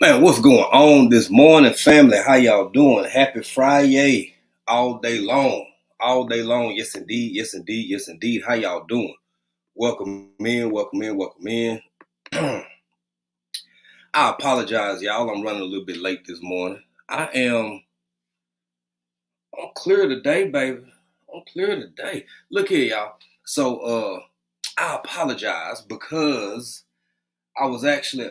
Man, what's going on this morning, family? How y'all doing? Happy Friday all day long. All day long. Yes, indeed. Yes, indeed. Yes, indeed. How y'all doing? Welcome in, welcome in, welcome in. I apologize, y'all. I'm running a little bit late this morning. I'm clear today, baby. I'm clear today. Look here, y'all. So I apologize because I was actually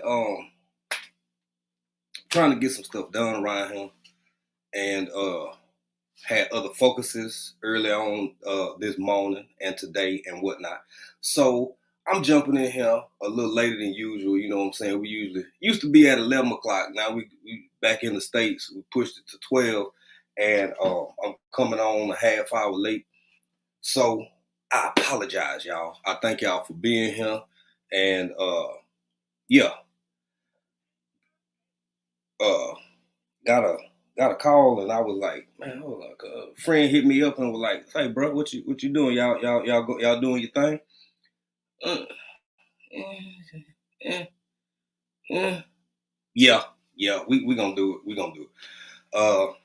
trying to get some stuff done around here and had other focuses early on this morning and today and whatnot. So I'm jumping in here a little later than usual. You know what I'm saying? We usually used to be at 11 o'clock. Now we back in the States. We pushed it to 12, and I'm coming on a half hour late. So I apologize, y'all. I thank y'all for being here. And yeah, uh, got a call, and I was like, man, hold on. A friend hit me up and was like, hey, bro, what you doing? Y'all doing your thing? Uh, eh, eh, eh. Yeah, yeah, we gonna do it. We gonna do it.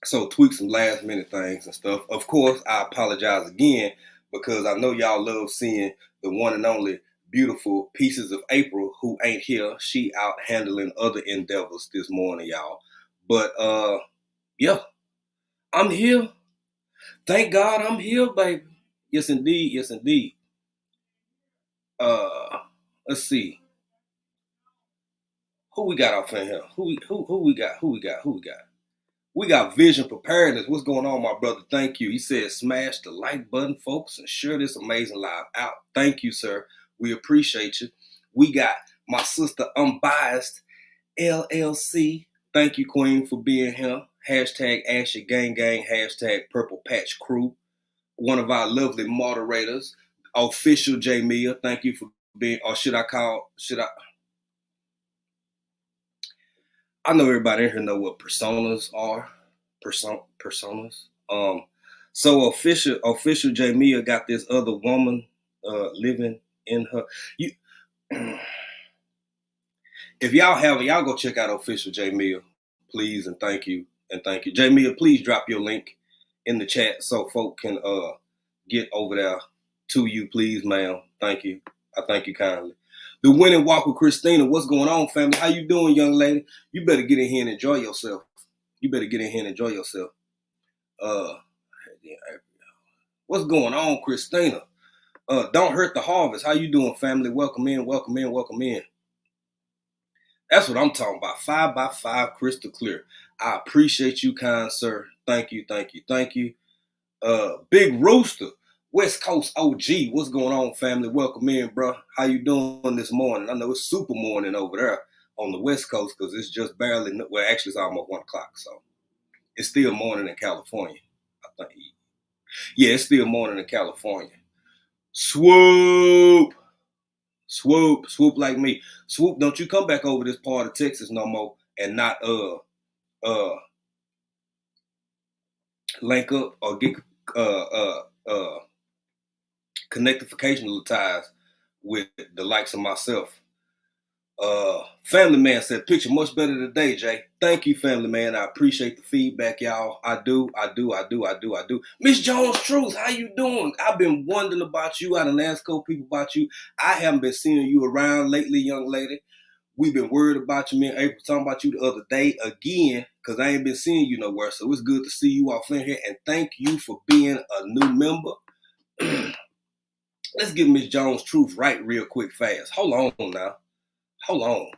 So tweak some last minute things and stuff. Of course, I apologize again because I know y'all love seeing the one and only beautiful Pieces of April who ain't here. She out handling other endeavors this morning, y'all. But yeah, I'm here. Thank God I'm here, baby. Yes, indeed. Yes, indeed. Uh, let's see who we got off in here. Who we got? Who we got? Who we got? We got Vision Preparedness. What's going on, my brother? Thank you. He said, smash the like button, folks, and share this amazing live out. Thank you, sir. We appreciate you. We got my sister Unbiased LLC. Thank you, Queen, for being here. Hashtag Ashley Gang Gang. Hashtag Purple Patch Crew. One of our lovely moderators, official Jamia. Thank you for being, or I know everybody in here know what personas are. Personas. So official Jamia got this other woman living in her. You, if y'all haven't, y'all go check out official Jamia, please, and thank you. And thank you. Jamia, please drop your link in the chat so folk can get over there to you, please, ma'am. Thank you. I thank you kindly. The Winning Walk with Christina. What's going on, family? How you doing, young lady? You better get in here and enjoy yourself. You better get in here and enjoy yourself. Uh, what's going on, Christina? Don't hurt the harvest. How you doing, family? Welcome in, welcome in, welcome in. That's what I'm talking about. 5x5, crystal clear. I appreciate you, kind sir. Thank you, thank you, thank you. Big Rooster, West Coast OG. What's going on, family? Welcome in, bro. How you doing this morning? I know it's super morning over there on the West Coast because it's just barely, well, actually it's almost 1 o'clock, so it's still morning in California. I think. Yeah, it's still morning in California. Swoop, swoop like me. Swoop, don't you come back over this part of Texas no more and not uh link up or get connectificational ties with the likes of myself. Family Man said, picture much better today, Jay. Thank you, Family Man. I appreciate the feedback, y'all. I do. Miss Jones Truth, how you doing? I've been wondering about you. I done asked a couple people about you. I haven't been seeing you around lately, young lady. We've been worried about you. Me and April talking about you the other day again, because I ain't been seeing you nowhere. So it's good to see you off in here. And thank you for being a new member. Let's get Miss Jones Truth right real quick fast. Hold on now. Hold on.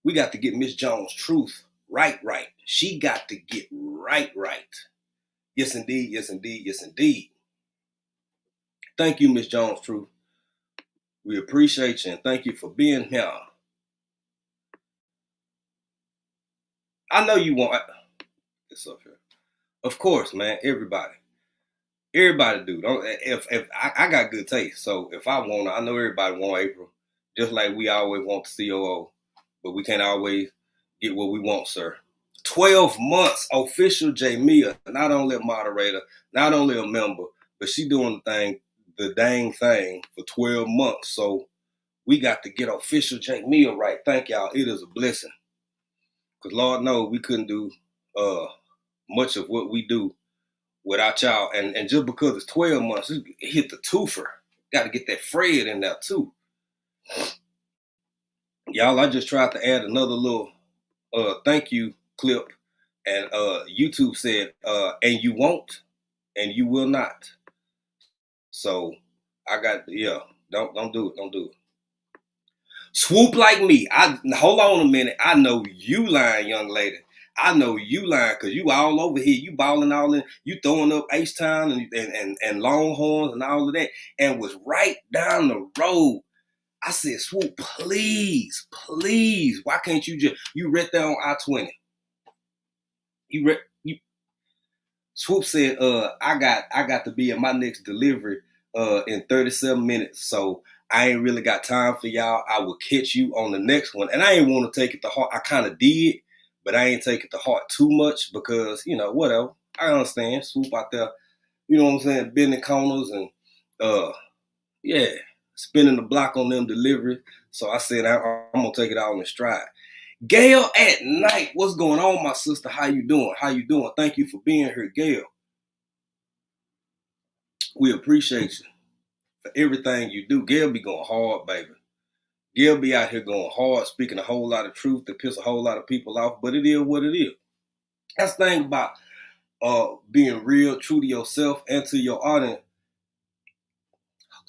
We got to get Miss Jones Truth right. She got to get right. Yes, indeed. Yes, indeed. Yes, indeed. Thank you, Miss Jones Truth. We appreciate you and thank you for being here. I know you want it's up here. Of course, man. Everybody do. Don't if I got good taste. So if I want, I know everybody want April, just like we always want the COO, but we can't always get what we want, sir. 12 months, official Jamia, not only a moderator, not only a member, but she doing the dang thing for 12 months. So We got to get official Jake Meal right. Thank y'all. It is a blessing. Because Lord knows we couldn't do much of what we do without y'all. And just because it's 12 months, it hit the twofer. Got to get that Fred in there too. Y'all, I just tried to add another little thank you clip. And YouTube said, and you won't, and you will not. So I got, yeah, don't do it. Don't do it. Swoop like me. Hold on a minute. I know you lying, young lady. I know you lying because you all over here. You balling all in. You throwing up H-Town and Longhorns and all of that. And was right down the road. I said, Swoop, please. Why can't you just, you right there on I-20. You Swoop said, I got to be at my next delivery in 37 minutes. So I ain't really got time for y'all. I will catch you on the next one. And I ain't want to take it to heart. I kind of did, but I ain't take it to heart too much because, whatever. I understand. Swoop out there, you know what I'm saying, bending corners and, spinning the block on them deliveries. So I said, I'm going to take it all in stride. Gail at night, what's going on, my sister? How you doing? Thank you for being here, Gail. We appreciate you for everything you do. Gail be going hard, baby. Gail be out here going hard, speaking a whole lot of truth that piss a whole lot of people off, but it is what it is. That's the thing about being real, true to yourself and to your audience.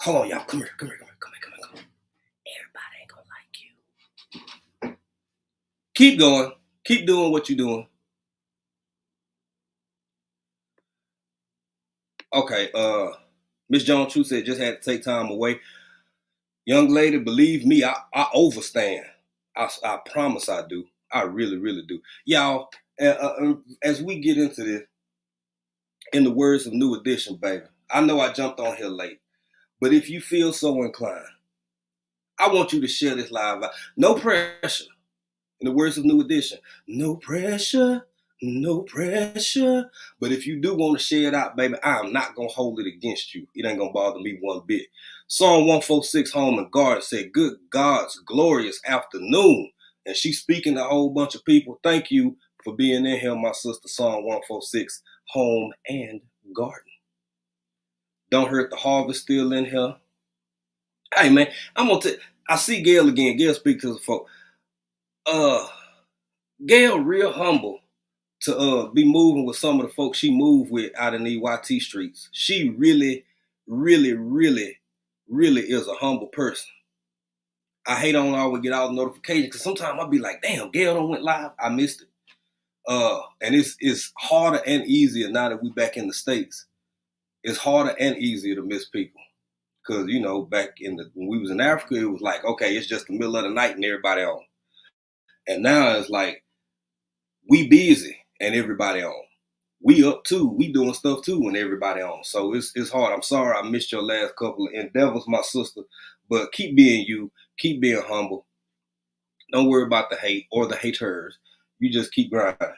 Hold on, y'all. Come here. Everybody ain't gonna like you. Keep going. Keep doing what you're doing. Okay, Miss Jones True said just had to take time away. Young lady, believe me, I overstand. I promise I do. I really, really do. Y'all, as we get into this, in the words of New Edition, baby, I know I jumped on here late, but if you feel so inclined, I want you to share this live out. No pressure. In the words of New Edition, no pressure. But if you do want to share it out, baby, I'm not going to hold it against you. It ain't going to bother me one bit. Psalm 146, Home and Garden said, good God's glorious afternoon. And she's speaking to a whole bunch of people. Thank you for being in here, my sister. Psalm 146, Home and Garden. Don't Hurt the Harvest still in here. Hey, man, I see Gail again. Gail speak to the folk. Gail real humble to be moving with some of the folks she moved with out in the YT streets. She really, really, really, really is a humble person. I hate on always get all the notifications because sometimes I'll be like, damn, Gail don't went live. I missed it. And it's harder and easier now that we back in the States. It's harder and easier to miss people. Because, back when we was in Africa, it was like, okay, it's just the middle of the night and everybody on. And now it's like, we busy and everybody on. We up too. We doing stuff too when everybody on. So it's hard. I'm sorry I missed your last couple of endeavors, my sister. But keep being you. Keep being humble. Don't worry about the hate or the haters. You just keep grinding.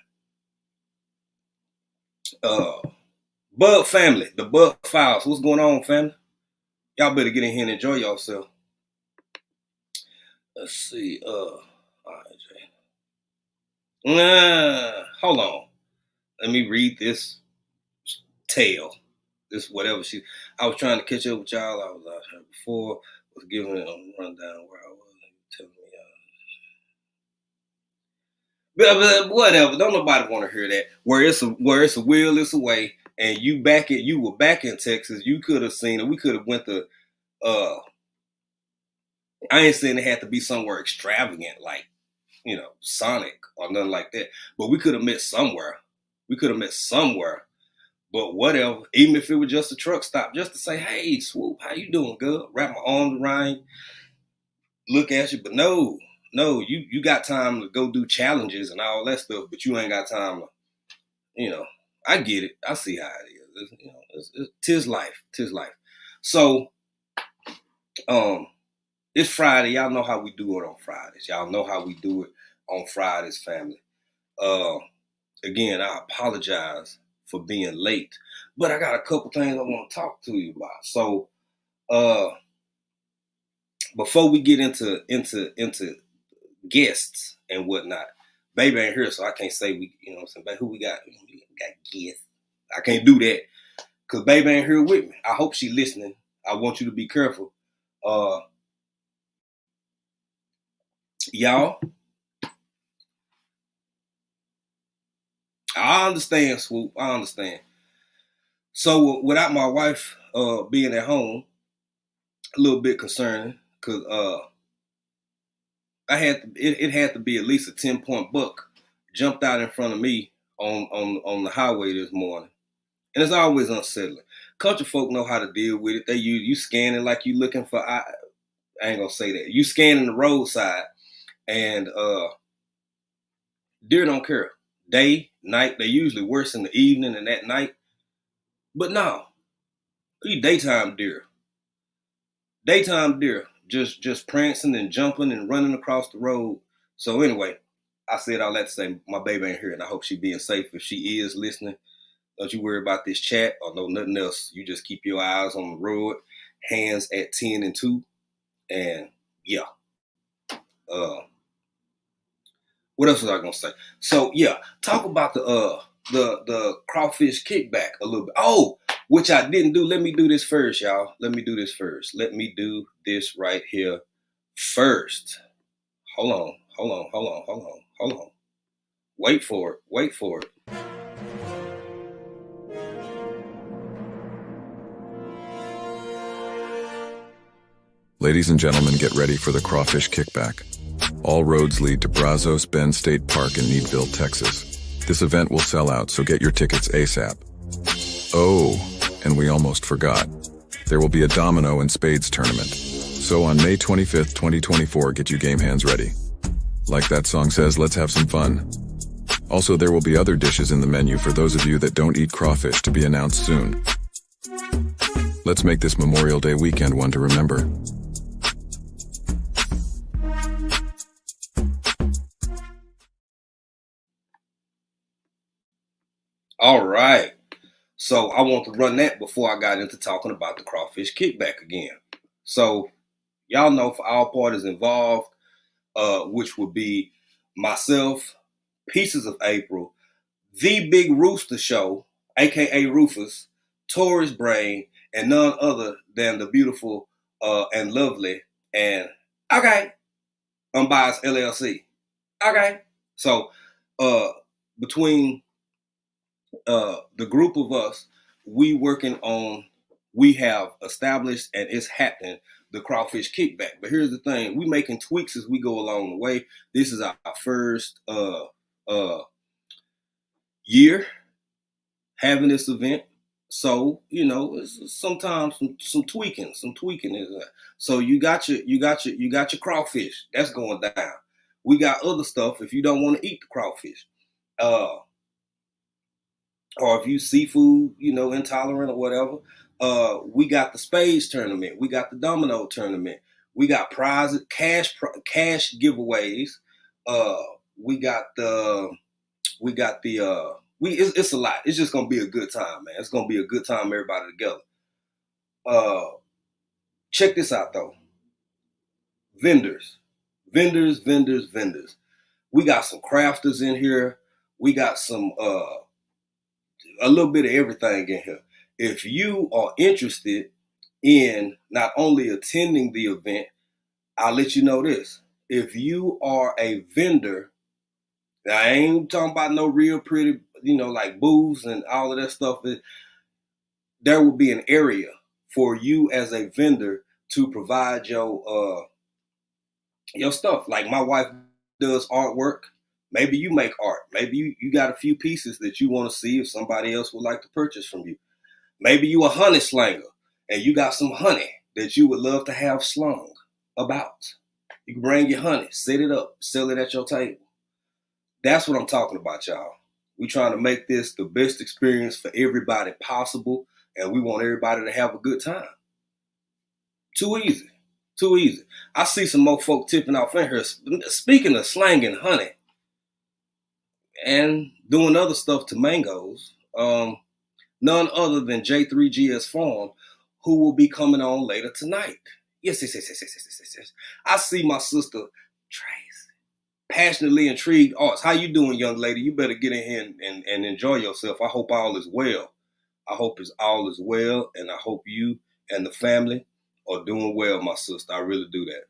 Bug family, the Bug Files. What's going on, family? Y'all better get in here and enjoy yourself. Let's see. All right, Jay. Hold on. Let me read this tale. This whatever I was trying to catch up with y'all. I was out here before. Was giving it a rundown where I was. Telling me, but whatever. Don't nobody want to hear that. Where it's a will, it's a way. And you were back in Texas. You could have seen it. We could have went to. I ain't saying it had to be somewhere extravagant like, Sonic or nothing like that. But we could have met somewhere. But whatever, even if it was just a truck stop, just to say, hey, Swoop, how you doing, girl? Wrap my arms around you, look at you. But no, you got time to go do challenges and all that stuff, but you ain't got time to, I get it. I see how it is. Tis life. So, it's Friday. Y'all know how we do it on Fridays. Family. Again, I apologize for being late, but I got a couple things I want to talk to you about. So, before we get into guests and whatnot, baby ain't here, so I can't say we, you know what I'm saying, but who we got? We got guests. I can't do that because baby ain't here with me. I hope she listening. I want you to be careful. Y'all, I understand, Swoop. I understand. So without my wife being at home, a little bit concerning because it had to be at least a 10-point buck jumped out in front of me on the highway this morning. And it's always unsettling. Country folk know how to deal with it. They you scanning like you looking for I ain't gonna say that. You scanning the roadside and deer don't care. Day, night, they usually worse in the evening and at night. But no, you daytime deer. Daytime deer just prancing and jumping and running across the road. So anyway, I said all that to say my baby ain't here and I hope she being safe. If she is listening, don't you worry about this chat or no nothing else. You just keep your eyes on the road, hands at 10 and 2. And yeah. What else was I gonna say? So yeah, talk about the crawfish kickback a little bit. Oh, which I didn't do. Let me do this first, y'all. Let me do this first. Let me do this right here first. Hold on. Wait for it. Ladies and gentlemen, get ready for the crawfish kickback. All roads lead to Brazos Bend State Park in Needville, Texas. This event will sell out, so get your tickets ASAP. Oh, and we almost forgot. There will be a domino and spades tournament. So on May 25th, 2024, get your game hands ready. Like that song says, let's have some fun. Also, there will be other dishes in the menu for those of you that don't eat crawfish to be announced soon. Let's make this Memorial Day weekend one to remember. All right. So I want to run that before I got into talking about the crawfish kickback again. So y'all know for all parties involved, which would be myself, Pieces of April, The Big Rooster Show, aka Rufus, Taurus Brain, and none other than the beautiful and lovely and okay, Unbiased LLC. Okay. So between the group of us, we have established and it's happening the crawfish kickback. But here's the thing: we making tweaks as we go along the way. This is our first year having this event, so you know sometimes some tweaking is that. So you got your crawfish that's going down. We got other stuff if you don't want to eat the crawfish. Or if you seafood, intolerant or whatever, we got the spades tournament, we got the domino tournament, we got prizes, cash giveaways, we got the it's a lot. It's just gonna be a good time, man. It's gonna be a good time, everybody together. Check this out though. Vendors. We got some crafters in here. We got some a little bit of everything in here. If you are interested in not only attending the event, I'll let you know this. If you are a vendor, now I ain't talking about no real pretty, like booths and all of that stuff. There will be an area for you as a vendor to provide your stuff. Like my wife does artwork. Maybe you make art. Maybe you got a few pieces that you want to see if somebody else would like to purchase from you. Maybe you a honey slanger and you got some honey that you would love to have slung about. You can bring your honey, set it up, sell it at your table. That's what I'm talking about, y'all. We're trying to make this the best experience for everybody possible, and we want everybody to have a good time. Too easy. I see some more folk tipping off in here. Speaking of slanging honey and doing other stuff to mangoes, none other than J3GS Farm, who will be coming on later tonight. Yes. I see my sister Trace passionately intrigued arts. How you doing, young lady? You better get in here and enjoy yourself. I hope all is well. I hope it's all is well, and I hope you and the family are doing well, my sister. I really do that.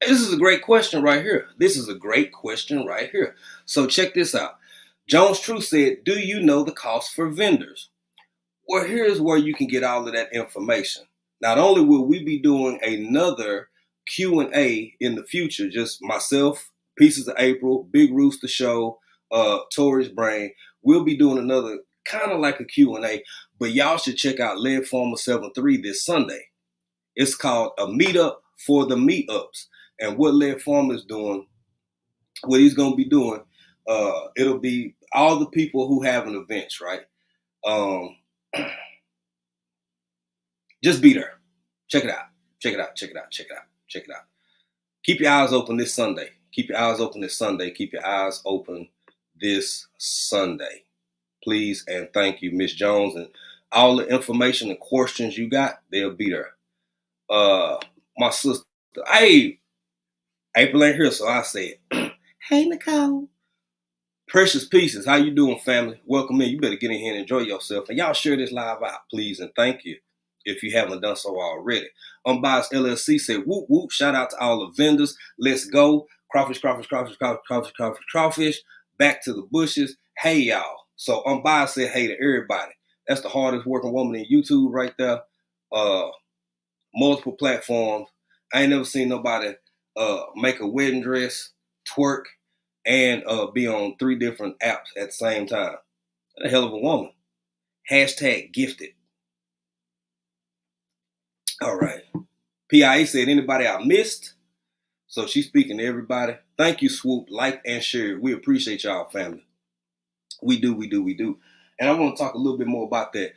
This is a great question right here. So check this out. Jones True said, "Do you know the cost for vendors?" Well, here's where you can get all of that information. Not only will we be doing another Q&A in the future, just myself, Pieces of April, Big Rooster Show, Tori's Brain, we'll be doing another kind of like a Q&A, but y'all should check out Lead Farmer 73 this Sunday. It's called a meetup for the meetups. And what Lead Farmer is doing, what he's going to be doing, it'll be all the people who have an event, right? Just be there. Check it out. Keep your eyes open this Sunday. Please and thank you, Miss Jones. And all the information and questions you got, they'll be there. My sister, hey, April ain't here, so I said, hey, Nicole. Precious Pieces, how you doing, family? Welcome in. You better get in here and enjoy yourself. And y'all share this live out, please, and thank you if you haven't done so already. Unbiased LLC said, whoop, whoop. Shout out to all the vendors. Let's go. Crawfish. Back to the bushes. Hey, y'all. So Unbiased said, hey to everybody. That's the hardest working woman in YouTube right there. Multiple platforms. I ain't never seen nobody make a wedding dress, twerk, and be on 3 different apps at the same time. That's a hell of a woman. Hashtag gifted. All right. PIA said, anybody I missed? So she's speaking to everybody. Thank you, Swoop. Like and share. We appreciate y'all, family. We do. And I want to talk a little bit more about that.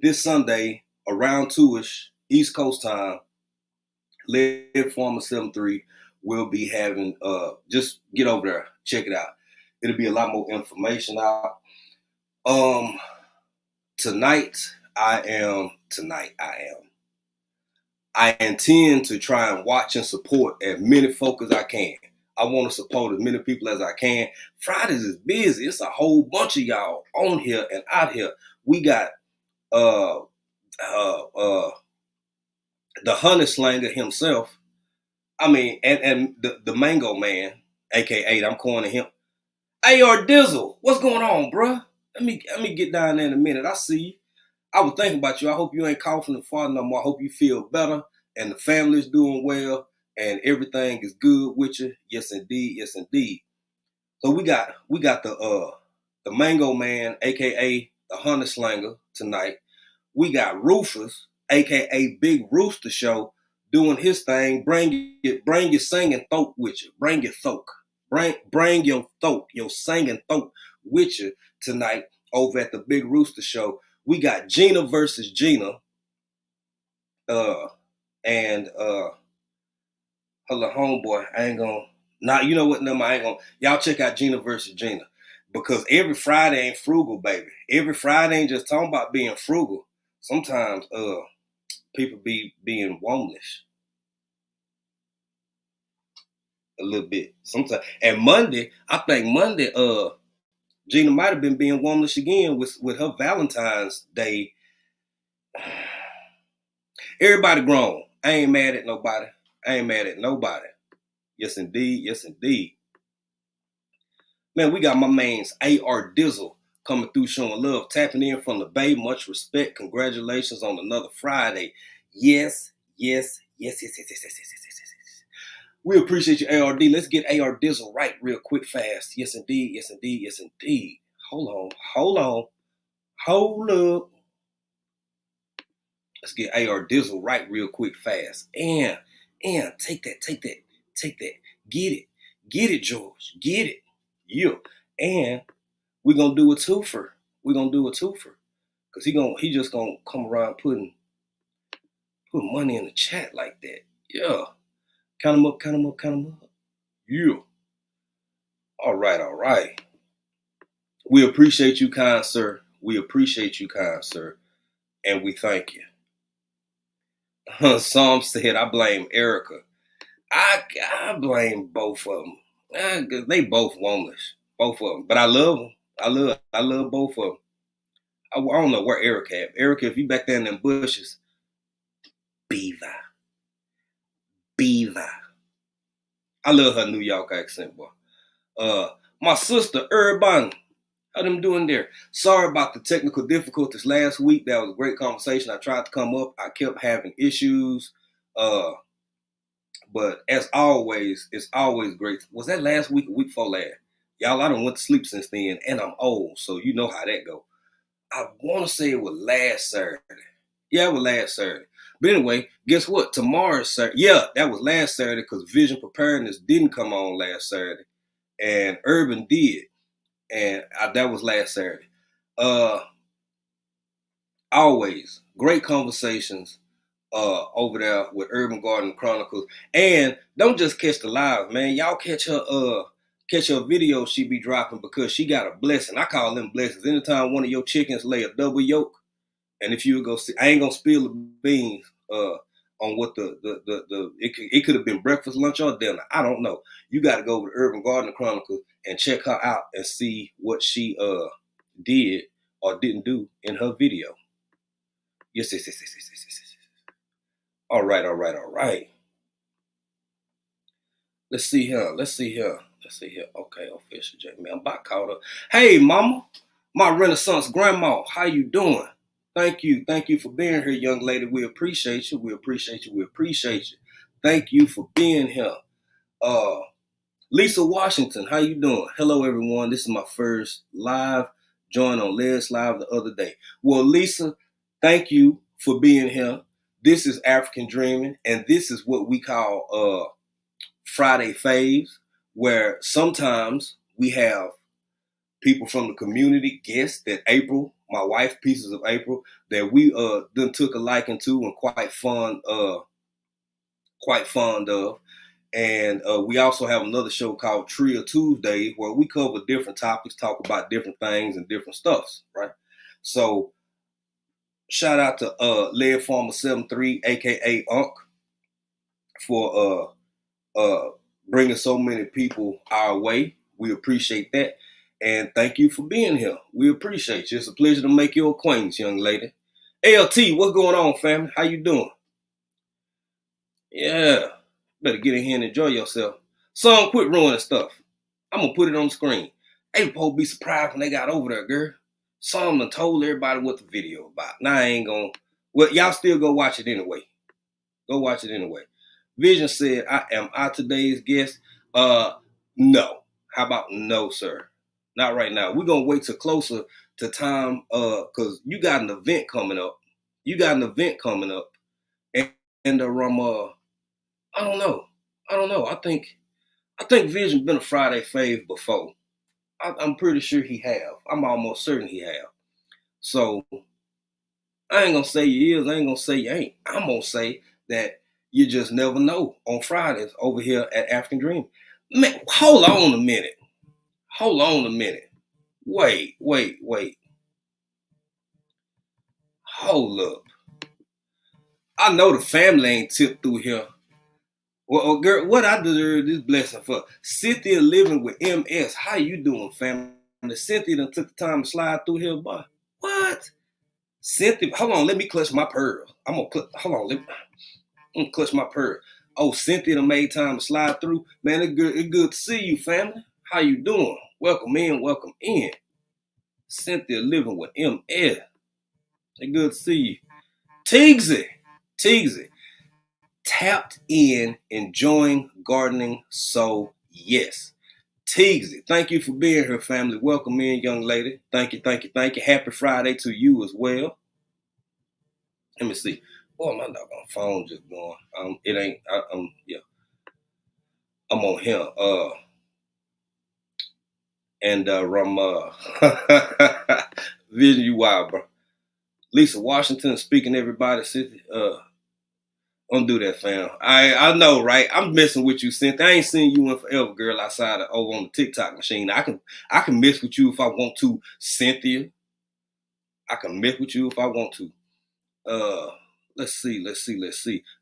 This Sunday, around 2-ish, East Coast time, Lead Farmer 73 will be having, just get over there, check it out. It'll be a lot more information out. Tonight I am. I intend to try and watch and support as many folk as I can. I want to support as many people as I can. Fridays is busy. It's a whole bunch of y'all on here and out here. We got the honey slanger himself. I mean, and the Mango Man, aka I'm calling him. Hey, Dizzle, what's going on, bruh? Let me get down there in a minute. I see you. I was thinking about you. I hope you ain't coughing and farting no more. I hope you feel better and the family's doing well and everything is good with you. Yes, indeed. So we got the Mango Man, aka the Honey Slanger, tonight. We got Rufus, aka Big Rooster Show, doing his thing. Bring your singing throat with you. Bring your throat. Bring your throat, your singing throat with you tonight over at the Big Rooster Show. We got Gina versus Gina. And her little homeboy. I ain't gonna. Nah, you know what? No, I ain't gonna. Y'all check out Gina versus Gina. Because every Friday ain't frugal, baby. Every Friday ain't just talking about being frugal. Sometimes people be being womanish. A little bit. Sometimes. And Monday, I think Monday, Gina might have been being womanish again with her Valentine's Day. Everybody grown. I ain't mad at nobody. Yes, indeed. Man, we got my mains AR Dizzle coming through showing love, tapping in from the Bay. Much respect. Congratulations on another Friday. Yes. We appreciate you, ARD. Let's get AR Dizzle right real quick, fast. Yes, indeed. Hold up. Let's get AR Dizzle right real quick, fast. And take that. Get it, George. Get it. Yeah. And we're gonna do a twofer. Cause he just gonna come around putting money in the chat like that. Yeah. Count him up. Yeah. All right. We appreciate you, kind sir. We appreciate you, kind sir, and we thank you. Psalm said, I blame Erica. I blame both of them. They both womanless, both of them. But I love them. I love both of them. I don't know where Erica at. Erica, if you back there in them bushes, Beaver. I love her New York accent, boy. My sister, Urban, how them doing there? Sorry about the technical difficulties last week. That was a great conversation. I tried to come up. I kept having issues. But as always, it's always great. Was that last week or week before last? Y'all, I done went to sleep since then, and I'm old, so you know how that go. I want to say it was last Saturday. Yeah, it was last Saturday. But anyway, guess what? Tomorrow's Saturday. Yeah, that was last Saturday because Vision Preparedness didn't come on last Saturday, and Urban did, and that was last Saturday. Always great conversations over there with Urban Garden Chronicles, and don't just catch the live, man. Y'all catch her video she be dropping because she got a blessing. I call them blessings. Anytime one of your chickens lay a double yolk, and if you go see, I ain't gonna spill the beans on what it could have been breakfast, lunch, or dinner. I don't know. You got to go over to Urban Garden Chronicles and check her out and see what she did or didn't do in her video. Yes. All right. Let's see here. Okay, official J man, I'm about caught up. Hey, mama, my Renaissance grandma, how you doing? Thank you for being here, young lady. We appreciate you. Thank you for being here. Lisa Washington, how you doing? Hello, everyone. This is my first live join on Les Live the other day. Well, Lisa, thank you for being here. This is African Dreaming, and this is what we call Friday Faves, where sometimes we have people from the community, guests that April, my wife, Pieces of April, that we then took a liking to and quite fond of. And we also have another show called Trio Tuesday where we cover different topics, talk about different things and different stuffs, right? So shout out to Lead Farmer 73, aka Unc, for bringing so many people our way. We appreciate that. And thank you for being here. We appreciate you. It's a pleasure to make your acquaintance, young lady. ALT, what's going on, family? How you doing? Yeah. Better get in here and enjoy yourself. Son, quit ruining stuff. I'm going to put it on the screen. April be surprised when they got over there, girl. Some done told everybody what the video about. Now I ain't going to. Well, y'all still go watch it anyway. Vision said, am I today's guest? No. How about no, sir? Not right now. We're going to wait till closer to time because you got an event coming up. And I don't know. I think Vision been a Friday fave before. I'm pretty sure he have. I'm almost certain he have. So I ain't going to say you is. I ain't going to say you ain't. I'm going to say that you just never know on Fridays over here at African Dream. Man, hold on a minute. Wait. Hold up. I know the family ain't tipped through here. Well, girl, what I deserve this blessing for? Cynthia living with MS. How you doing, family? Cynthia done took the time to slide through here, boy. What? Cynthia, hold on, let me clutch my pearl. Let me clutch my pearl. Oh, Cynthia done made time to slide through. Man, it's good to see you, family. How you doing? Welcome in. Cynthia living with MS. It's good to see you. Teagsy. Tapped in, enjoying gardening, so yes. Teagsy, thank you for being here, family. Welcome in, young lady. Thank you. Happy Friday to you as well. Let me see. Boy, my doggone phone just going. It ain't. Yeah. I'm on here. Vision, you wild, bro. Lisa Washington speaking to everybody. Don't do that, fam. I know, right? I'm messing with you, Cynthia. I ain't seen you in forever, girl, outside of over on the TikTok machine. I can mess with you if I want to, Cynthia. I can mess with you if I want to. Let's see.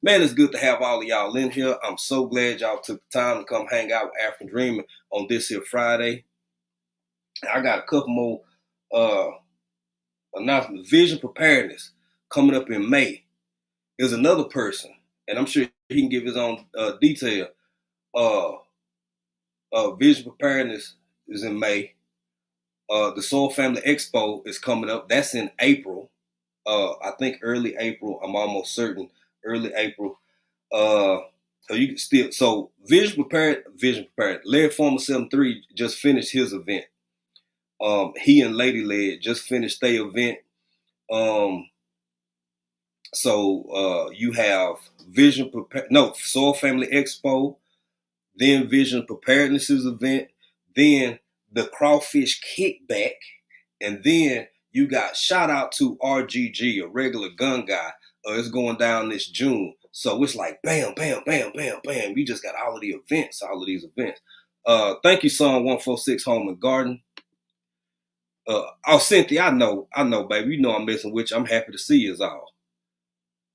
Man, it's good to have all of y'all in here. I'm so glad y'all took the time to come hang out with African Dreaming on this here Friday. I got a couple more announcements. Vision Preparedness coming up in May. There's another person, and I'm sure he can give his own detail. Vision Preparedness is in May. The Soul Family Expo is coming up. That's in April. I think early April. I'm almost certain early April. So you can still Vision Prepared. Larry Former 7-3 just finished his event. He and Lady Led just finished their event. So you have Soul Family Expo, then Vision Preparedness's event, then the Crawfish Kickback, and then you got shout out to RGG, a regular gun guy. It's going down this June. So it's like bam, bam, bam, bam, bam. You just got all of these events. Thank you, Psalm 146 Home and Garden. Cynthia, I know, baby. You know I'm messing with you. I'm happy to see you all.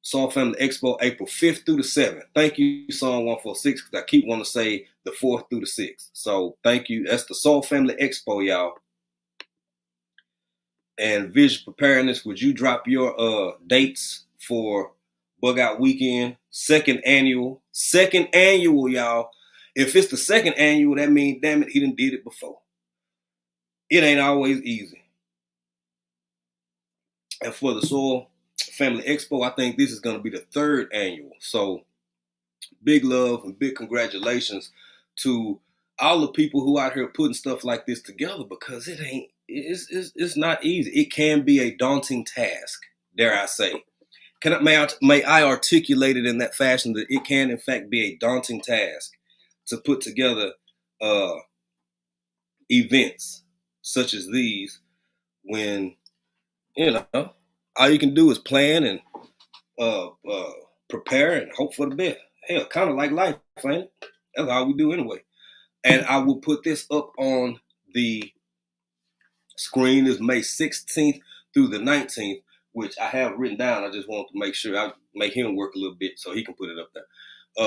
Soul Family Expo, April 5th through the 7th. Thank you, Psalm 146, because I keep wanting to say the 4th through the 6th. So thank you. That's the Soul Family Expo, y'all. And Vision Preparedness, would you drop your dates for Bug Out Weekend? Second annual, y'all. If it's the second annual, that means, damn it, he done did it before. It ain't always easy. And for the Soul Family Expo, I think this is going to be the third annual. So big love and big congratulations to all the people who out here putting stuff like this together, because it's not easy. It can be a daunting task, dare I say. May I articulate it in that fashion, that it can in fact be a daunting task to put together events such as these, when all you can do is plan and prepare and hope for the best. Hell, kind of like life, ain't it? That's all we do anyway. And I will put this up on the screen. Is May 16th through the 19th, which I have written down. I just want to make sure I make him work a little bit so he can put it up there.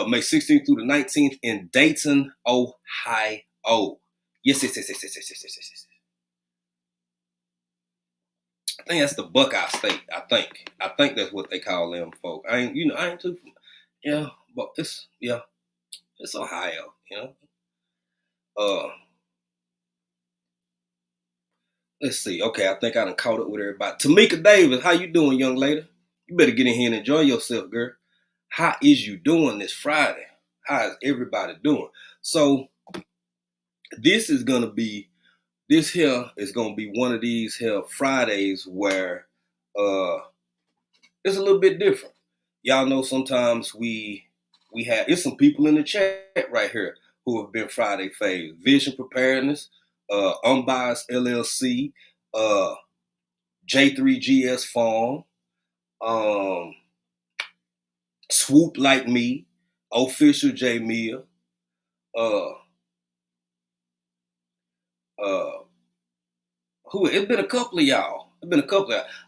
May 16th through the 19th in Dayton, Ohio. Yes. I think that's the Buckeye State. I think that's what they call them folk. I ain't too, but it's Ohio, Let's see. Okay, I think I done caught up with everybody. Tamika Davis, how you doing, young lady? You better get in here and enjoy yourself, girl. How is you doing this Friday? How is everybody doing? So this here is gonna be one of these here Fridays where it's a little bit different. Y'all know sometimes we have, it's some people in the chat right here who have been Friday faves. Vision Preparedness, Unbiased LLC, J3GS Farm, Swoop Like Me, Official J Mill, it's been a couple of y'all.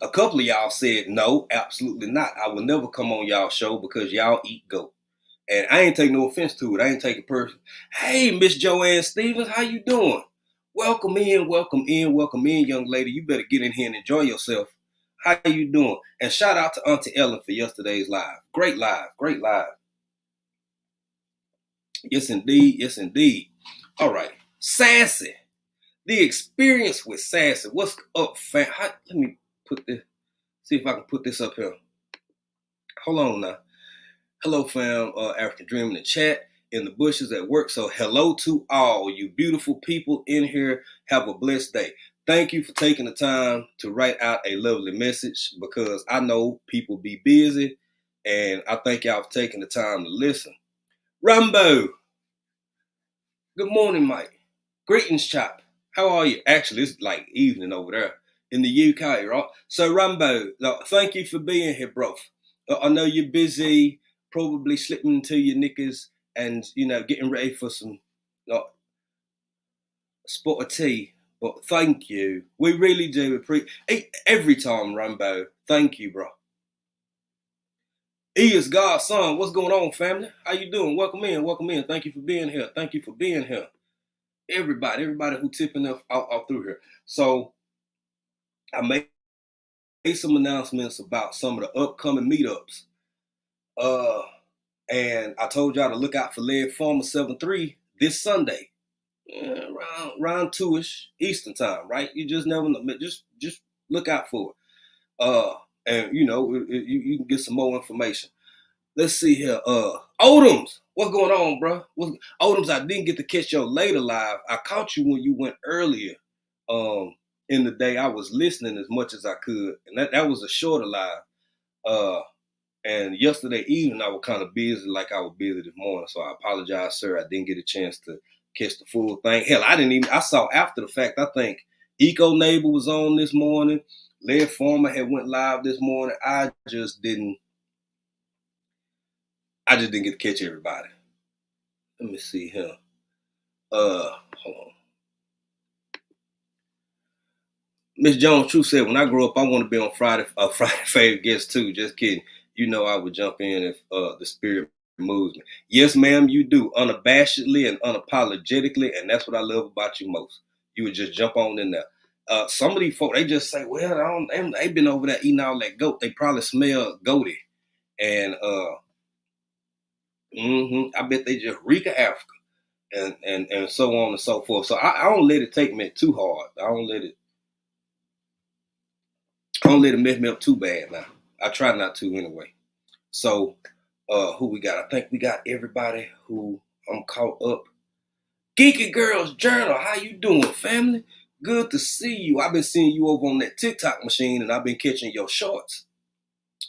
A couple of y'all said no, absolutely not. I will never come on y'all show because y'all eat goat. And I ain't taking no offense to it. I ain't taking it personal. Hey, Miss Joanne Stevens, how you doing? Welcome in, young lady. You better get in here and enjoy yourself. How you doing? And shout out to Auntie Ellen for yesterday's live. Great live. Yes, indeed. All right. Sassy. The experience with Sassy. What's up, fam? Let me see if I can put this up here. Hold on now. Hello, fam. African Dream in the chat, in the bushes at work. So hello to all you beautiful people in here. Have a blessed day. Thank you for taking the time to write out a lovely message, because I know people be busy, and I thank y'all for taking the time to listen. Rambo. Good morning, Mike. Greetings, Chop. How are you? Actually, it's like evening over there in the UK, right? So, Rambo, thank you for being here, bro. I know you're busy, probably slipping into your knickers and, getting ready for some spot of tea. Well, thank you. We really do appreciate every time, Rambo. Thank you, bro. He is God's son. What's going on, family? How you doing? Welcome in. Welcome in. Thank you for being here. Thank you for being here. Everybody who tipping up out through here. So I made some announcements about some of the upcoming meetups. And I told y'all to look out for Lead Farmer 7-3 this Sunday. Around 2ish Eastern time, right? You just never know. Just look out for it. And you can get some more information. Let's see here. Odoms, what's going on, bro? Odoms, I didn't get to catch your later live. I caught you when you went earlier. In the day, I was listening as much as I could, and that was a shorter live. And yesterday evening, I was kind of busy, like I was busy this morning. So I apologize, sir. I didn't get a chance to catch the full thing. Hell, I saw after the fact. I think Eco Neighbor was on this morning. Lead Farmer had went live this morning. I just didn't get to catch everybody. Let me see here. Hold on. Miss Jones True said, when I grow up, I want to be on Friday Favorite Guest too. Just kidding. You know I would jump in if the spirit moves me. Yes, ma'am, you do. Unabashedly and unapologetically, and that's what I love about you most. You would just jump on in there. Some of these folks, they just say, well, they've been over there eating all that goat. They probably smell goaty. And I bet they just reek of Africa. And so on and so forth. So I don't let it take me too hard. I don't let it mess me up too bad now. I try not to anyway. So who we got? I think we got everybody who I'm caught up. Geeky Girls Journal, how you doing, family? Good to see you. I've been seeing you over on that TikTok machine, and I've been catching your shorts.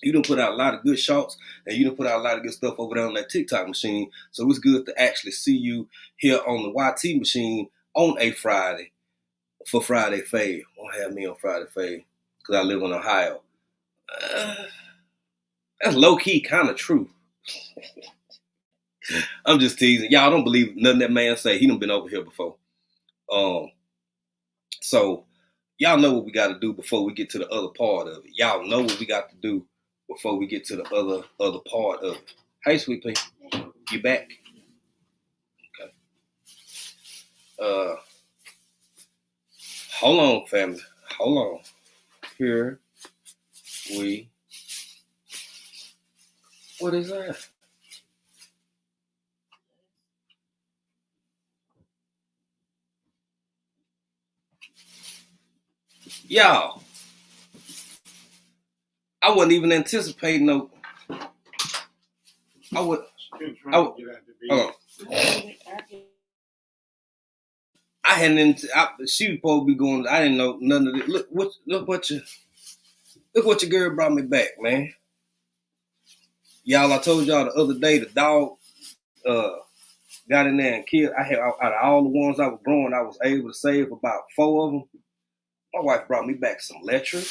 You done put out a lot of good shorts, and you done put out a lot of good stuff over there on that TikTok machine. So it's good to actually see you here on the YT machine on a Friday for Friday Fave. Won't have me on Friday Fave because I live in Ohio. That's low-key kind of true. I'm just teasing. Y'all don't believe nothing that man say. He done been over here before. So y'all know what we got to do before we get to the other part of it. Y'all know what we got to do before we get to the other part of it. Hey, sweet pea. You back? Okay. Hold on, family. Hold on. Here we. What is that? Y'all, I wasn't even anticipating no. I hadn't. She was supposed to be going. I didn't know none of it. Look what your girl brought me back, man. Y'all, I told y'all the other day the dog got in there and killed. I had out of all the ones I was growing, I was able to save about 4 of them. My wife brought me back some Letra.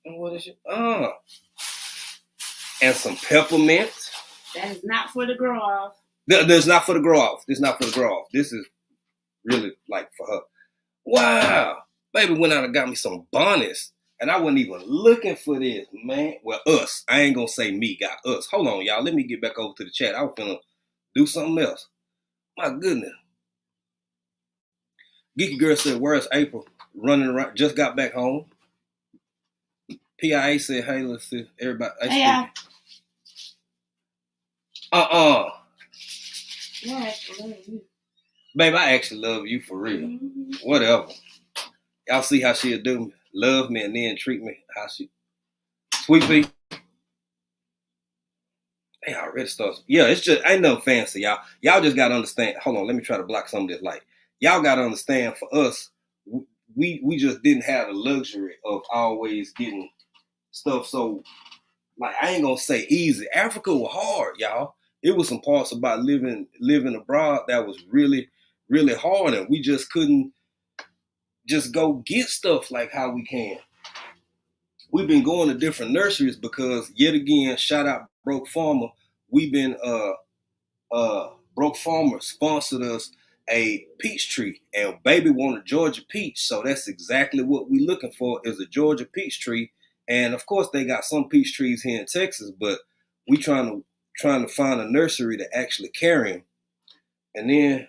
And what is it? And some peppermint. That is not for the grow off. That's not for the grow off. This is not for the grow off. This is really like for her. Wow. Baby went out and got me some bonnets. And I wasn't even looking for this, man. Well, us. I ain't gonna say me, got us. Hold on, y'all. Let me get back over to the chat. I was gonna do something else. My goodness. Geeky Girl said, where's April? Running around. Just got back home. PIA said, hey, let's see. Everybody. Hey, Yeah, babe, I actually love you for real. Mm-hmm. Whatever. Y'all see how she'll do me. Love me and then treat me how she. Sweet pea. They already started. Yeah, it's just ain't nothing fancy, y'all. Y'all just gotta understand. Hold on, let me try to block some of this light. Y'all gotta understand. For us, we just didn't have the luxury of always getting stuff. So, like, I ain't gonna say easy. Africa was hard, y'all. It was some parts about living abroad that was really, really hard, and we just couldn't just go get stuff like how we can. We've been going to different nurseries because, yet again, shout out Broke Farmer. We've been Broke Farmer sponsored us a peach tree, and baby wanted Georgia peach, so that's exactly what we looking for is a Georgia peach tree. And of course, they got some peach trees here in Texas, but we trying to find a nursery to actually carry them. And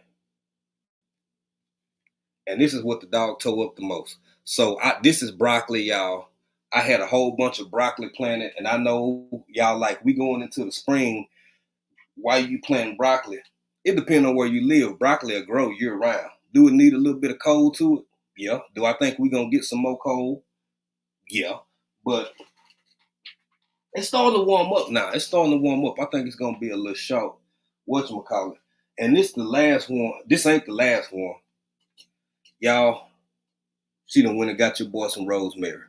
this is what the dog tore up the most. So this is broccoli, y'all. I had a whole bunch of broccoli planted, and I know y'all like we going into the spring. Why you planting broccoli? It depends on where you live. Broccoli will grow year round. Do it need a little bit of cold to it? Yeah. Do I think we're gonna get some more cold? Yeah. But it's starting to warm up now. It's starting to warm up. I think it's gonna be a little short. Whatchamacallit. And this the last one. This ain't the last one. Y'all, she done went and got your boy some rosemary.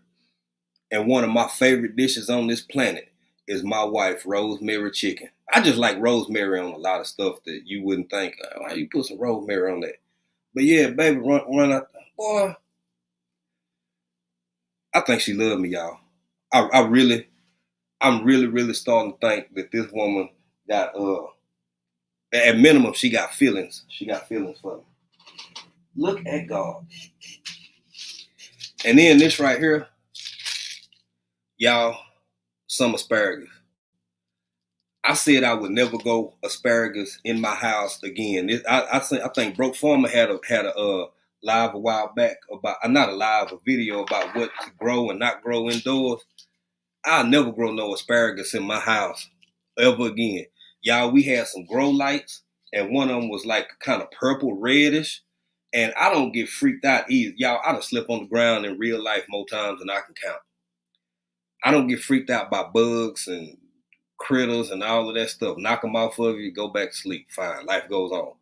And one of my favorite dishes on this planet is my wife, rosemary chicken. I just like rosemary on a lot of stuff that you wouldn't think, why you put some rosemary on that? But yeah, baby, run out. Boy, I think she loved me, y'all. I'm really starting to think that this woman got, at minimum, she got feelings. She got feelings for me. Look at God. And then this right here, y'all, some asparagus. I said I would never go asparagus in my house again. I think Broke Farmer had a live a while back about not a live, a video about what to grow and not grow indoors. I'll never grow no asparagus in my house ever again. Y'all, we had some grow lights, and one of them was like kind of purple reddish. And I don't get freaked out either. Y'all, I done slip on the ground in real life more times than I can count. I don't get freaked out by bugs and critters and all of that stuff. Knock them off of you, go back to sleep. Fine, life goes on.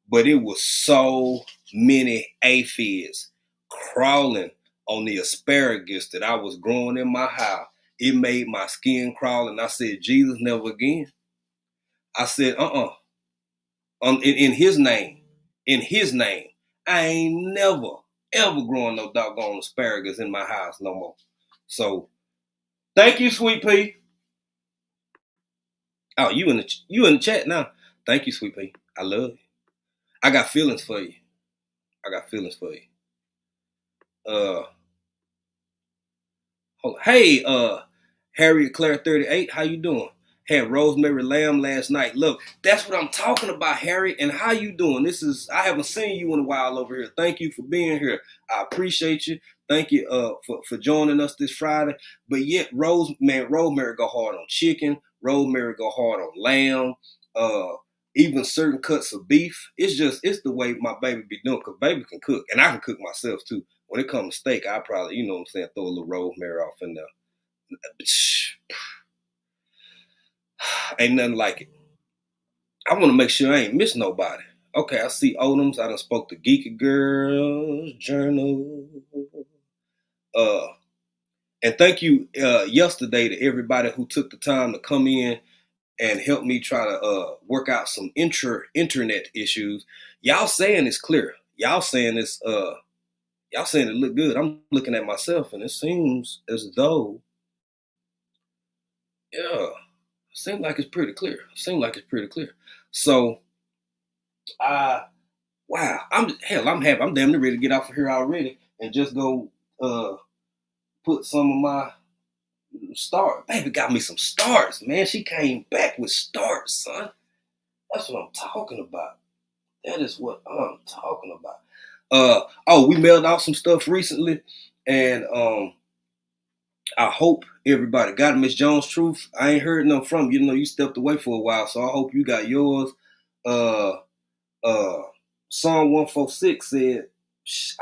But it was so many aphids crawling on the asparagus that I was growing in my house. It made my skin crawl, and I said, Jesus, never again. I said, in his name, I ain't never, ever growing no doggone asparagus in my house no more. So, thank you, Sweet Pea. Oh, you in the chat now. Thank you, Sweet Pea. I love you. I got feelings for you. Hey, Harriet Claire 38, how you doing? Had rosemary lamb last night. Look, that's what I'm talking about, Harry. And how you doing? I haven't seen you in a while over here. Thank you for being here. I appreciate you. Thank you for joining us this Friday. But yet, rosemary go hard on chicken. Rosemary go hard on lamb. Even certain cuts of beef. It's the way my baby be doing. Because baby can cook. And I can cook myself too. When it comes to steak, I probably, you know what I'm saying, throw a little rosemary off in there. Ain't nothing like it. I want to make sure I ain't miss nobody. Okay, I see Odoms. I done spoke to Geeky Girls Journal. And thank you yesterday to everybody who took the time to come in and help me try to work out some internet issues. Y'all saying it's clear. Y'all saying it look good. I'm looking at myself and it seems as though, yeah, seems like it's pretty clear. So, wow, I'm happy. I'm damn near ready to get off of here already and just go put some of my stars. Baby got me some stars, man. She came back with stars, son. That's what I'm talking about. That is what I'm talking about. We mailed out some stuff recently, and I hope everybody got it. Miss Jones Truth, I ain't heard nothing from you. You know, you stepped away for a while, so I hope you got yours. Psalm 146 said,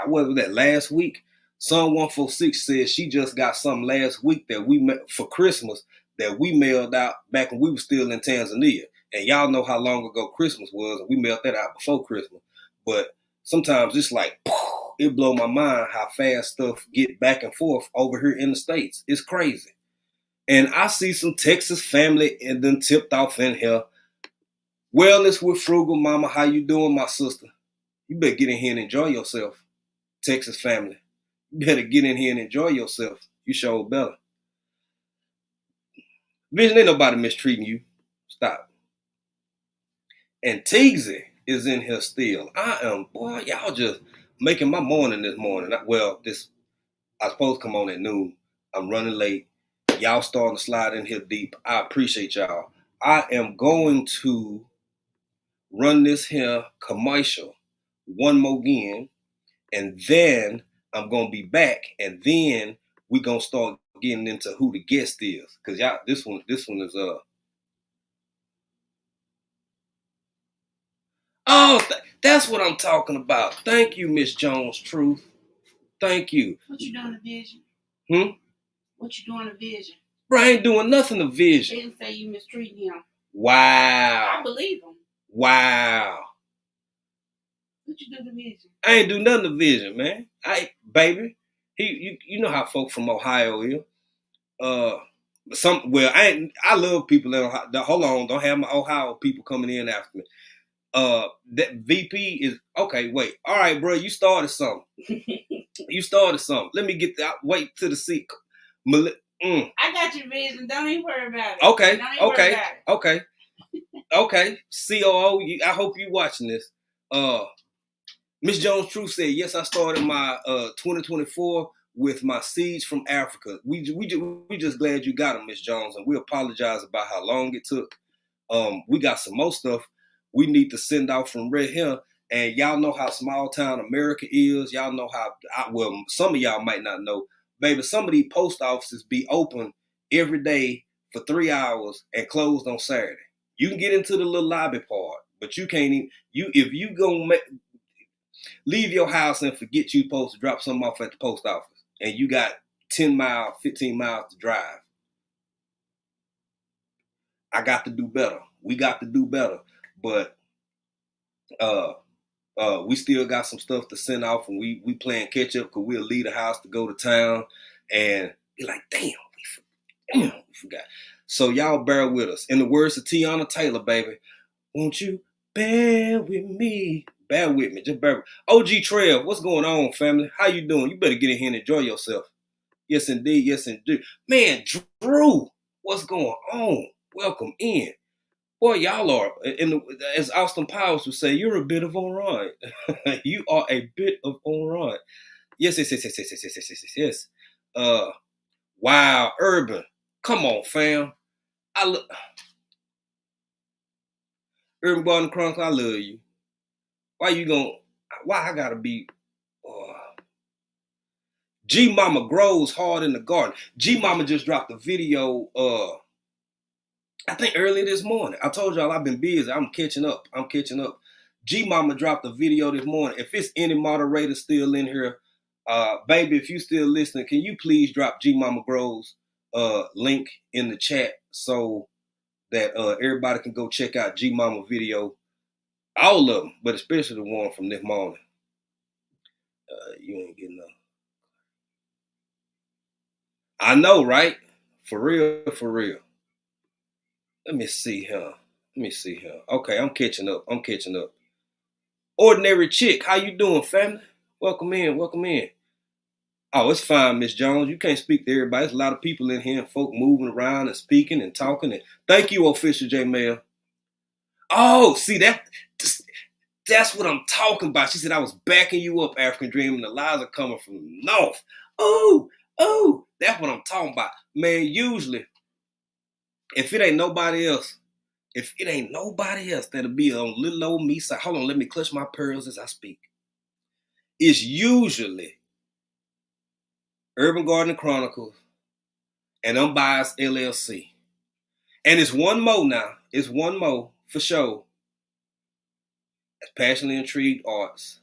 what was that, last week? Psalm 146 said she just got something last week that we met for Christmas that we mailed out back when we were still in Tanzania. And y'all know how long ago Christmas was, and we mailed that out before Christmas. But sometimes it's like, it blow my mind how fast stuff get back and forth over here in the States. It's crazy. And I see some Texas family and then tipped off in here. Wellness with Frugal Mama. How you doing, my sister? You better get in here and enjoy yourself, Texas family. You better get in here and enjoy yourself. You sure better. Vision, ain't nobody mistreating you. Stop. And Teagsy is in here still. Boy, y'all just making my morning this morning. I was supposed to come on at noon. I'm running late. Y'all starting to slide in here deep. I appreciate y'all. I am going to run this here commercial one more again, and then I'm gonna be back, and then we gonna start getting into who the guest is. Cause y'all, this one is that's what I'm talking about. Thank you, Miss Jones Truth. Thank you. What you doing to Vision? What you doing to Vision? Bro, I ain't doing nothing to Vision. They didn't say you mistreating him. Wow. I believe him. Wow. What you do to Vision? I ain't do nothing to Vision, man. Baby, you know how folk from Ohio is. I love people in Ohio. Hold on, don't have my Ohio people coming in after me. That VP is okay. Wait, all right, bro. You started something. Let me get that. Wait to the seat. I got your Vision. Don't even worry about it. Okay. COO, I hope you watching this. Miss Jones Truth said, yes, I started my 2024 with my seeds from Africa. We just glad you got them, Miss Jones, and we apologize about how long it took. We got some more stuff we need to send out from right here. And y'all know how small town America is. Y'all know how, some of y'all might not know. Baby, some of these post offices be open every day for 3 hours and closed on Saturday. You can get into the little lobby part, but you can't even, if you go leave your house and forget you supposed to drop something off at the post office and you got 10 miles, 15 miles to drive. I got to do better. We got to do better. But we still got some stuff to send off, and we playing catch up because we'll leave the house to go to town and be like, damn, we forgot. So y'all bear with us. In the words of Tiana Taylor, baby, won't you bear with me? Bear with me. Just bear with me. OG Trev, what's going on, family? How you doing? You better get in here and enjoy yourself. Yes, indeed. Yes, indeed. Man, Drew, what's going on? Welcome in. Boy, y'all are, as Austin Powers would say, you're a bit of on ride. You are a bit of on ride. Yes. Wow, Urban. Come on, fam. Urban Garden Chronicle, I love you. Why I gotta be, G Mama grows hard in the garden. G Mama just dropped a video, I think early this morning. I told y'all I've been busy. I'm catching up. G Mama dropped a video this morning. If it's any moderator still in here, baby, if you still listening, can you please drop G Mama Grows link in the chat so that everybody can go check out G Mama video. All of them, but especially the one from this morning. You ain't getting no. I know, right? For real. Let me see here. Okay, I'm catching up. Ordinary Chick, how you doing, family? Welcome in. Oh, it's fine, Miss Jones. You can't speak to everybody. There's a lot of people in here and folk moving around and speaking and talking. And thank you, Official J Mail. Oh, see, that's what I'm talking about. She said I was backing you up, African Dream, and the lies are coming from the north. Oh, that's what I'm talking about. Man, usually, if it ain't nobody else that'll be on little old me side. Hold on, let me clutch my pearls as I speak. It's usually Urban Garden Chronicles and Unbiased LLC. And it's one more now. It's one more for sure. It's Passionately Intrigued Arts.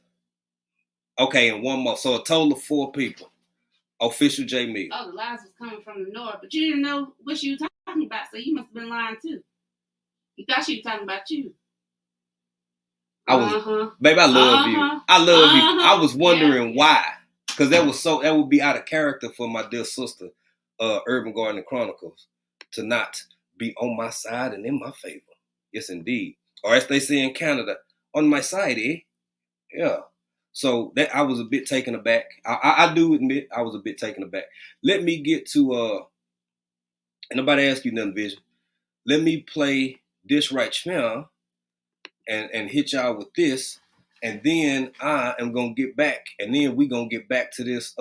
Okay, and one more. So a total of 4 people. Official J Meal. Oh, the lies was coming from the north, but you didn't know what she was talking about, so you must have been lying too. You thought she was talking about you. Baby, I love you. I love you. I was wondering why. Because that would be out of character for my dear sister, Urban Garden Chronicles, to not be on my side and in my favor. Yes, indeed. Or as they say in Canada, on my side, eh? Yeah. So that I was a bit taken aback. I do admit I was a bit taken aback. Let me get to and nobody ask you nothing, Vision. Let me play this right now, and hit y'all with this, and then I am gonna get back, and then we gonna get back to this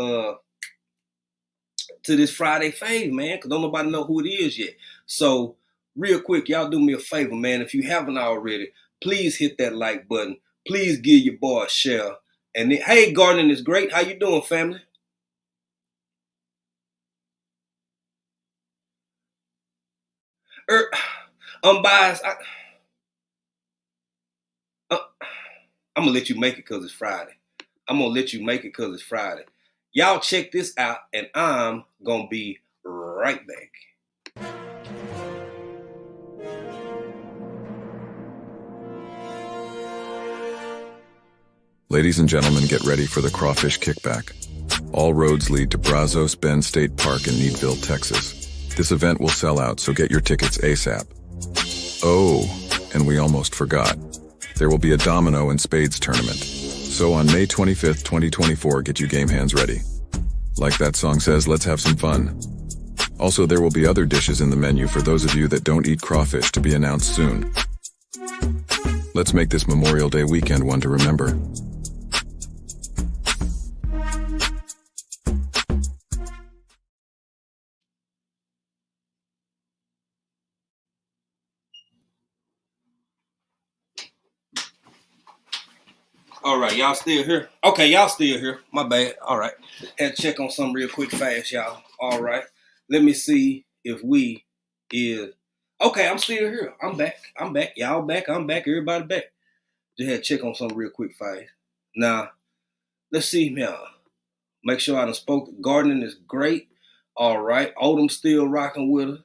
Friday fave, man, because don't nobody know who it is yet. So real quick, y'all do me a favor, man. If you haven't already, please hit that like button. Please give your boy a share. And then, hey, gardening is great. How you doing, family? Unbiased. I'm gonna let you make it because it's Friday. I'm gonna let you make it because it's Friday. Y'all check this out, and I'm gonna be right back. Ladies and gentlemen, get ready for the crawfish kickback. All roads lead to Brazos Bend State Park in Needville, Texas. This event will sell out, so get your tickets ASAP. Oh, and we almost forgot. There will be a domino and spades tournament. So on May 25th, 2024, get your game hands ready. Like that song says, let's have some fun. Also, there will be other dishes in the menu for those of you that don't eat crawfish, to be announced soon. Let's make this Memorial Day weekend one to remember. All right, y'all still here? Okay, y'all still here. My bad. All right. Had to check on something real quick fast, y'all. All right. Let me see if we is... Okay, I'm still here. I'm back. Y'all back. I'm back. Everybody back. Just had to check on something real quick fast. Now, let's see now. Make sure I done spoke. Gardening is great. All right. Odom still rocking with her.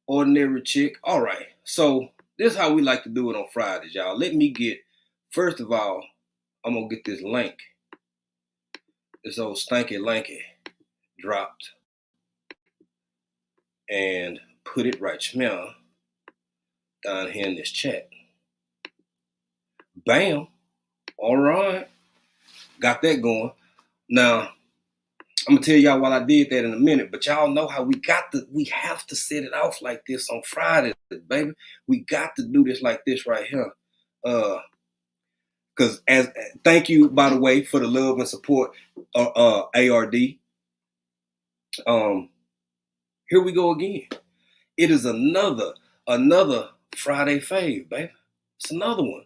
Ordinary chick. All right. So, this is how we like to do it on Fridays, y'all. Let me get... First of all, I'm going to get this link. This old stanky lanky dropped. And put it right now down here in this chat. Bam. All right. Got that going. Now, I'm going to tell y'all why I did that in a minute. But y'all know how we have to set it off like this on Friday, baby. We got to do this like this right here. Because thank you, by the way, for the love and support, ARD. Here we go again. It is another Friday fave, baby. It's another one.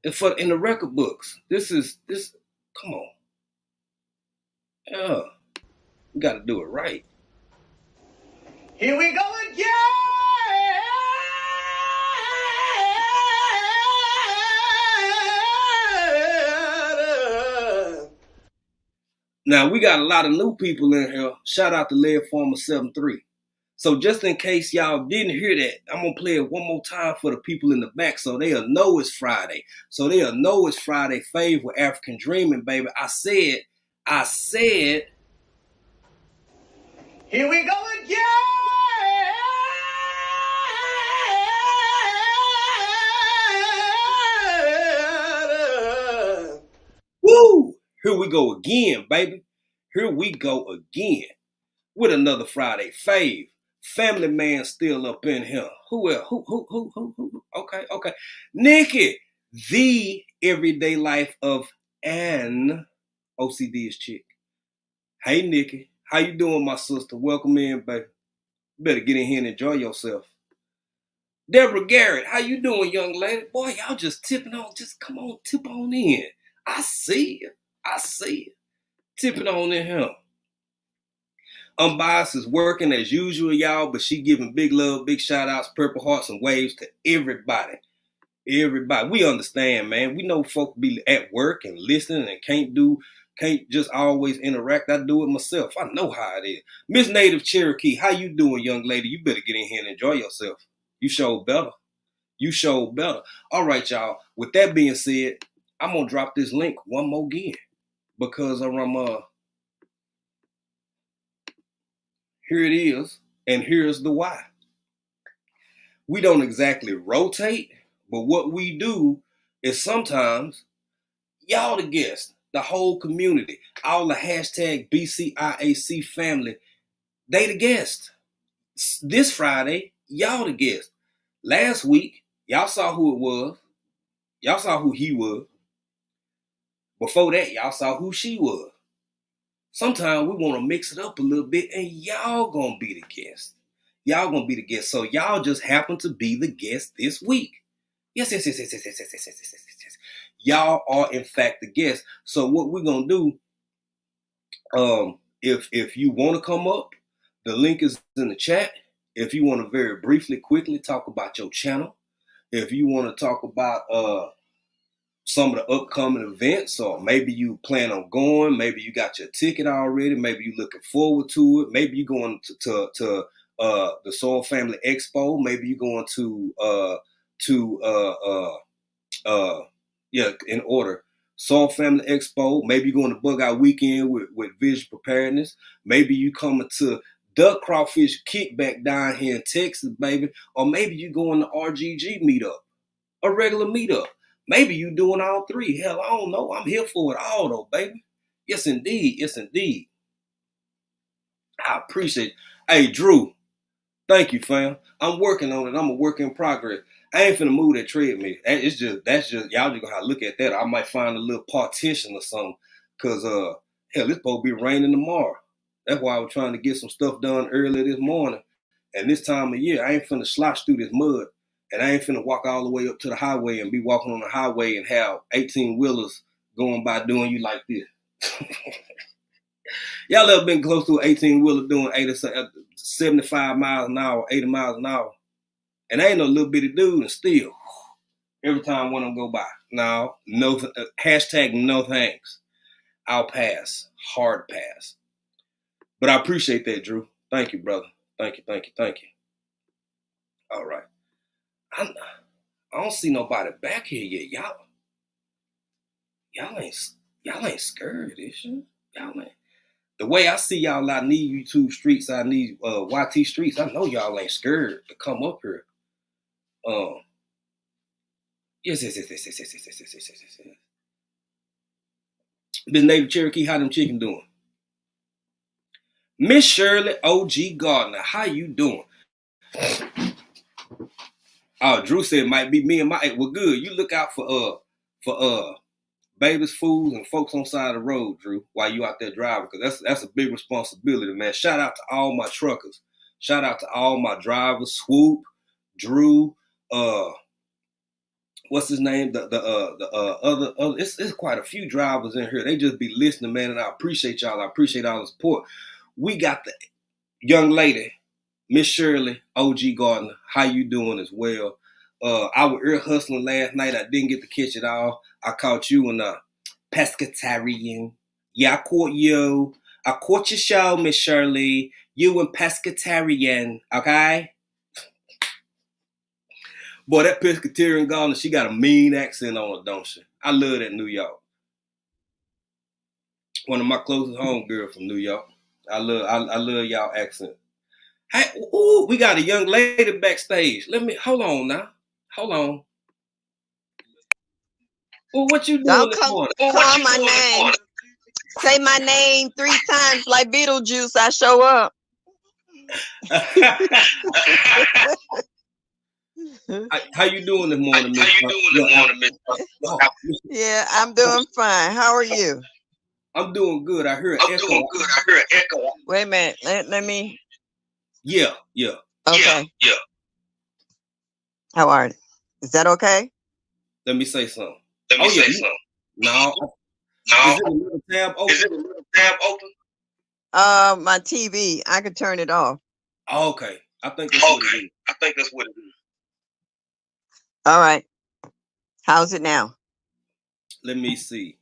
It's in the record books. This. Come on. Yeah, we got to do it right. Here we go again. Now, we got a lot of new people in here. Shout out to Lead Farmer 73. So just in case y'all didn't hear that, I'm going to play it one more time for the people in the back so they'll know it's Friday. So they'll know it's Friday fave with African Dreaming, baby. I said. Here we go again. Woo! Here we go again, baby. Here we go again with another Friday fave. Family Man still up in here. Who else? Who? Okay. Nikki, the everyday life of an OCD is chick. Hey, Nikki. How you doing, my sister? Welcome in, baby. You better get in here and enjoy yourself. Deborah Garrett, how you doing, young lady? Boy, y'all just tipping on. Just come on, tip on in. I see you. Tipping on in here. Unbiased is working as usual, y'all, but she giving big love, big shout outs, purple hearts, and waves to everybody. Everybody. We understand, man. We know folk be at work and listening and can't just always interact. I do it myself. I know how it is. Miss Native Cherokee, how you doing, young lady? You better get in here and enjoy yourself. You showed better. All right, y'all. With that being said, I'm going to drop this link one more again because here it is, and here's the why. We don't exactly rotate, but what we do is sometimes y'all the guests, the whole community, all the hashtag BCIAC family, they the guests. This Friday, y'all the guests. Last week, y'all saw who it was. Y'all saw who he was. Before that, y'all saw who she was. Sometimes we want to mix it up a little bit, and y'all gonna be the guest. Y'all gonna be the guest. So y'all just happen to be the guest this week. Yes. Y'all are in fact the guest. So what we're gonna do, if you want to come up, the link is in the chat. If you want to very briefly, quickly talk about your channel, if you want to talk about some of the upcoming events, or maybe you plan on going, maybe you got your ticket already, maybe you're looking forward to it, maybe you're going to the Soul Family Expo, maybe you're going in order. Soul Family Expo, maybe you're going to Bug Out Weekend with Vision Preparedness, maybe you coming to the Crawfish Kickback down here in Texas, baby, or maybe you going to RGG meetup, a regular meetup. Maybe you doing all three. Hell, I don't know. I'm here for it all, though, baby. Yes, indeed. Yes, indeed. I appreciate it. Hey, Drew, thank you, fam. I'm working on it. I'm a work in progress. I ain't finna move that treadmill. That's just y'all just gonna have to look at that. I might find a little partition or something, cause hell, it's supposed to be raining tomorrow. That's why I was trying to get some stuff done earlier this morning. And this time of year, I ain't finna slouch through this mud. And I ain't finna walk all the way up to the highway and be walking on the highway and have 18-wheelers going by doing you like this. Y'all ever been close to an 18-wheeler doing 75 miles an hour, 80 miles an hour? And I ain't no little bitty dude, and still, every time one of them go by. No, hashtag no thanks. I'll pass. Hard pass. But I appreciate that, Drew. Thank you, brother. Thank you. All right. I don't see nobody back here yet. Y'all ain't scared of this shit. Y'all ain't. The way I see y'all out in these YouTube streets, out in these YT streets, I know y'all ain't scared to come up here. Yes. Miss Native Cherokee, how them chicken doing? Miss Shirley OG Gardner, how you doing? Oh, Drew said it might be me and my. Well, good. You look out for babies, fools, and folks on the side of the road, Drew, while you out there driving, because that's a big responsibility, man. Shout out to all my truckers. Shout out to all my drivers, Swoop, Drew, what's his name? The other it's quite a few drivers in here. They just be listening, man, and I appreciate y'all. I appreciate all the support. We got the young lady, Miss Shirley OG Gardner. How you doing as well? I was ear hustling last night. I didn't get to catch it all. I caught you in Pescatarian. Yeah, I caught you. I caught your show, Miss Shirley. You and Pescatarian, okay? Boy, that Pescatarian Gardner, she got a mean accent on her, don't she? I love that New York. One of my closest homegirls from New York. I love y'all accent. Hey, ooh, we got a young lady backstage. Hold on now. Hold on. Well, what you doing Don't this morning? call my name. Say my name 3 times like Beetlejuice. I show up. How you doing this morning, Miss? Yeah, I'm doing fine. How are you? I'm doing good. I hear an echo. Wait a minute. Let me. Yeah. Okay. Yeah. How are you? Is that okay? Let me say something. No. Is it a little tab open? My TV. I could turn it off. Okay. I think that's what it is. All right. How's it now? Let me see.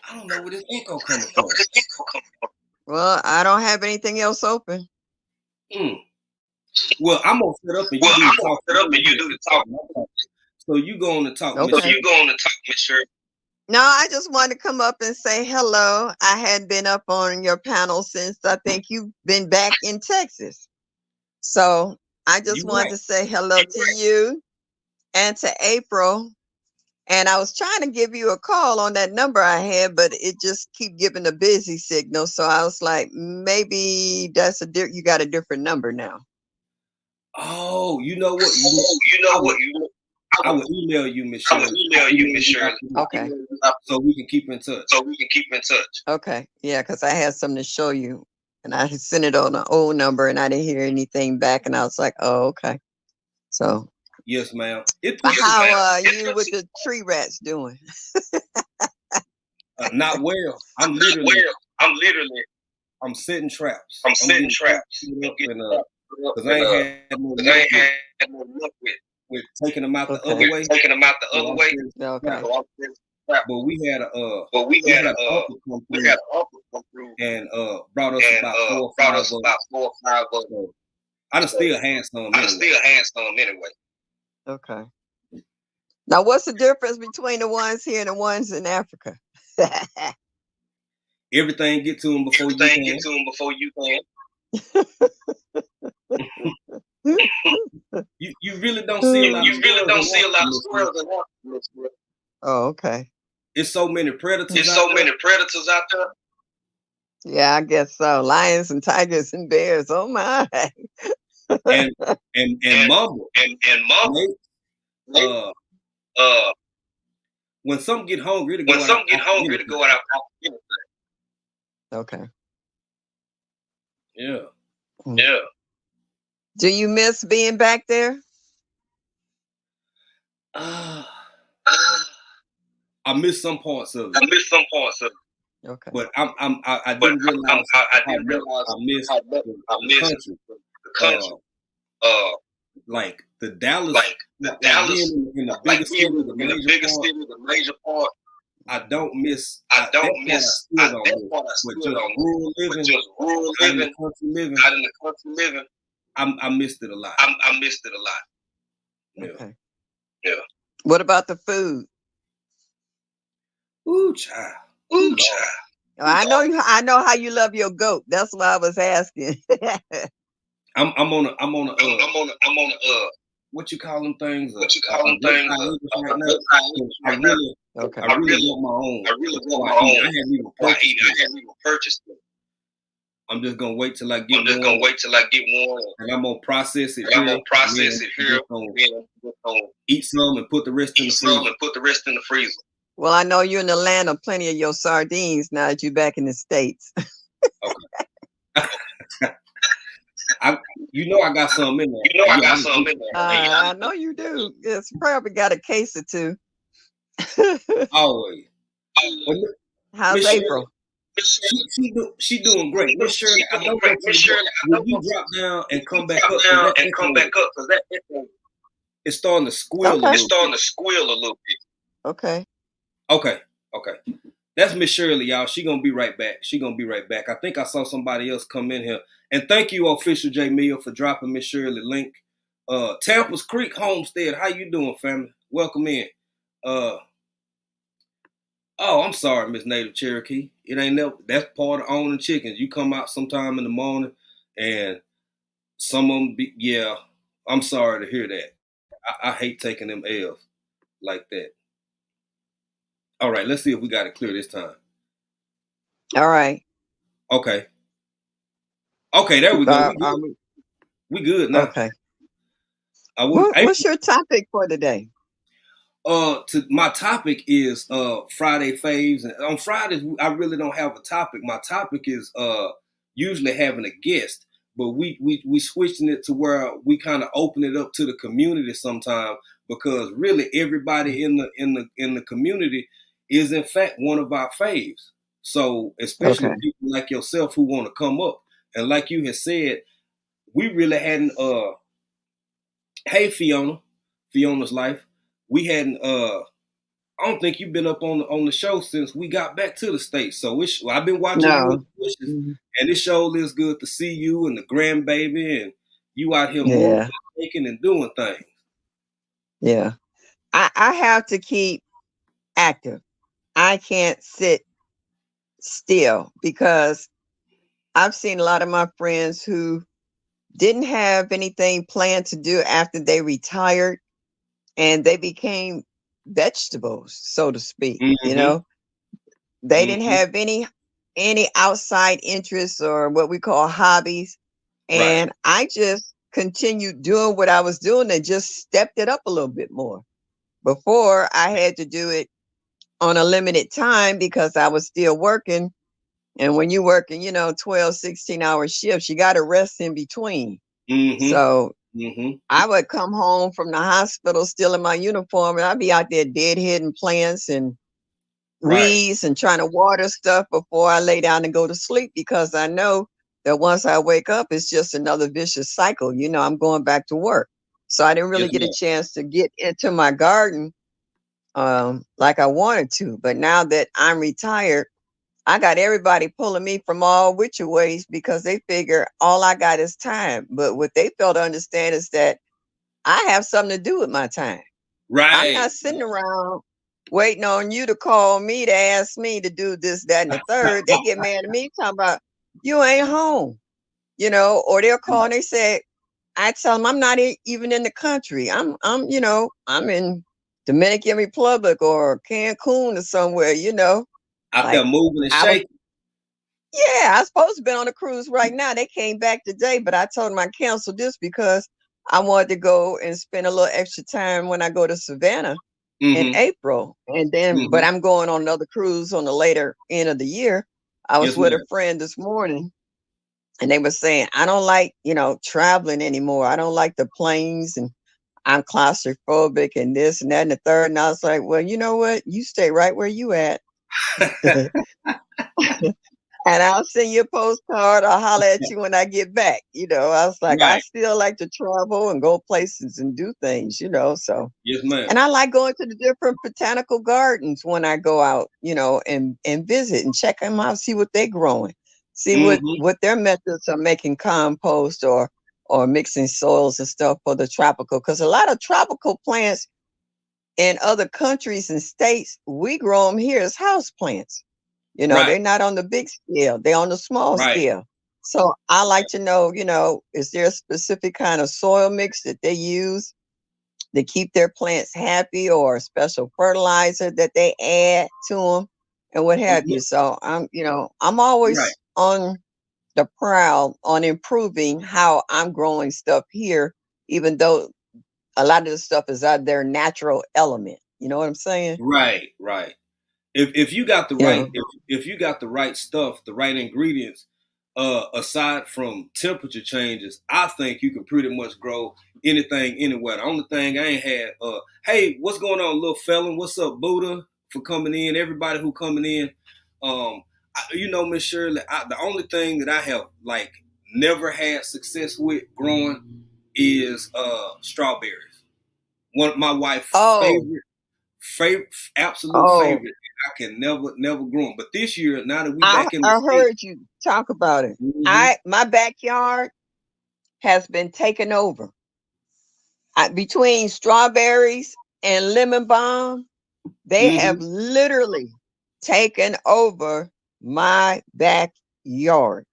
I don't know where this echo coming from. Well, I don't have anything else open. Well, I'm gonna set up and you do the talking. So you go on to talk. Okay. Miss Shirley. No, I just wanted to come up and say hello. I had been up on your panel since I think you've been back in Texas. So I just wanted to say hello to you and to April. And I was trying to give you a call on that number I had, but it just keep giving a busy signal. So I was like, maybe that's you got a different number now. Oh, you know what? I will email you, Miss Shirley. Okay. So we can keep in touch. Okay. Yeah, because I had something to show you, and I had sent it on an old number, and I didn't hear anything back, and I was like, oh, okay. So. Yes, ma'am. But how are you with the tree rats doing? Not well. I'm setting traps. Because I ain't had no luck with taking them out the other way. Okay. But we had an uncle come through and brought us about 4 or 5 of them. So I done still had some anyway. Okay. Now, what's the difference between the ones here and the ones in Africa? Everything get to them before you can. You really don't see a lot of squirrels in Africa. Oh, okay. It's so many predators out there. Yeah, I guess so. Lions and tigers and bears. Oh my. and mamba. When some get hungry to go out. Okay. Yeah. Yeah. Do you miss being back there? I miss some parts of it. Okay. But I didn't realize I missed the country. Like the Dallas, like being in the biggest city, the major part. I don't miss. I miss. But just rural living, out in the country living. I missed it a lot. Yeah. Okay. Yeah. What about the food? Ooh, child. I know how you love your goat. That's why I was asking. I'm on a what you call them things? Right now. I really want my own. I haven't even purchased it. I'm just gonna wait till I get one. And I'm gonna process it here. Eat some and put the rest in the freezer. Well, I know you're in the land of plenty of your sardines now that you're back in the States. Okay. I got some in there. I know you do. It's probably got a case or two. Always. How's April? She doing great. Miss Shirley, I don't want you drop down and come back up. Because that echo is starting to squeal a little bit. Okay. That's Miss Shirley, y'all. She gonna be right back. I think I saw somebody else come in here. And thank you, Official J Mill, for dropping Miss Shirley link. Tampa's Creek Homestead. How you doing, family? Welcome in. I'm sorry, Miss Native Cherokee. It ain't never. That's part of owning chickens. You come out sometime in the morning, and some of them be. Yeah, I'm sorry to hear that. I hate taking them L's like that. All right, let's see if we got it clear this time. All right. Okay, there we go. We good now. Okay. What's your topic for today? My topic is Friday faves, and on Fridays I really don't have a topic. My topic is usually having a guest, but we switching it to where we kind of open it up to the community sometime, because really everybody in the community is in fact one of our faves. So especially people like yourself who want to come up, and like you had said, we really hadn't. Hey Fiona's Life. We hadn't. I don't think you've been up on the show since we got back to the States. So I've been watching you, and it sure is good to see you and the grandbaby, and you out here making and doing things. Yeah, I have to keep active. I can't sit still, because I've seen a lot of my friends who didn't have anything planned to do after they retired, and they became vegetables, so to speak. Mm-hmm. You know, they didn't have any outside interests or what we call hobbies. And I just continued doing what I was doing and just stepped it up a little bit more. Before, I had to do it on a limited time because I was still working. And when you're working, 12, 16-hour shifts, you got to rest in between. Mm-hmm. So Mm-hmm. I would come home from the hospital still in my uniform, and I'd be out there deadheading plants and Right. weeds and trying to water stuff before I lay down and go to sleep, because I know that once I wake up, it's just another vicious cycle. I'm going back to work. So I didn't Yes, really get a ma'am. chance to get into my garden like I wanted to. But now that I'm retired, I got everybody pulling me from all which ways because they figure all I got is time. But what they fail to understand is that I have something to do with my time. I'm Right. not sitting around waiting on you to call me to ask me to do this, that, and the third. They get mad at me talking about you ain't home, or they'll call and they say, I tell them I'm not even in the country. I'm in Dominican Republic or Cancun or somewhere, Out there like moving and I was, shaking. yeah, I supposed to be on a cruise right now. They came back today, but I told them I canceled this because I wanted to go and spend a little extra time when I go to Savannah in Mm-hmm. April. And then, but Mm-hmm. I'm going on another cruise on the later end of the year. I was Yes, with a ma'am. friend this morning and they were saying, I don't like, traveling anymore. I don't like the planes and I'm claustrophobic and this and that and the third. And I was like, well, you know what? You stay right where you at. And I'll send you a postcard. I'll holler at you when I get back. I was like, I Right. still like to travel and go places and do things, so. Yes, ma'am. And I like going to the different botanical gardens when I go out, and visit and check them out, see what they're growing, see what Mm-hmm. what their methods are making compost or mixing soils and stuff for the tropical. Because a lot of tropical plants in other countries and states, we grow them here as house plants. Right. They're not on the big scale, they're on the small Right. scale. So I like to know, is there a specific kind of soil mix that they use to keep their plants happy, or a special fertilizer that they add to them and what have Mm-hmm. you. So I'm Right. always on the prowl on improving how I'm growing stuff here, even though a lot of the stuff is out of their natural element. You know what I'm saying? Right. Right. If you got the Yeah. right if you got the right stuff, the right ingredients, aside from temperature changes, I think you can pretty much grow anything anywhere. The only thing I ain't had, hey, what's going on, little felon? What's up, Buddha, for coming in? Everybody who coming in, Miss Shirley, the only thing that I have like never had success with growing is strawberries. One of my wife's Oh, absolute oh, favorite. I can never grow them. But this year, now that we I back in the I state, heard you talk about it. mm-hmm, My backyard has been taken over. Between strawberries and lemon balm, they have mm-hmm, literally taken over my backyard.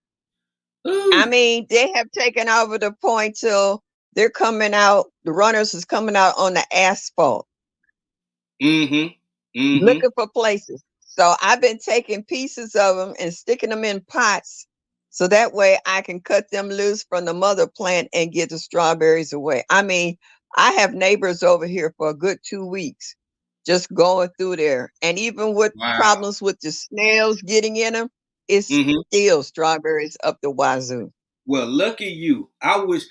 I ooh, mean, they have taken over the point till they're coming out, the runners is coming out on the asphalt mm-hmm, mm-hmm. looking for places. So I've been taking pieces of them and sticking them in pots so that way I can cut them loose from the mother plant and get the strawberries away. I mean, I have neighbors over here for a good 2 weeks just going through there. And even with Wow. problems with the snails getting in them, it's Mm-hmm. still strawberries up the wazoo. Well, lucky you. I wish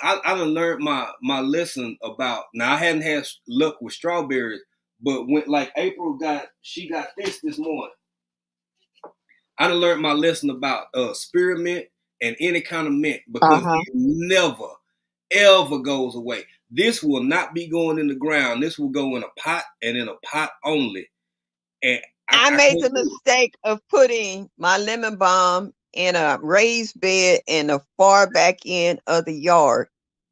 I done learned my lesson about. Now I hadn't had luck with strawberries, but when like April she got this morning. I done learned my lesson about spearmint and any kind of mint because Uh-huh. it never ever goes away. This will not be going in the ground. This will go in a pot and in a pot only. And I I made can't the do it. mistake of putting my lemon balm in a raised bed in the far back end of the yard.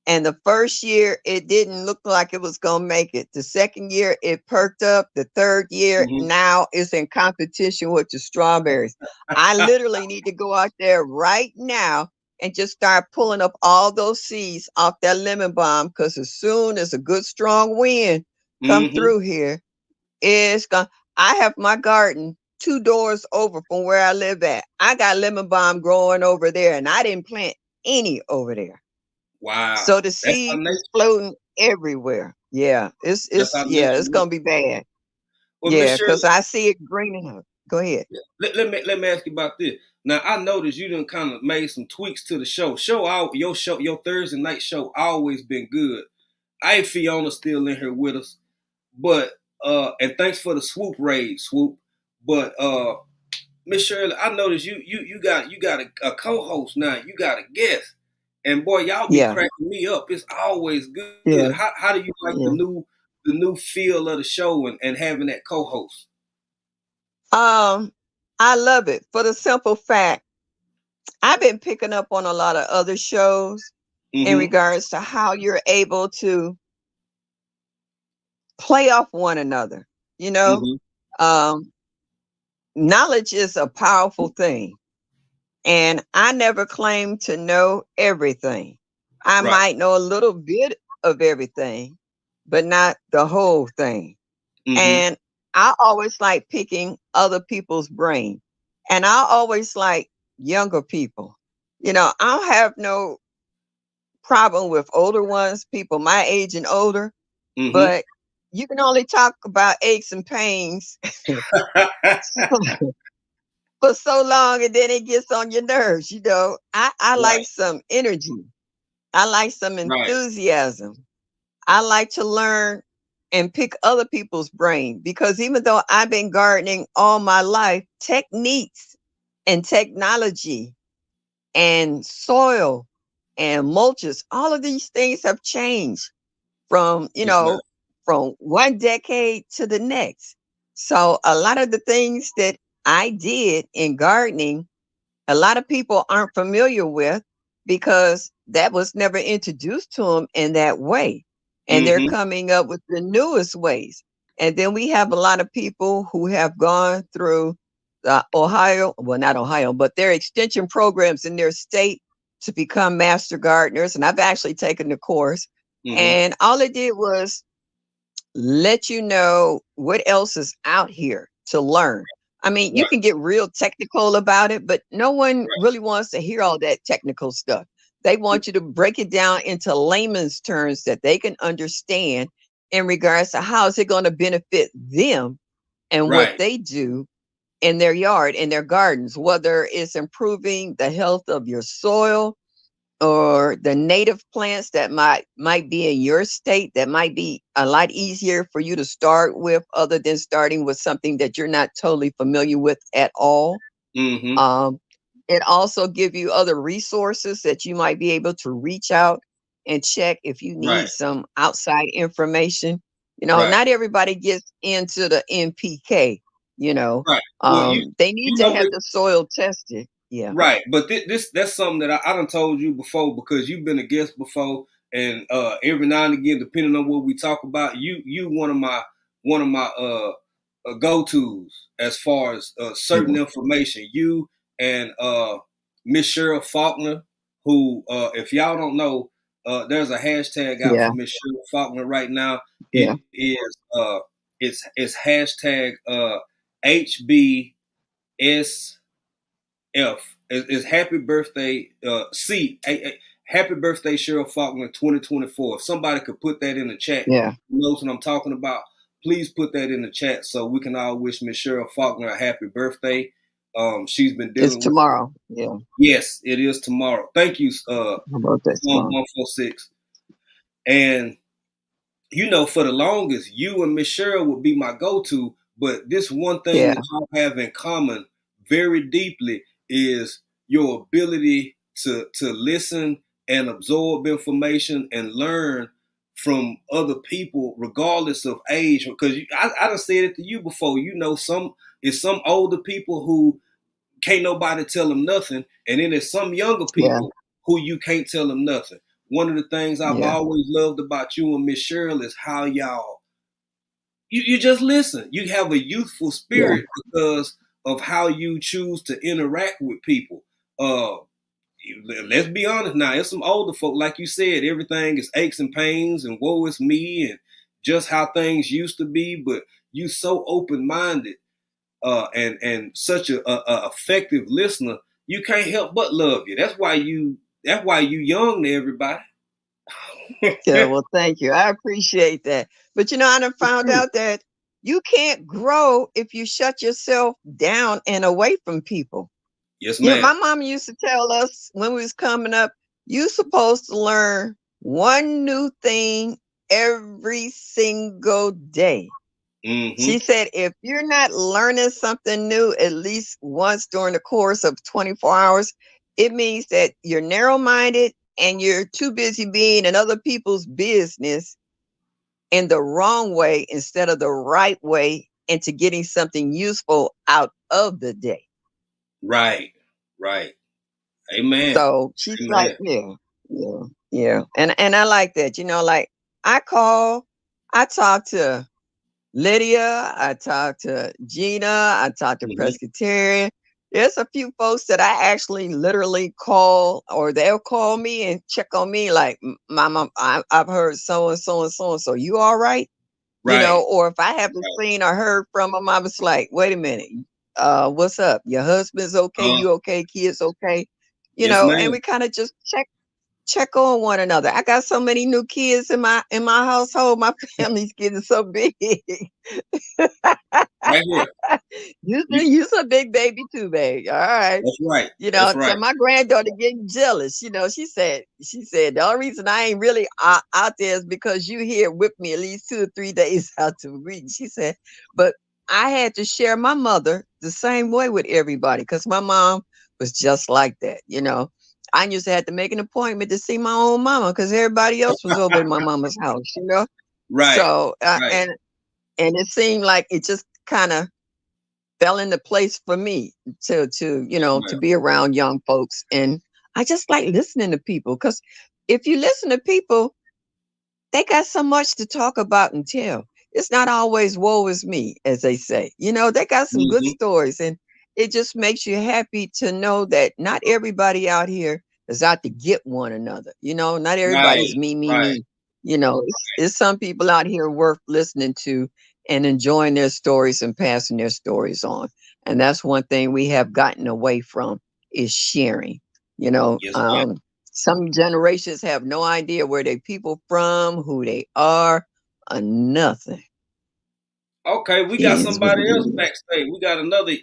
And the first year, it didn't look like it was going to make it. The second year, it perked up. The third year, Mm-hmm. now it's in competition with the strawberries. I literally need to go out there right now and just start pulling up all those seeds off that lemon balm, because as soon as a good strong wind come Mm-hmm. through here, it's gonna. I have my garden 2 doors over from where I live at. I got lemon balm growing over there, and I didn't plant any over there. Wow. So the That's how seeds is nature. floating. everywhere. Yeah, That's it's how I yeah, let it's you know. gonna be bad. Well, Miss Yeah, Shirley, because I see it greening up. Go ahead. let me ask you about this. Now I noticed you done kind of made some tweaks to the show. Your Thursday night show always been good. I ain't Fiona still in here with us, but and thanks for the swoop raid, swoop. But Miss Shirley, I noticed you got a co-host now. You got a guest, and boy, y'all be Yeah, cracking me up. It's always good. yeah, How do you like yeah. the new feel of the show and having that co-host? Um, I love it for the simple fact I've been picking up on a lot of other shows in Mm-hmm. regards to how you're able to play off one another. You know, Mm-hmm. um, knowledge is a powerful thing. And I never claim to know everything. I Right. might know a little bit of everything, but not the whole thing. Mm-hmm. And I always like picking other people's brain. And I always like younger people. You know, I don't have no problem with older ones, people my age and older, Mm-hmm. but you can only talk about aches and pains for so long and then it gets on your nerves, you know. I like Right. some energy. I like some Right. enthusiasm. I like to learn and pick other people's brain because even though I've been gardening all my life, techniques and technology and soil and mulches, all of these things have changed from, you Yes, ma'am. know, from one decade to the next. So a lot of the things that I did in gardening a lot of people aren't familiar with because that was never introduced to them in that way. And they're Mm-hmm. coming up with the newest ways. And then we have a lot of people who have gone through Ohio, well, not Ohio, but their extension programs in their state to become master gardeners. And I've actually taken the course. Mm-hmm. And all it did was let you know what else is out here to learn. I mean, you Right. can get real technical about it, but no one Right. really wants to hear all that technical stuff. They want you to break it down into layman's terms that they can understand in regards to how is it going to benefit them and what Right. they do in their yard, in their gardens, whether it's improving the health of your soil, or the native plants that might be in your state that might be a lot easier for you to start with other than starting with something that you're not totally familiar with at all. Mm-hmm. um, it also give you other resources that you might be able to reach out and check if you need Right. some outside information. You know, Right. not everybody gets into the NPK. You know, Right. Well, they need you to know have this. the soil tested. Yeah, Right, but this that's something that I done told you before because you've been a guest before, and every now and again, depending on what we talk about, you one of my go tos as far as certain yeah, information. You and Miss Cheryl Faulkner, who if y'all don't know, there's a hashtag out yeah, for Miss Cheryl Faulkner right now. yeah. It is it's hashtag HBS is happy birthday happy birthday Cheryl Faulkner 2024. If somebody could put that in the chat, Yeah, who knows what I'm talking about, please put that in the chat so we can all wish Miss Cheryl Faulkner a happy birthday. She's been it's dealing with tomorrow. Yeah, yes, it is tomorrow. Thank you, how about that Psalm tomorrow? 146. And you know, for the longest, you and Miss Cheryl would be my go-to, but this one thing Yeah, that y'all have in common very deeply is your ability to listen and absorb information and learn from other people, regardless of age. Because I done said it to you before. You know, some older people who can't nobody tell them nothing, and then there's some younger yeah, people who you can't tell them nothing. One of the things I've yeah, always loved about you and Miss Cheryl is how you just listen. You have a youthful yeah, spirit because of how you choose to interact with people. Uh, let's be honest now. It's some older folk, like you said, everything is aches and pains and woe is me and just how things used to be. But you so open minded and such a effective listener, you can't help but love you. That's why you young to everybody. Yeah, well, thank you. I appreciate that. But I done found out that you can't grow if you shut yourself down and away from people. Yes, My ma'am. mom used to tell us when we was coming up, you supposed to learn one new thing every single day. Mm-hmm. She said, if you're not learning something new at least once during the course of 24 hours, it means that you're narrow minded and you're too busy being in other people's business in the wrong way instead of the right way into getting something useful out of the day. Right. Right. Amen. So she's like, Amen. yeah. And I like that, like I talk to Lydia, I talked to Gina, I talked to Mm-hmm. Presbyterian. There's a few folks that I actually literally call, or they'll call me and check on me, like, Mama, I've heard so and so and so and so. You all right? Right. Or if I haven't Right. seen or heard from them, I was like, wait a minute, what's up? Your husband's okay? Uh, You okay? Kids okay? yes, And ma'am. we kind of just check on one another. I got so many new kids in my household. My family's getting so big. Right here. You, You's a big baby too, babe. All right. that's right. That's So right. my granddaughter getting jealous. She said the only reason I ain't really out there is because you here with me at least 2 or 3 days out the week. She said, but I had to share my mother the same way with everybody because my mom was just like that. I used to have to make an appointment to see my own mama because everybody else was over in my mama's house. Right. So Right. and it seemed like it just kind of fell into place for me Yes, to ma'am. be around young folks. And I just like listening to people because if you listen to people, they got so much to talk about and tell. It's not always woe is me, as they say. They got some good Mm-hmm. stories, and it just makes you happy to know that not everybody out here is out to get one another. Not everybody's Right. me, me, Right. me. It's some people out here worth listening to and enjoying their stories and passing their stories on. And that's one thing we have gotten away from is sharing. You know, Yes, ma'am. um, some generations have no idea where they people from, who they are, or nothing. Okay, we got Is what somebody it else is. backstage. We got another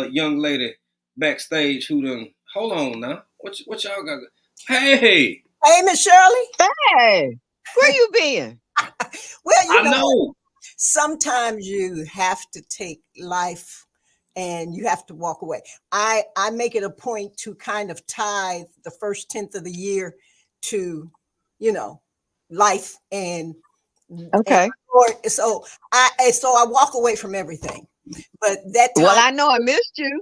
young lady backstage who done. Hold on now. What y'all got? Hey, Hey, Miss Shirley. Hey, where you been? Well, I know. sometimes you have to take life and you have to walk away. I make it a point to kind of tie the first 10th of the year to, you know, life and Okay. so I walk away from everything. But that Well, time I know I missed you.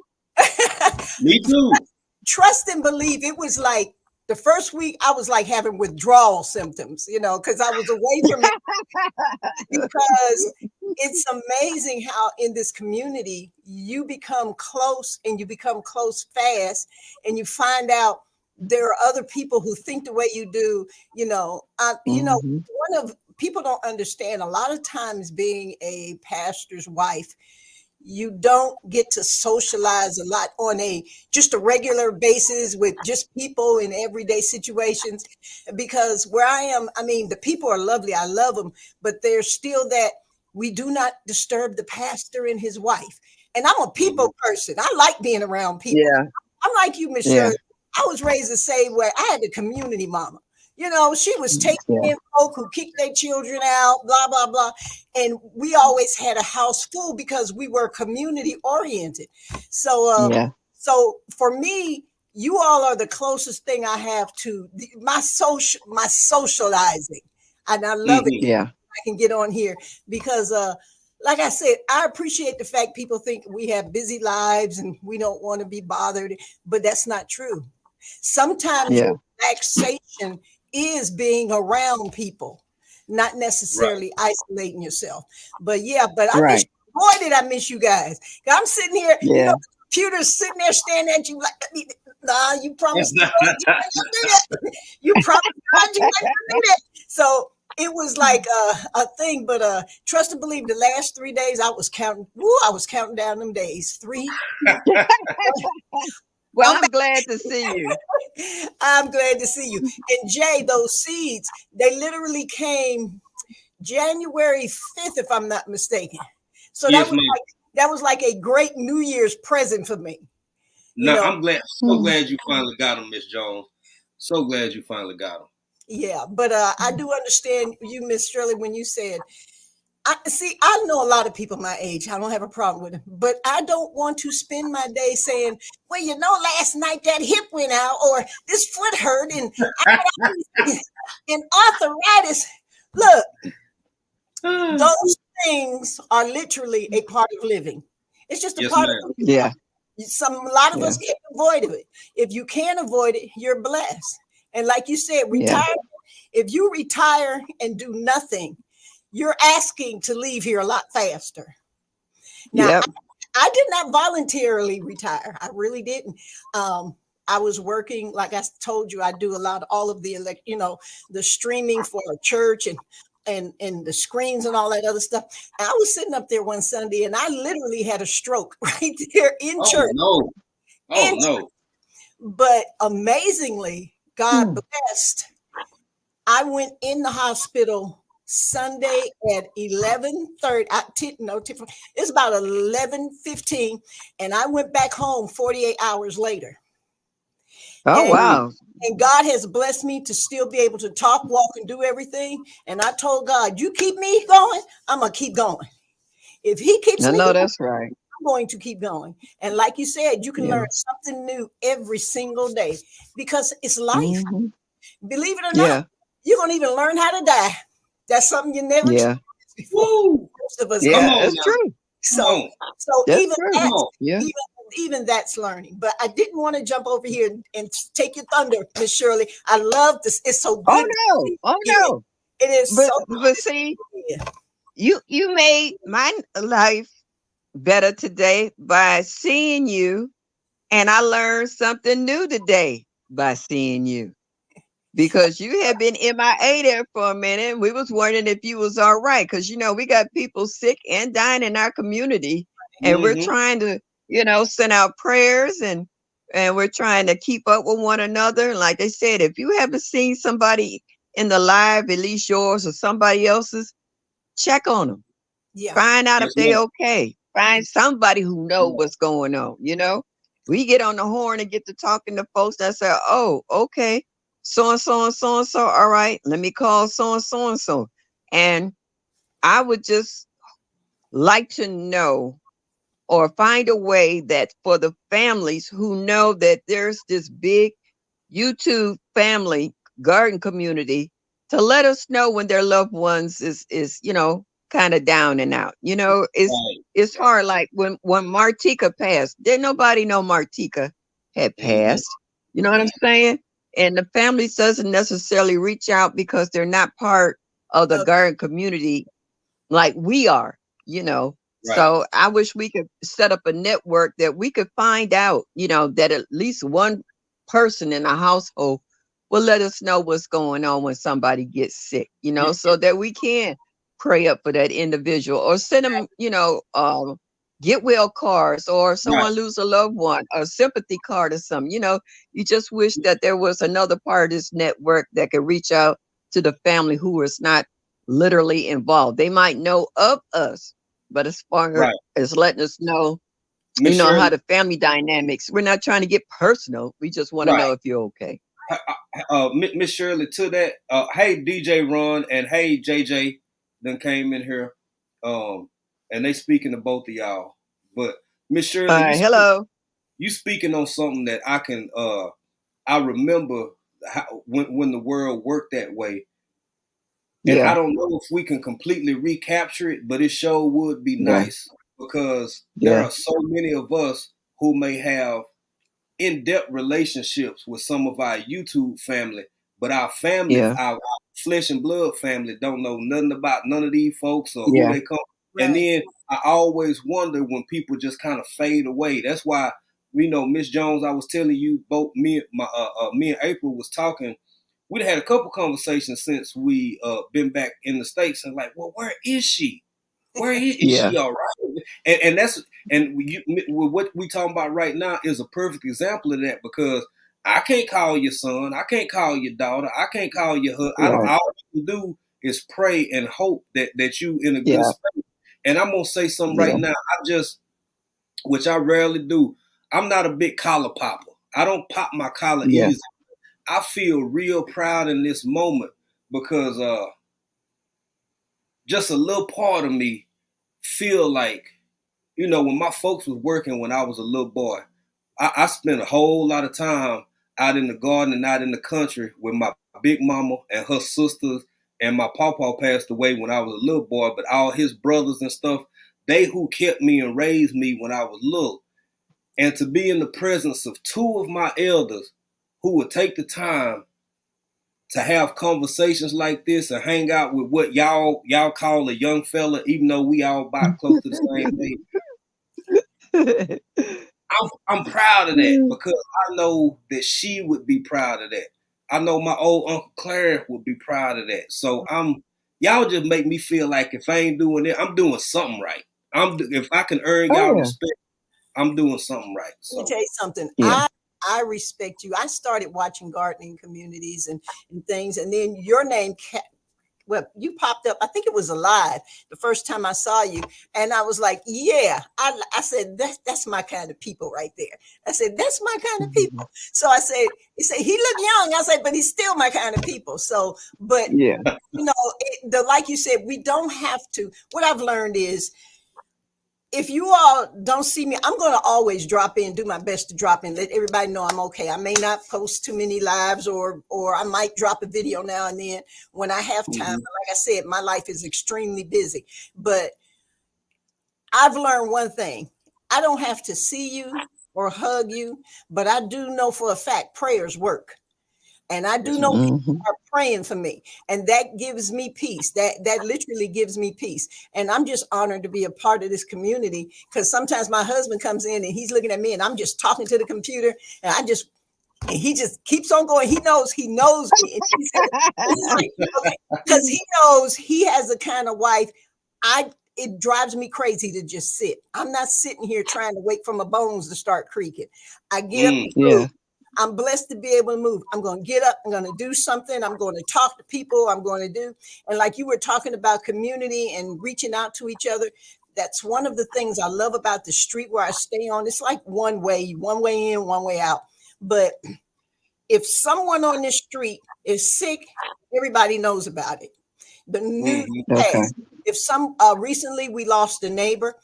Me too. trust and believe, it was like the first week I was like having withdrawal symptoms, because I was away from it, because it's amazing how in this community you become close and you become close fast, and you find out there are other people who think the way you do. Mhm. One of people don't understand, a lot of times being a pastor's wife, you don't get to socialize a lot on just a regular basis with just people in everyday situations, because where I am, I mean, the people are lovely, I love them, but there's still that we do not disturb the pastor and his wife. And I'm a people person, I like being around people. Yeah, I'm like you, Miss yeah, Shirley. I was raised the same way. I had the community mama. She was taking yeah. in folk who kicked their children out, blah, blah, blah. And we always had a house full because we were community oriented. Yeah. So for me, you all are the closest thing I have to my socializing. And I love it. Mm-hmm. Yeah. I can get on here because like I said, I appreciate the fact people think we have busy lives and we don't want to be bothered, but that's not true. Sometimes Yeah. your relaxation is being around people, not Right. necessarily isolating yourself. But I miss, Right. boy, did I miss you guys. I'm sitting here, Yeah. the computer's sitting there staring at you like, nah, you promised God you weren't gonna do that. You promised God you weren't gonna do that. So it was like a thing, but trust and believe, the last 3 days I was counting. I was counting down them days. 3. Well, I'm I'm glad to see you. I'm glad to see you. And Jay, those seeds, they literally came January 5th, if I'm not mistaken. So Yes, ma'am. that was like a great New Year's present for me. You Now know, I'm so glad you finally got him, Miss Jones. So glad you finally got him. yeah. But I do understand you, Miss Shirley, when you said, I know a lot of people my age. I don't have a problem with it, but I don't want to spend my day saying, well, you know, last night that hip went out or this foot hurt and and arthritis. Look, those things are literally a part of living. It's just a Yes, part ma'am. of Yeah. a lot of us can't avoid it. If you can't avoid it, you're blessed. And like you said, retire. If you retire and do nothing, you're asking to leave here a lot faster. Now, Yep. I did not voluntarily retire. I really didn't. I was working, like I told you, I do a lot of all of the the streaming for our church and the screens and all that other stuff. And I was sitting up there one Sunday and I literally had a stroke right there in church. No. Oh no. But amazingly, God blessed. I went in the hospital Sunday at 11:30. It's about 11:15, and I went back home 48 hours later. Oh, wow. And God has blessed me to still be able to talk, walk, and do everything. And I told God, you keep me going, I'm going to keep going. If he keeps me No, going, that's right. I'm going to keep going. And like you said, you can learn something new every single day because it's life. Mhm. Believe it or Yeah. not, you're going to even learn how to die. That's something you never Yeah. experienced before. Most of us Yeah, Come on that's now. true. So That's even true. that, Yeah. even that's learning. But I didn't want to jump over here and take your thunder, Miss Shirley. I love this. It's so Oh good. no. Oh no. It is But so but see, you made my life better today by seeing you, and I learned something new today by seeing you. Because you had been MIA there for a minute. We was wondering if you was all right. Because, we got people sick and dying in our community. And we're trying to, send out prayers and we're trying to keep up with one another. And like they said, if you haven't seen somebody in the live, at least yours or somebody else's, check on them. Yeah. Find out Yes, if they ma'am. okay. Find somebody who know what's going on, We get on the horn and get to talking to folks that say, oh, okay. So and so and so and so. All right, let me call so and so and so. And I would just like to know or find a way that for the families who know that there's this big YouTube family garden community to let us know when their loved ones is kind of down and out. It's hard. Like when Martika passed, didn't nobody know Martika had passed. You know what I'm saying? And the family doesn't necessarily reach out because they're not part of the garden community like we are, Right. So I wish we could set up a network that we could find out, that at least one person in a household will let us know what's going on when somebody gets sick, so that we can pray up for that individual or send them, get well cards or someone lose a loved one, a sympathy card or something. You just wish that there was another part of this network that could reach out to the family who is not literally involved. They might know of us, but as far as letting us know, how the family dynamics, we're not trying to get personal. We just want to know if you're okay. Miss Shirley, to that, hey DJ Ron and hey JJ, then came in here, and they speaking to both of y'all. But Miss Shirley, hello. You speaking on something that I can, I remember when the world worked that way. And I don't know if we can completely recapture it, but it sure would be nice because there are so many of us who may have in-depth relationships with some of our YouTube family, but our family, our flesh and blood family don't know nothing about none of these folks or who they come. And then I always wonder when people just kind of fade away. That's why, Miss Jones, I was telling you both, me and April was talking. We'd had a couple conversations since we been back in the States and like, well, where is she? Where is she? All right. And that's what we talking about right now is a perfect example of that because I can't call your son. I can't call your daughter. I can't call your husband. I don't. Right. All I can do is pray and hope that you in a good Yeah. space. And I'm gonna say something right Yeah. now. Which I rarely do. I'm not a big collar popper. I don't pop my collar Yeah. easy. I feel real proud in this moment because just a little part of me feel like, when my folks was working when I was a little boy, I spent a whole lot of time out in the garden and out in the country with my big mama and her sisters, and my pawpaw passed away when I was a little boy, but all his brothers and stuff, they who kept me and raised me when I was little. And to be in the presence of two of my elders who would take the time to have conversations like this and hang out with what y'all call a young fella, even though we all about close to the same age. I'm proud of that because I know that she would be proud of that. I know my old Uncle Claire would be proud of that. So y'all just make me feel like if I ain't doing it, I'm doing something right. If I can earn y'all respect, I'm doing something right. Let me tell you something. Yeah. I respect you. I started watching gardening communities and things, and then your name, you popped up. I think it was Alive the first time I saw you, and I was like, yeah. I said that's my kind of people right there. I said that's my kind of people. So I said, he said he looked young. I said, but he's still my kind of people. So, but Yeah. like you said, we don't have to. What I've learned is, if you all don't see me, I'm going to always drop in, do my best to drop in, let everybody know I'm okay. I may not post too many lives or I might drop a video now and then when I have time. But like I said, my life is extremely busy. But I've learned one thing. I don't have to see you or hug you, but I do know for a fact prayers work. And I do know people are praying for me, and that gives me peace. That literally gives me peace. And I'm just honored to be a part of this community, because sometimes my husband comes in and he's looking at me and I'm just talking to the computer, and he just keeps on going. He knows me. And he says, because he knows he has the kind of wife. It drives me crazy to just sit. I'm not sitting here trying to wait for my bones to start creaking. I get up and move. I'm blessed to be able to move. I'm going to get up. I'm going to do something. I'm going to talk to people. I'm going to do. And like you were talking about community and reaching out to each other, that's one of the things I love about the street where I stay on. It's like one way in, one way out. But if someone on this street is sick, everybody knows about it. The news has. If recently we lost a neighbor.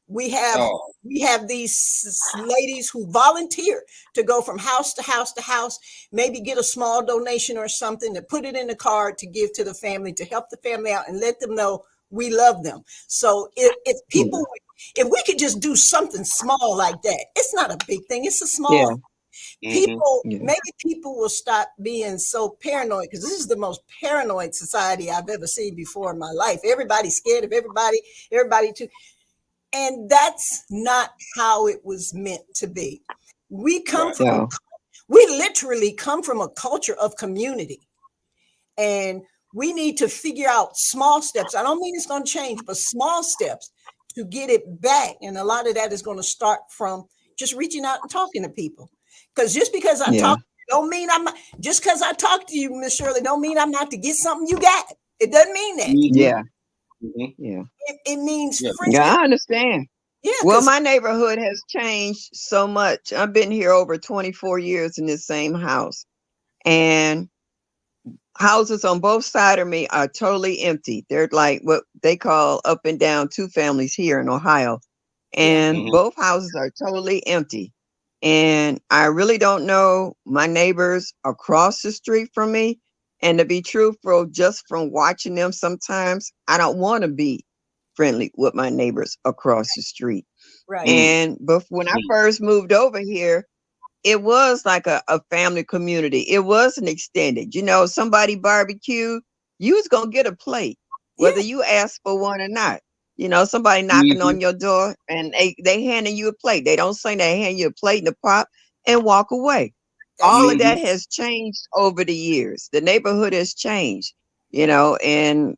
We have these ladies who volunteer to go from house to house to house, maybe get a small donation or something to put it in the card to give to the family, to help the family out and let them know we love them. So if we could just do something small like that, it's not a big thing. It's a small maybe people will stop being so paranoid, because this is the most paranoid society I've ever seen before in my life. Everybody's scared of everybody too. And that's not how it was meant to be. We literally come from a culture of community, and we need to figure out small steps. I don't mean it's going to change, but small steps to get it back. And a lot of that is going to start from just reaching out and talking to people. Because just because I talk, don't mean I'm not, just because I talk to you, Miss Shirley, don't mean I'm not to get something you got. It doesn't mean that. It means friendship. Yeah, I understand. Yeah. Well, my neighborhood has changed so much. I've been here over 24 years in this same house, and houses on both sides of me are totally empty. They're like what they call up and down two families here in Ohio, and both houses are totally empty. And I really don't know my neighbors across the street from me. And to be truthful, just from watching them sometimes, I don't want to be friendly with my neighbors across the street. Right. But when I first moved over here, it was like a family community. It wasn't extended. Somebody barbecued, you was going to get a plate, whether you asked for one or not. Somebody knocking on your door and they handing you a plate. They don't say they hand you a plate and a pop and walk away. All of that has changed over the years. The neighborhood has changed, and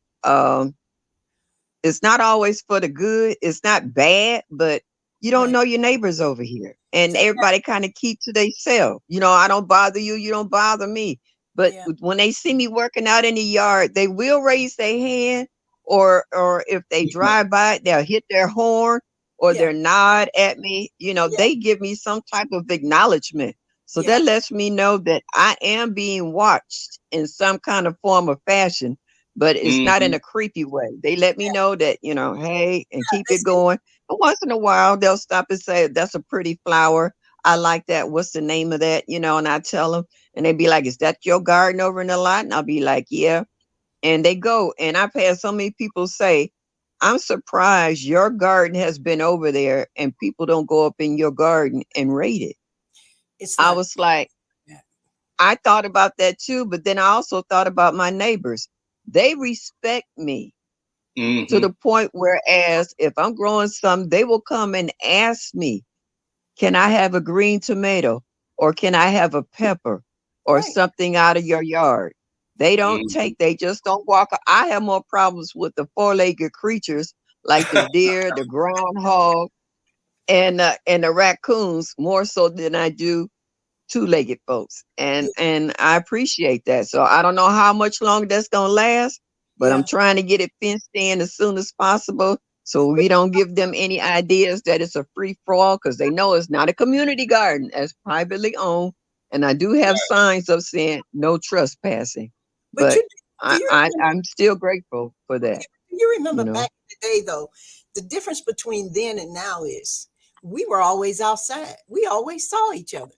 it's not always for the good. It's not bad, but You don't Right. know your neighbors over here. And everybody kind of keep to themselves. You know, I don't bother you, you don't bother me. But Yeah. when they see me working out in the yard, they will raise their hand, or if they drive by, they'll hit their horn or Yeah. they'll nod at me. You know, Yeah. they give me some type of acknowledgement. So Yeah. that lets me know that I am being watched in some kind of form or fashion, but it's not in Mhm. a creepy way. They let me know that, you know, hey, and keep They it say, going. And once in a while, they'll stop and say, "That's a pretty flower. I like that. What's the name of that?" You know, and I tell them, and they be like, "Is that your garden over in the lot?" And I'll be like, "Yeah." And they go. And I've had so many people say, "I'm surprised your garden has been over there and people don't go up in your garden and raid it." it's I not. was like, Yeah. I thought about that too, but then I also thought about my neighbors. They respect me to Mhm. the point whereas if I'm growing some, they will come and ask me, "Can I have a green tomato? Or can I have a pepper or Right. something out of your yard?" They don't Mhm. take, they just don't walk. I have more problems with the four-legged creatures like the deer, the groundhog, and the raccoons more so than I do two-legged folks. Yeah. And I appreciate that. So I don't know how much longer that's gonna last, but I'm Yeah. trying to get it fenced in as soon as possible so we don't give them any ideas that it's a free for all, because they know it's not a community garden, it's privately owned. And I do have signs up saying no trespassing. But But do I, you I remember, I'm still grateful for that, do you you remember know. back in the day though, the difference between then and now is we were always outside. We always saw each other.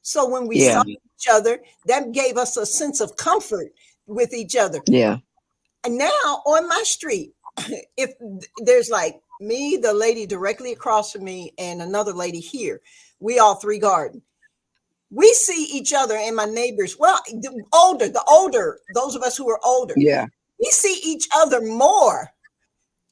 So when we saw Yeah, Mhm. each other, that gave us a sense of comfort with each other. yeah, And now on my street, if there's like me, the lady directly across from me, and another lady here, we all three garden. We see each other and my neighbors. Well, the older, those of us who are older, yeah, we see each other more.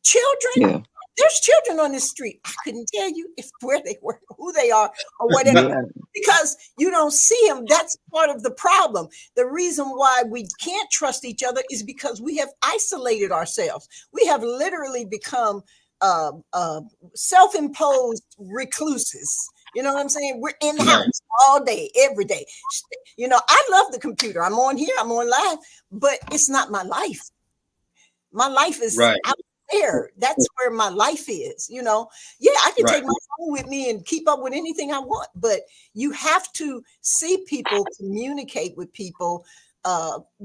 Children, yeah, there's children on this street. I couldn't tell you if where they were, who they are, or whatever, yeah, because you don't see them. That's part of the problem. The reason why we can't trust each other is because we have isolated ourselves. We have literally become uh, uh, self-imposed recluses. You know what I'm saying? We're in the Right. house all day, every day. You know, I love the computer. I'm on here, I'm on live, but it's not my life. My life is Right. out there. That's where my life is. You know, yeah, I can Right. take my phone with me and keep up with anything I want, but you have to see people, communicate with people,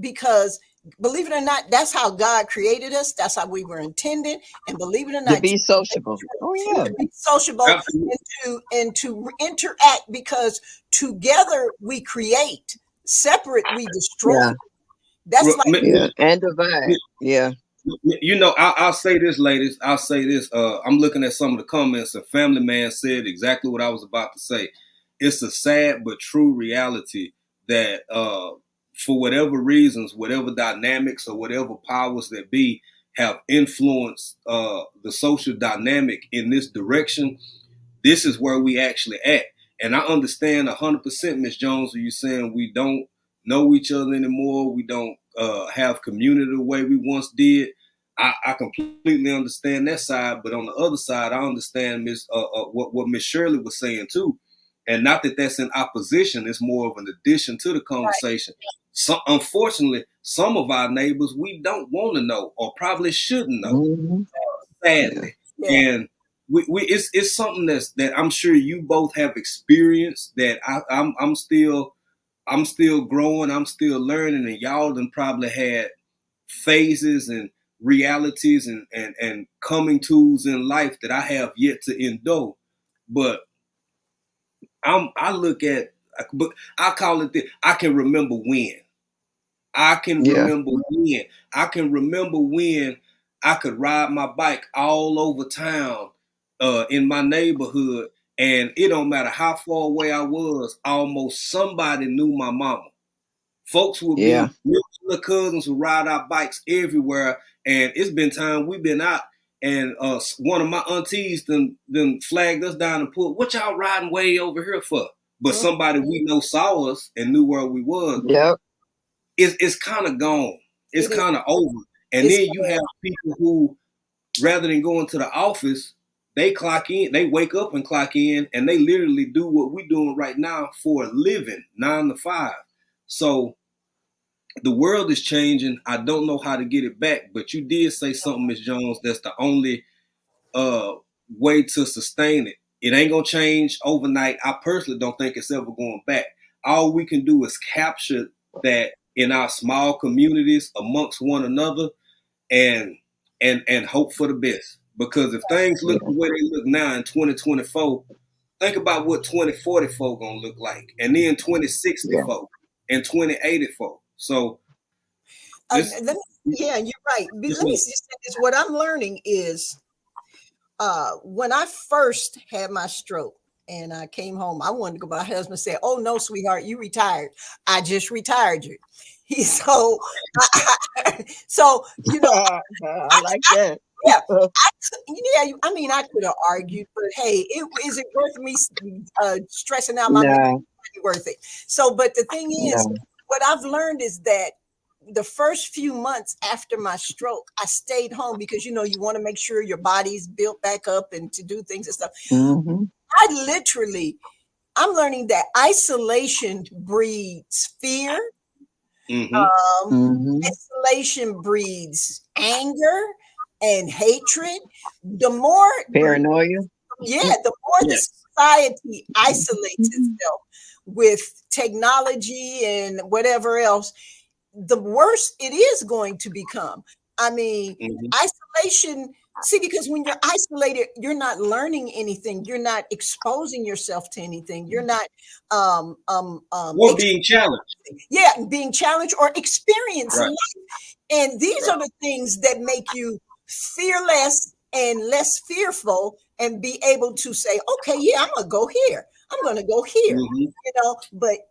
because believe it or not, that's how God created us. That's how we were intended. And believe it or to not, be sociable. Oh yeah, to be sociable Absolutely. and to interact, because together we create, separate we destroy. yeah, That's Well, like, yeah, and divide. Yeah, You know, I'll say this, ladies. I'll say this. I'm looking at some of the comments. A family man said exactly what I was about to say. It's a sad but true reality that for whatever reasons, whatever dynamics or whatever powers that be have influenced the social dynamic in this direction, this is where we actually at. And I understand 100%, Miss Jones, when you're saying we don't know each other anymore. We don't have community the way we once did. I completely understand that side, but on the other side, I understand what Miss Shirley was saying too, and not that that's in opposition. It's more of an addition to the conversation. So, unfortunately, some of our neighbors we don't want to know or probably shouldn't know. hmm, yeah, Sadly, yeah, and it's something that I'm sure you both have experienced. That I'm still growing. I'm still learning, and y'all done probably had phases and realities and coming tools in life that I have yet to endure. But I look at, but I call it I can remember when. I can yeah, remember when. I can remember when I could ride my bike all over town in my neighborhood, and it don't matter how far away I was, almost somebody knew my mama. Folks would yeah, be, little cousins would ride our bikes everywhere, and it's been time we've been out, and one of my aunties then flagged us down and put, "What y'all riding way over here for?" But mhm, somebody we know saw us and knew where we was. yep, It's kind of gone. It's it is. kind of over. And It's then you have people who, rather than going to the office, they clock in, they wake up and clock in, and they literally do what we're doing right now for a living, 9 to 5. So the world is changing. I don't know how to get it back, but you did say something, Ms. Jones, that's the only way to sustain it. It ain't gonna change overnight. I personally don't think it's ever going back. All we can do is capture that in our small communities amongst one another, and hope for the best. Because if things look the way they look now in 2024, think about what 2044 gonna look like, and then 2064 and 2084. So, you're right. Let me just say this. What I'm learning is, when I first had my stroke and I came home, I wanted to go. My husband said, "Oh no, sweetheart, you retired. I just retired you." So you know, I like that. yeah, I mean, I could have argued, but hey, is it worth me stressing out my No, worth it? So, but the thing is, no. what I've learned is that the first few months after my stroke, I stayed home because you want to make sure your body's built back up and to do things and stuff. Mm-hmm. I'm learning that isolation breeds fear. mm-hmm. Isolation breeds anger and hatred. The more Paranoia. the more the society isolates itself with technology and whatever else, the worse it is going to become. I mean, isolation. See, because when you're isolated, you're not learning anything. You're not exposing yourself to anything. You're not Or being challenged. Yeah, being challenged or experiencing Right. life. And these are the things that make you fearless and less fearful and be able to say, okay, yeah, I'm gonna go here. I'm gonna go here. But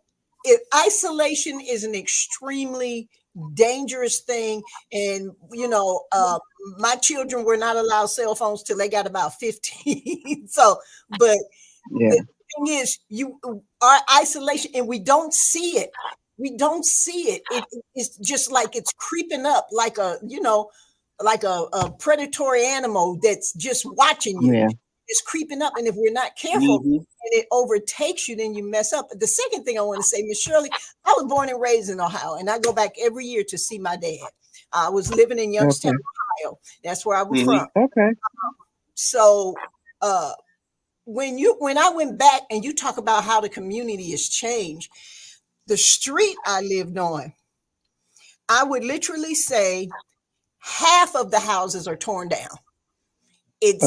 isolation is an extremely dangerous thing. And my children were not allowed cell phones till they got about 15. So, but the thing is, our isolation, and we don't see it. We don't see it. It's just like it's creeping up, like a predatory animal that's just watching you. Yeah. It's creeping up, and if we're not careful and it overtakes you, then you mess up. But the second thing I want to say, Miss Shirley, I was born and raised in Ohio, and I go back every year to see my dad. I was living in Youngstown, Ohio. That's where I was from. Okay. So when I went back and you talk about how the community has changed, the street I lived on, I would literally say half of the houses are torn down. There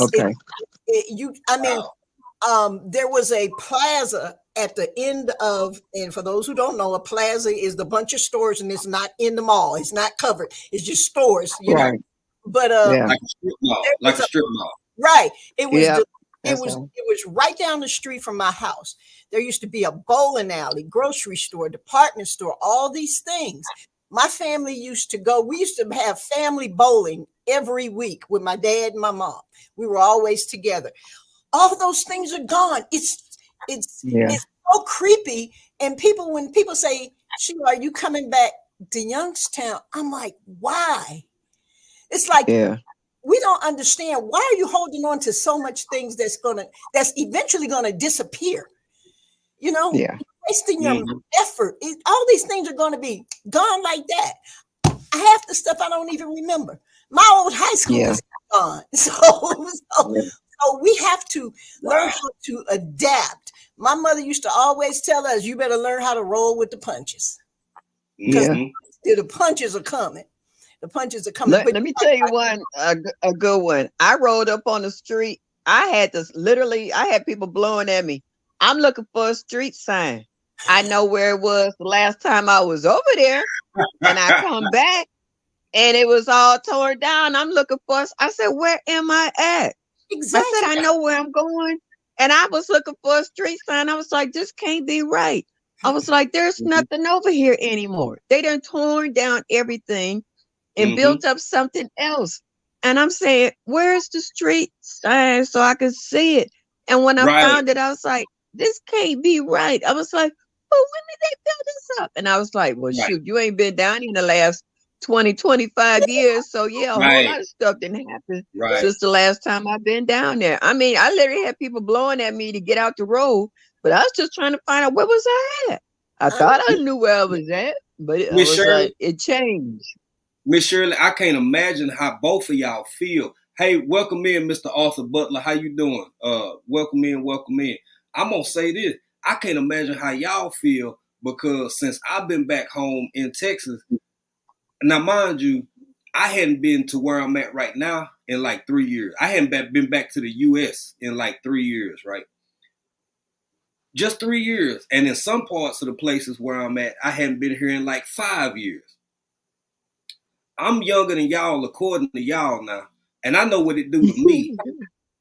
was a plaza at the end of, and for those who don't know, a plaza is the bunch of stores, and it's not in the mall. It's not covered. It's just stores, know. But like a strip mall. Right. It was it was right down the street from my house. There used to be a bowling alley, grocery store, department store, all these things. My family used to go. We used to have family bowling every week with my dad and my mom. We were always together. All those things are gone. It's so creepy. And when people say, "Sheila, are you coming back to Youngstown?" I'm like, why? It's like we don't understand. Why are you holding on to so much things that's eventually gonna disappear? Wasting your effort. All these things are gonna be gone like that. Half the stuff I don't even remember. My old high school is gone. So we have to learn how to adapt. My mother used to always tell us, you better learn how to roll with the punches. Because the punches are coming. The punches are coming. Let me tell you one, a good one. I rode up on the street. I had people blowing at me. I'm looking for a street sign. I know where it was the last time I was over there. And I come back and it was all torn down. I'm looking for us. I said, where am I at? Exactly. I said, I know where I'm going. And I was looking for a street sign. I was like, this can't be right. I was like, there's nothing over here anymore. They done torn down everything and built up something else. And I'm saying, where's the street sign so I could see it? And when I found it, I was like, this can't be right. I was like, well, when did they build this up? And I was like, well, shoot, you ain't been down in the last 20, 25 years. So yeah, a whole Right, lot of stuff didn't happen right. since the last time I've been down there. I mean, I literally had people blowing at me to get out the road, but I was just trying to find out where was I at. I thought I knew where I was at, but I Miss was Shirley, like, it changed. Miss Shirley, I can't imagine how both of y'all feel. Hey, welcome in, Mr. Arthur Butler. How you doing? Welcome in, welcome in. I'm gonna say this. I can't imagine how y'all feel because since I've been back home in Texas, now mind you, I hadn't been to where I'm at right now in like 3 years. I hadn't been back to the US in like 3 years, right? Just 3 years. And in some parts of the places where I'm at, I hadn't been here in like 5 years. I'm younger than y'all according to y'all now. And I know what it do to me.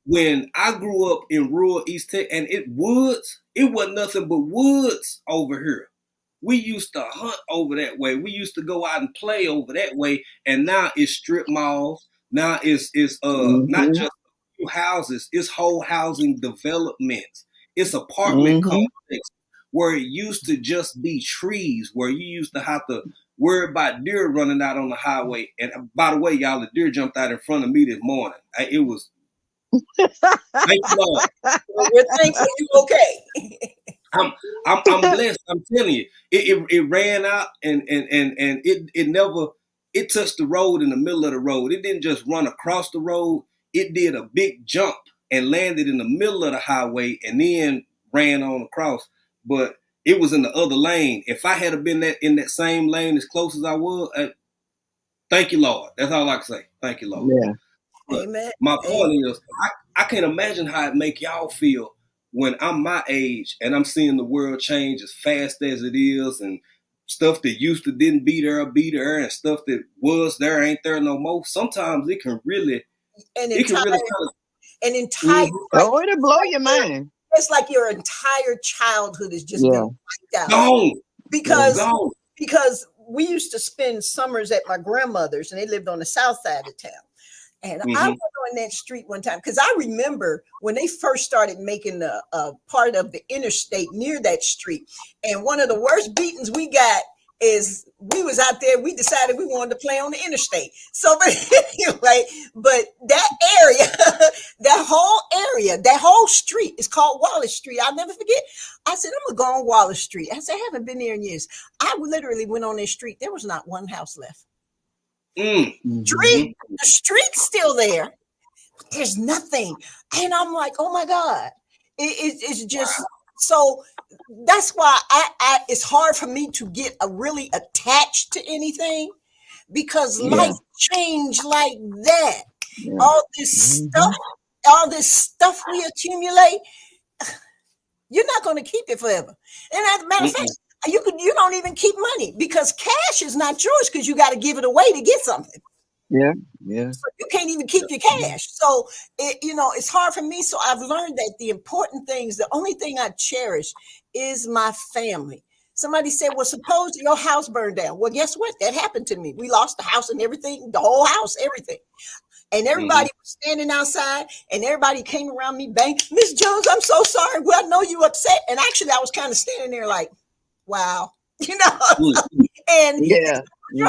When I grew up in rural East Texas, and it wasn't nothing but woods over here. We used to hunt over that way. We used to go out and play over that way. And now it's strip malls. Now it's not just a few houses, it's whole housing developments. It's apartment complex where it used to just be trees, where you used to have to worry about deer running out on the highway. And by the way, y'all, the deer jumped out in front of me this morning. It was thank you, Lord. We're thankful you're okay. I'm blessed. I'm telling you, it ran out and it never touched the road in the middle of the road. It didn't just run across the road. It did a big jump and landed in the middle of the highway and then ran on across. But it was in the other lane. If I had been in that same lane as close as I was, thank you, Lord. That's all I can say. Thank you, Lord. Yeah. But Amen. my point is, I can't imagine how it make y'all feel when I'm my age and I'm seeing the world change as fast as it is, and stuff that used to didn't be there, and stuff that was there ain't there no more. Sometimes it can really, An it can entire, really kind of. an entire, Oh, it'll blow your mind. it's like your entire childhood has just been wiped out. Gone. Because we used to spend summers at my grandmother's, and they lived on the south side of town. And I went on that street one time because I remember when they first started making a part of the interstate near that street. And one of the worst beatings we got is we was out there, we decided we wanted to play on the interstate. So, but anyway, but that area, that whole street is called Wallace Street. I'll never forget. I said, I'm gonna go on Wallace Street. I said, I haven't been there in years. I literally went on that street. There was not one house left. The street's still there. There's nothing. And I'm like, oh my God. It's just so that's why I it's hard for me to get really attached to anything because life changed like that. All this stuff we accumulate, you're not going to keep it forever. And as a matter of fact, you don't even keep money because cash is not yours because you got to give it away to get something. Yeah. So you can't even keep your cash. So it's hard for me. So I've learned that the important things, the only thing I cherish is my family. Somebody said, well, suppose your house burned down. Well, guess what? That happened to me. We lost the house and everything, the whole house, everything. And everybody was standing outside and everybody came around me, bang, Miss Jones, I'm so sorry. Well, I know you upset. And actually I was kind of standing there like, wow, and you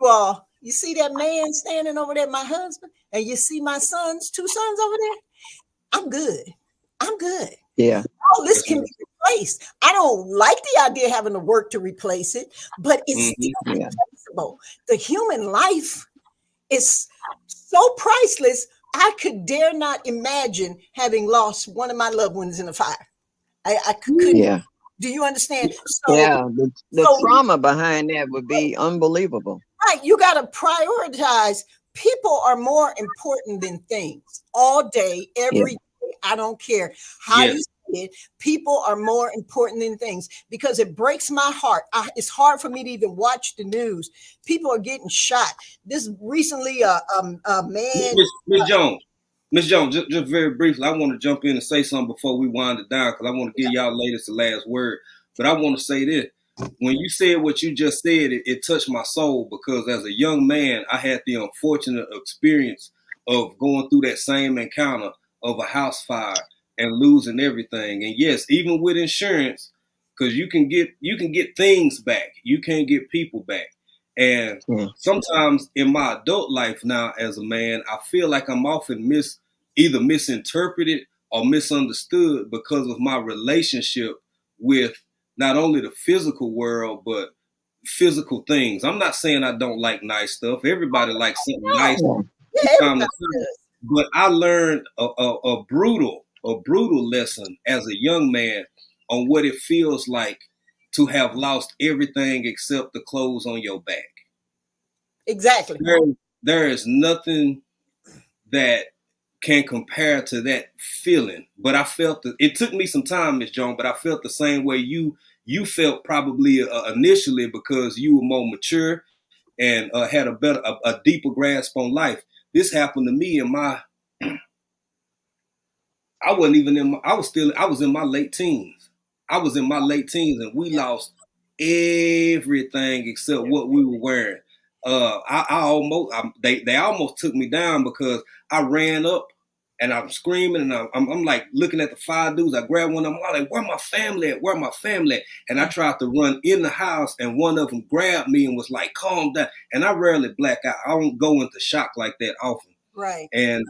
all, you see that man standing over there, my husband, and you see my two sons over there. I'm good. Yeah. All this can be replaced. I don't like the idea of having to work to replace it, but it's still replaceable. The human life is so priceless. I could dare not imagine having lost one of my loved ones in a fire. I couldn't. Yeah. Do you understand? So, the trauma behind that would be unbelievable. Right. You got to prioritize. People are more important than things all day, every day. I don't care how you see it. People are more important than things because it breaks my heart. It's hard for me to even watch the news. People are getting shot. This recently, a man. Miss Jones, just very briefly, I want to jump in and say something before we wind it down because I want to give y'all ladies the last word. But I want to say this. When you said what you just said, it touched my soul because as a young man, I had the unfortunate experience of going through that same encounter of a house fire and losing everything. And yes, even with insurance, because you can get things back, you can't get people back. And sometimes in my adult life now as a man, I feel like I'm often either misinterpreted or misunderstood because of my relationship with not only the physical world, but physical things. I'm not saying I don't like nice stuff. Everybody likes something nice from time to time. But I learned a brutal lesson as a young man on what it feels like to have lost everything except the clothes on your back. Exactly. There is nothing that can compare to that feeling. But I felt it took me some time, Miss Jones, but I felt the same way you felt probably initially, because you were more mature and had a deeper grasp on life. This happened to me in my I was in my late teens. I was in my late teens, and we lost everything except what we were wearing. They almost took me down because I ran up and I'm screaming and I'm like looking at the 5 dudes. I grabbed one of them. I'm like, "Where my family at? Where my family at?" And I tried to run in the house, and one of them grabbed me and was like, "Calm down." And I rarely black out. I don't go into shock like that often. Right. And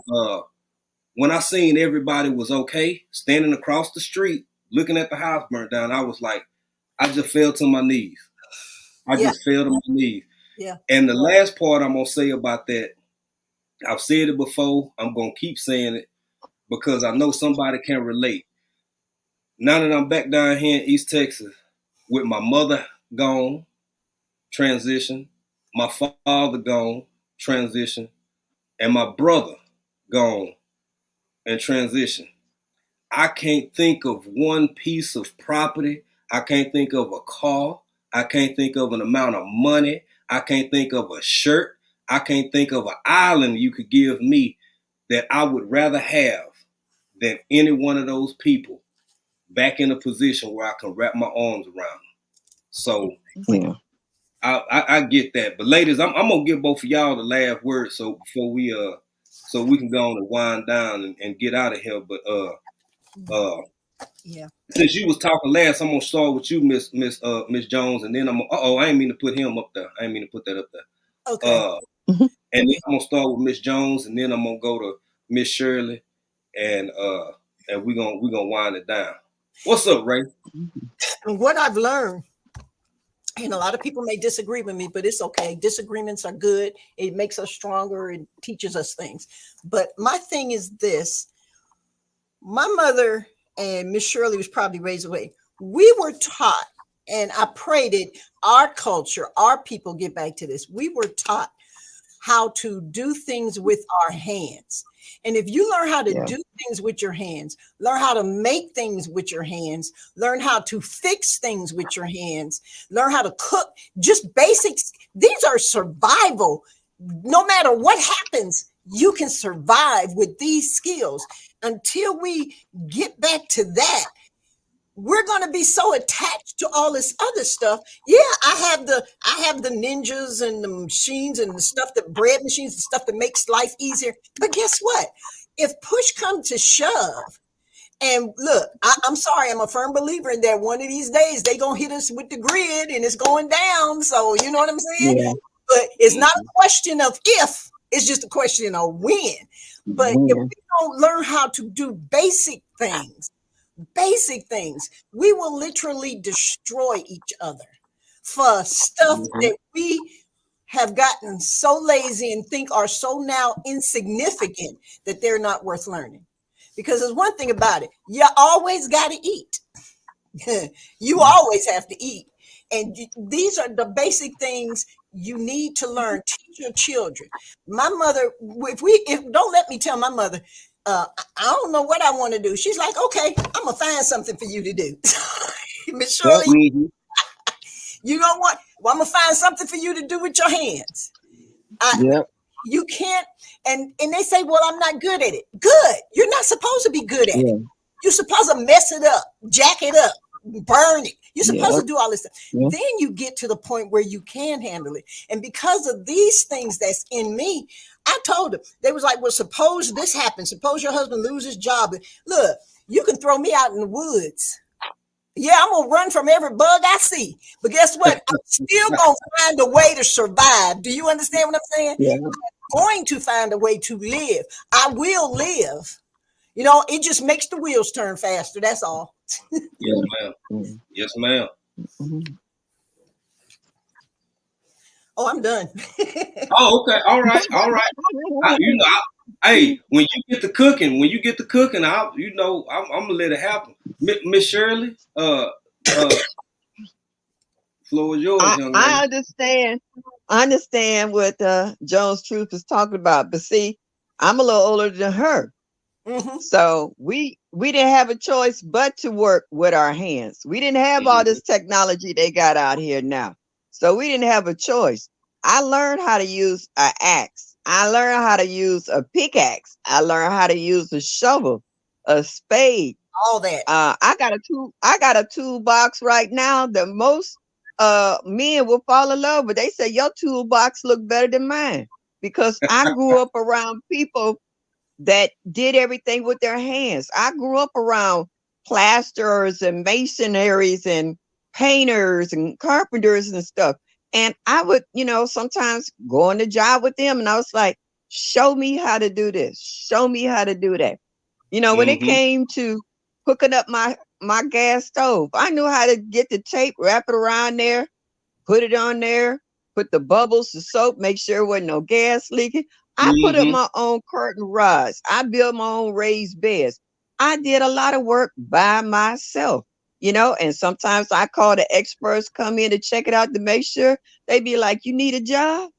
when I seen everybody was okay, standing across the street, looking at the house burnt down, I was like, I just fell to my knees. Just fell to my knees. Yeah. And the last part I'm going to say about that, I've said it before, I'm going to keep saying it because I know somebody can relate. Now that I'm back down here in East Texas with my mother gone, transition, my father gone, transition, and my brother gone, and transition. I can't think of one piece of property. I can't think of a car. I can't think of an amount of money. I can't think of a shirt. I can't think of an island you could give me that I would rather have than any one of those people back in a position where I can wrap my arms around them. So I get that. But ladies, I'm gonna give both of y'all the last word so before we can go on and wind down and get out of here. But since you was talking last, I'm gonna start with you, Miss Jones, and then I ain't mean to put him up there. I ain't mean to put that up there. Okay. And then I'm gonna start with Miss Jones, and then I'm gonna go to Miss Shirley, and we're gonna wind it down. What's up, Ray? And what I've learned, and a lot of people may disagree with me, but it's okay. Disagreements are good. It makes us stronger and teaches us things. But my thing is this: my mother and Miss Shirley was probably raised away. We were taught, and I pray that our culture, our people get back to this. We were taught how to do things with our hands. And if you learn how to do things with your hands, learn how to make things with your hands, learn how to fix things with your hands, learn how to cook, just basics. These are survival. No matter what happens, you can survive with these skills. Until we get back to that, we're going to be so attached to all this other stuff. Yeah, I have the ninjas and the machines and the stuff, that bread machines, the stuff that makes life easier. But guess what? If push comes to shove, and look, I'm sorry, I'm a firm believer in that one of these days they're going to hit us with the grid and it's going down. So you know what I'm saying? Yeah. But it's not a question of if, it's just a question of when. But if we don't learn how to do basic things, we will literally destroy each other for stuff that we have gotten so lazy and think are so now insignificant that they're not worth learning. Because there's one thing about it, you always got to eat. You always have to eat. And these are the basic things you need to learn. Teach your children. My mother, if don't let me tell my mother, I don't know what I want to do. She's like, okay, I'm gonna find something for you to do. Miss Shirley, you know what? Well, I'm gonna find something for you to do with your hands. You can't, and they say, well, I'm not good at it. Good. You're not supposed to be good at it. You're supposed to mess it up, jack it up, burn it. You're supposed to do all this stuff. Then you get to the point where you can handle it. And because of these things that's in me, I told them, they was like, well, suppose this happens. Suppose your husband loses his job. Look, you can throw me out in the woods. Yeah, I'm gonna run from every bug I see. But guess what? I'm still gonna find a way to survive. Do you understand what I'm saying? Yeah. I'm going to find a way to live. I will live. You know, it just makes the wheels turn faster. That's all. Yes, ma'am. Mhm. Yes, ma'am. Mhm. Oh, I'm done. Oh, okay. All right. All right. Hey, when you get to cooking, I'm gonna let it happen. Miss Shirley, floor is yours, young lady. I understand what Jones Truth is talking about, but see, I'm a little older than her. Mhm. So we didn't have a choice but to work with our hands. We didn't have all this technology they got out here now. So we didn't have a choice. I learned how to use an axe. I learned how to use a pickaxe. I learned how to use a shovel, a spade. All that. I got a toolbox right now that most men will fall in love with. They say your toolbox look better than mine because I grew up around people that did everything with their hands. I grew up around plasterers and masonaries and painters and carpenters and stuff. And I would, sometimes go on the job with them and I was like, show me how to do this. Show me how to do that. When it Mm-hmm. came to hooking up my gas stove, I knew how to get the tape, wrap it around there, put it on there, put the bubbles, the soap, make sure there wasn't no gas leaking. I put up Mm-hmm. my own curtain rods. I built my own raised beds. I did a lot of work by myself, and sometimes I call the experts come in to check it out to make sure. They be like, you need a job?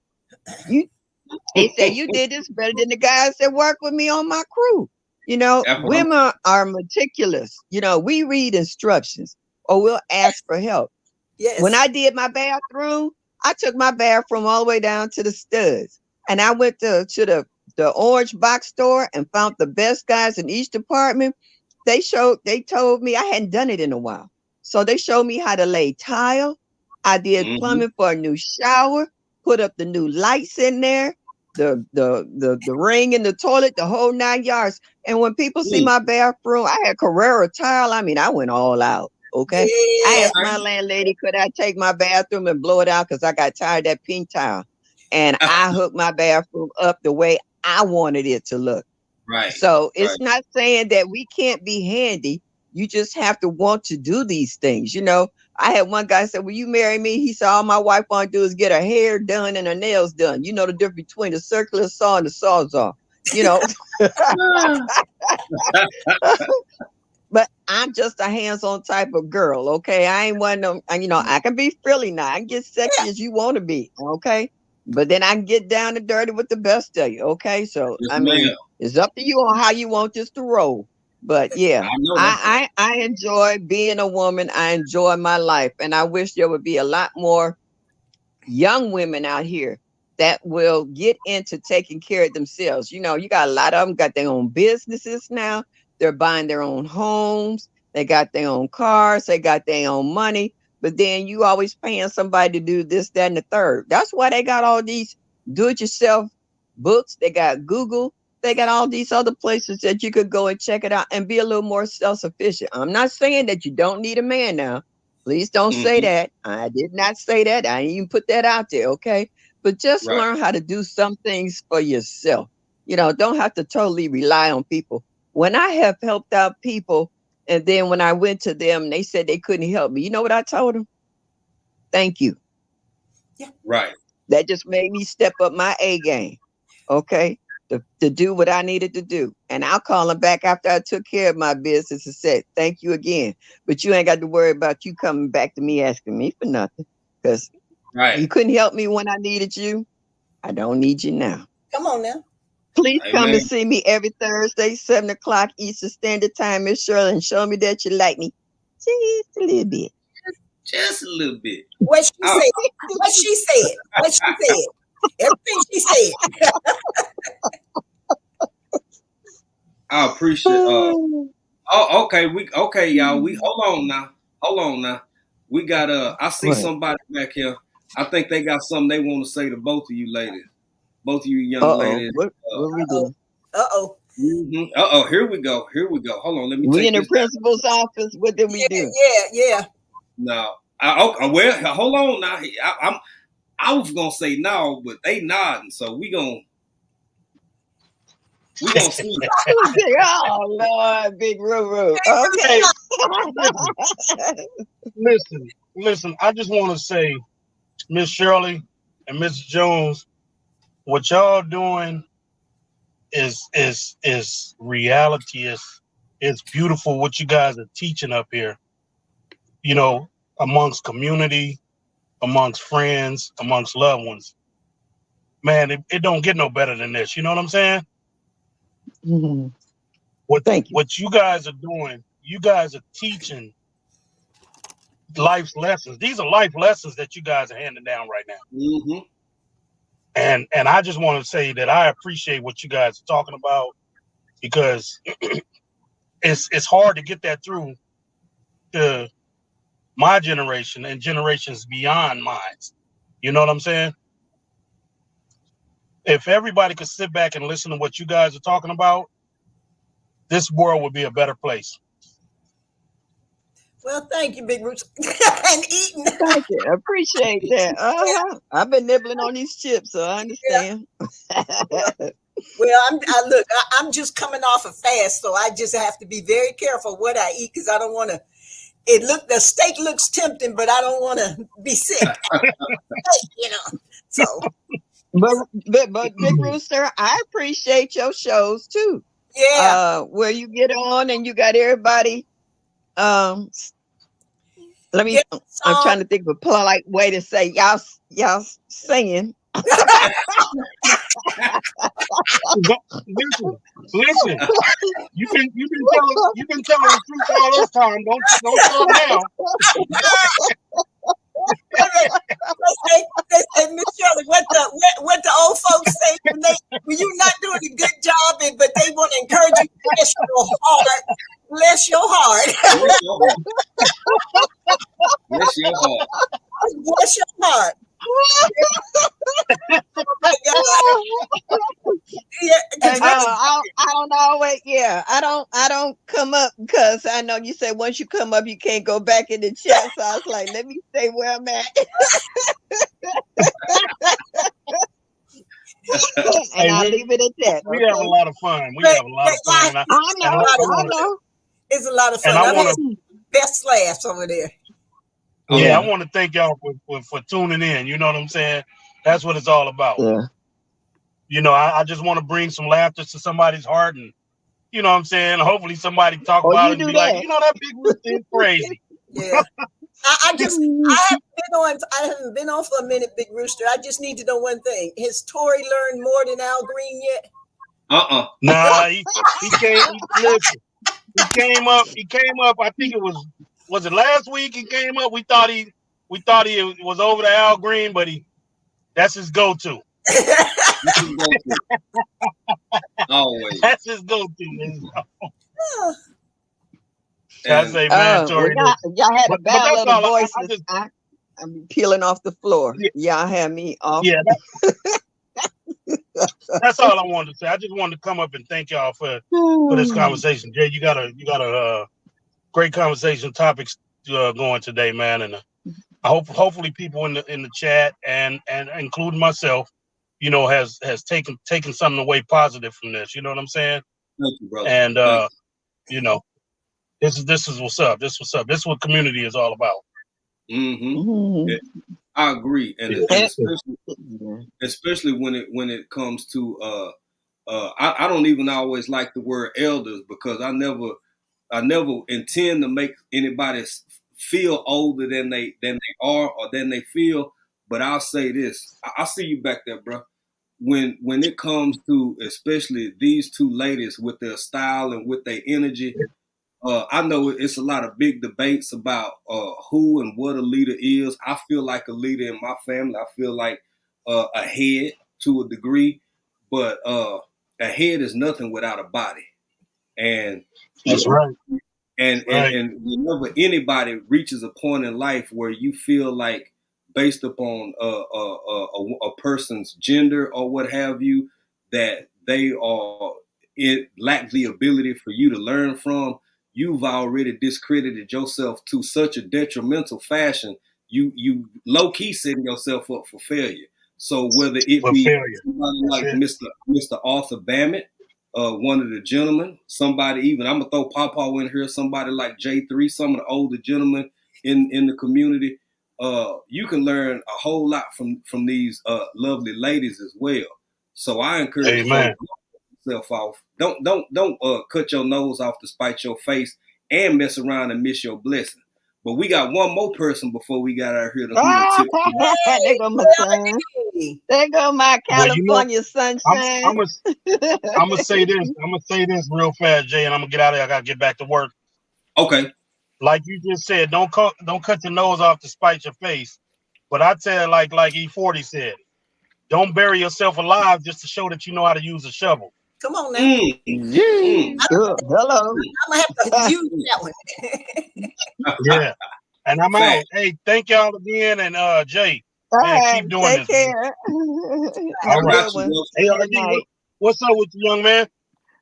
They say you did this better than the guys that work with me on my crew. That's what I'm. Women are meticulous. We read instructions or we'll ask for help. When Yes. I did my bathroom, I took my bathroom all the way down to the studs. And I went to the orange box store and found the best guys in each department. They told me I hadn't done it in a while. So they showed me how to lay tile. I did Mm-hmm. plumbing for a new shower, put up the new lights in there, the ring in the toilet, the whole 9 yards. And when people see my bathroom, I had Carrera tile. I mean, I went all out. Okay. I Yeah. asked my landlady, could I take my bathroom and blow it out? Because I got tired of that pink tile. And I hooked my bathroom up the way I wanted it to look. Right. So it's Right. not saying that we can't be handy. You just have to want to do these things. I had one guy say, will you marry me? He said, all my wife want to do is get her hair done and her nails done. You know the difference between the circular saw and the sawzall. But I'm just a hands-on type of girl, okay? I ain't one of them, I can be frilly now. I can get sexy as you want to be, okay? But then I can get down and dirty with the best of you, okay? So, Yes, I mean, ma'am. it's up to you on how you want this to roll. But yeah, I know that. I enjoy being a woman. I enjoy my life. And I wish there would be a lot more young women out here that will get into taking care of themselves. You got a lot of them got their own businesses now. They're buying their own homes. They got their own cars. They got their own money. But then you always paying somebody to do this, that, and the third. That's why they got all these do-it-yourself books. They got Google. They got all these other places that you could go and check it out and be a little more self-sufficient. I'm not saying that you don't need a man now. Please don't say Mm-hmm. that. I did not say that. I didn't even put that out there, okay? But just Right. learn how to do some things for yourself. Don't have to totally rely on people. When I have helped out people, and then when I went to them, they said they couldn't help me. You know what I told them? Thank you. Right. That just made me step up my A game, okay? To do what I needed to do. And I'll call them back after I took care of my business and said, thank you again. But you ain't got to worry about you coming back to me asking me for nothing. Because you Right. couldn't help me when I needed you. I don't need you now. Come on now. Please come Amen. and see me every Thursday, 7 o'clock Eastern Standard Time, Miss Shirley, and show me that you like me just a little bit. Just a little bit. What she Oh. said. What she said. What she said. Everything she said. I appreciate. Okay, y'all. We hold on now. We got I see What? somebody back here. I think they got something they want to say to both of you ladies, both of you young ladies. What we doing? Uh-oh. Uh-oh, here we go. Hold on, let me We take in the this. principal's office. What did we do? Yeah. No. Well, hold on now. I was gonna say no, but they nodding, so we gonna see. Oh Lord, Big Ruru. Okay. Listen. I just want to say, Miss Shirley and Mrs. Jones, what y'all doing is reality. It's beautiful what you guys are teaching up here. You know, amongst community, amongst friends, amongst loved ones. Man, it don't get no better than this. You know what I'm saying? Mhm. What Thank you. what you guys are doing, you guys are teaching life's lessons. These are life lessons that you guys are handing down right now. Mm-hmm. And I just want to say that I appreciate what you guys are talking about, because it's hard to get that through to my generation and generations beyond mine. You know what I'm saying? If everybody could sit back and listen to what you guys are talking about, this world would be a better place. Well, thank you, Big Roots. And eating. Thank you. I appreciate that. I've been nibbling on these chips, so I understand. Well, I'm just coming off a fast, so I just have to be very careful what I eat, because I don't want to. The steak looks tempting, but I don't want to be sick. You know. So. But Big Rooster, I appreciate your shows too. Yeah. Where you get on and you got everybody. I'm trying to think of a polite way to say y'all singing. Listen. You've been telling the truth all this time. Don't slow down. They say, Miss Shirley, what the old folks say when you're not doing a good job, but they want to encourage you to bless your heart. Bless your heart. Bless your heart. Bless your heart. Oh my God. Yeah, I don't always. Yeah, I don't come up because I know you said once you come up you can't go back in the chat. So I was like, let me stay where I'm at. And I'll leave it at that. We have a lot of fun. I know. It's a lot of fun. And I want to best laughs over there. Yeah, I want to thank y'all for tuning in. You know what I'm saying? That's what it's all about. Yeah. You know, I just want to bring some laughter to somebody's heart, and you know what I'm saying? Hopefully somebody talk about it and be like, you know, that Big Rooster is crazy. Yeah. I haven't been on for a minute, Big Rooster. I just need to know one thing. Has Tory learned more than Al Green yet? Nah, he came up. I think it was it last week he came up? We thought he was over to Al Green, but that's his go-to. Always. That's his go-to. I say, man, Tory. Y'all had a battle of the voices. I'm peeling off the floor. Y'all had me off. Yeah. That's all I wanted to say. I just wanted to come up and thank y'all for this conversation. Jay, you got a great conversation topics going today, man, and I hopefully people in the chat and including myself, you know, has taken something away positive from this. You know what I'm saying? Thank you, brother. And you know, this is what's up. This is what community is all about. Mm-hmm. Yeah, I agree, and especially when it comes to I don't even always like the word elders, because I never intend to make anybody feel older than they are or than they feel. But I'll say this: I see you back there, bro. When it comes to especially these two ladies with their style and with their energy, I know it's a lot of big debates about who and what a leader is. I feel like a leader in my family. I feel like a head to a degree, but a head is nothing without a body. And that's right. And whenever anybody reaches a point in life where you feel like, based upon a person's gender or what have you, that they are it lack the ability for you to learn from, you've already discredited yourself to such a detrimental fashion. You low key setting yourself up for failure. So whether it For be failure. somebody That's like it. Mr. Arthur Bammett, one of the gentlemen, somebody even I'm gonna throw Pawpaw in here, somebody like J3, some of the older gentlemen in the community. You can learn a whole lot from these lovely ladies as well. So I encourage Amen. folks, yourself off. Don't cut your nose off to spite your face and mess around and miss your blessing. But we got one more person before we got out here to who the tip. There go my son. Hey, There go my Well, you know, California I'm sunshine. gonna say this. I'm gonna say this real fast, Jay, and I'm gonna get out of here. I gotta get back to work. Okay. Like you just said, don't cut your nose off to spite your face. But I tell like E40 said, don't bury yourself alive just to show that you know how to use a shovel. come on now. Yeah. Good. Hello. I'm gonna have to use that one. Yeah. And I'm Fact. out. Hey, thank y'all again. And Jay, All man, right. keep doing Take this. Man. care. I Have a right. good one. Hey, Good RD, night. what's up with you, young man?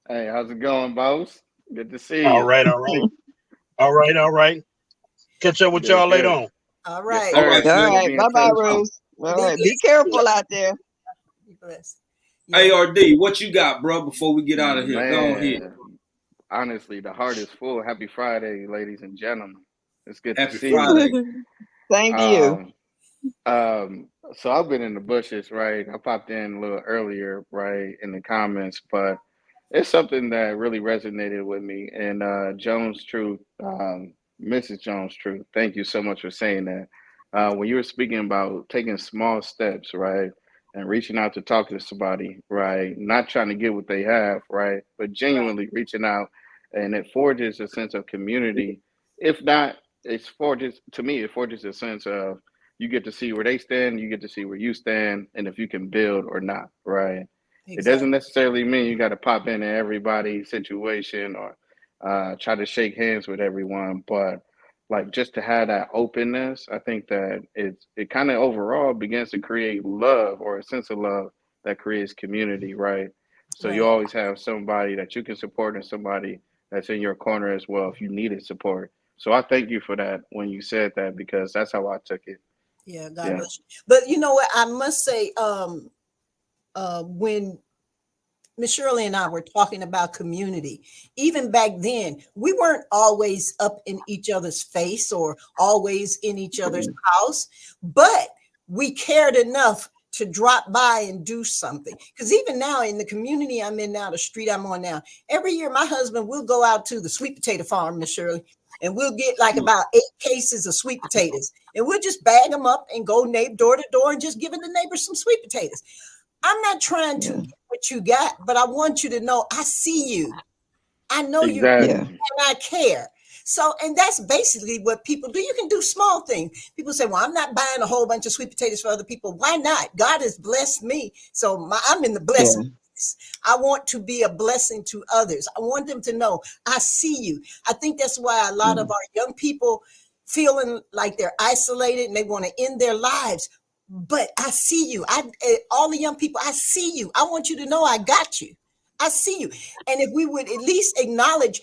Hey, how's it going, boss? Good to see All you. right. All right. Catch up with Good, y'all later good. on. All Yes, right. sir. All right. All We'll right. be in Bye bye, touch. Rose. All Be right. Be blessed. careful out there. Be blessed. Yeah. Hey RD, what you got, bro? Before we get out of here, go ahead. Man, honestly, the heart is full. Happy Friday, ladies and gentlemen. It's good to Happy see you. Friday. Same to you. So I've been in the bushes, right? I popped in a little earlier, right, in the comments, but it's something that really resonated with me. And Jones Truth, Mrs. Jones Truth, thank you so much for saying that. When you were speaking about taking small steps, right, and reaching out to talk to somebody, right, not trying to get what they have, right, but genuinely reaching out, and it forges a sense of community. If not, to me, it forges a sense of you get to see where they stand, you get to see where you stand, and if you can build or not, right? It Exactly. doesn't necessarily mean you got to pop into everybody's situation or try to shake hands with everyone, but like just to have that openness, I think that it kind of overall begins to create love or a sense of love that creates community, right? So you Right. always have somebody that you can support and somebody that's in your corner as well if you needed support. So I thank you for that when you said that because that's how I took it. Yeah. God Yeah. bless you. But you know what? I must say, when Miss Shirley and I were talking about community, even back then, we weren't always up in each other's face or always in each other's house, but we cared enough to drop by and do something. Because even now in the community I'm in now, the street I'm on now, every year my husband will go out to the sweet potato farm, Miss Shirley, and we'll get like about 8 cases of sweet potatoes. And we'll just bag them up and go door to door and just giving the neighbors some sweet potatoes. I'm not trying to get what you got, but I want you to know I see you. I know you Exactly. and I care. So, and that's basically what people do. You can do small things. People say, well, I'm not buying a whole bunch of sweet potatoes for other people. Why not? God has blessed me. So I'm in the blessing. I want to be a blessing to others. I want them to know I see you. I think that's why a lot of our young people feeling like they're isolated and they want to end their lives. But I see you. All the young people, I see you. I want you to know I got you. I see you. And if we would at least acknowledge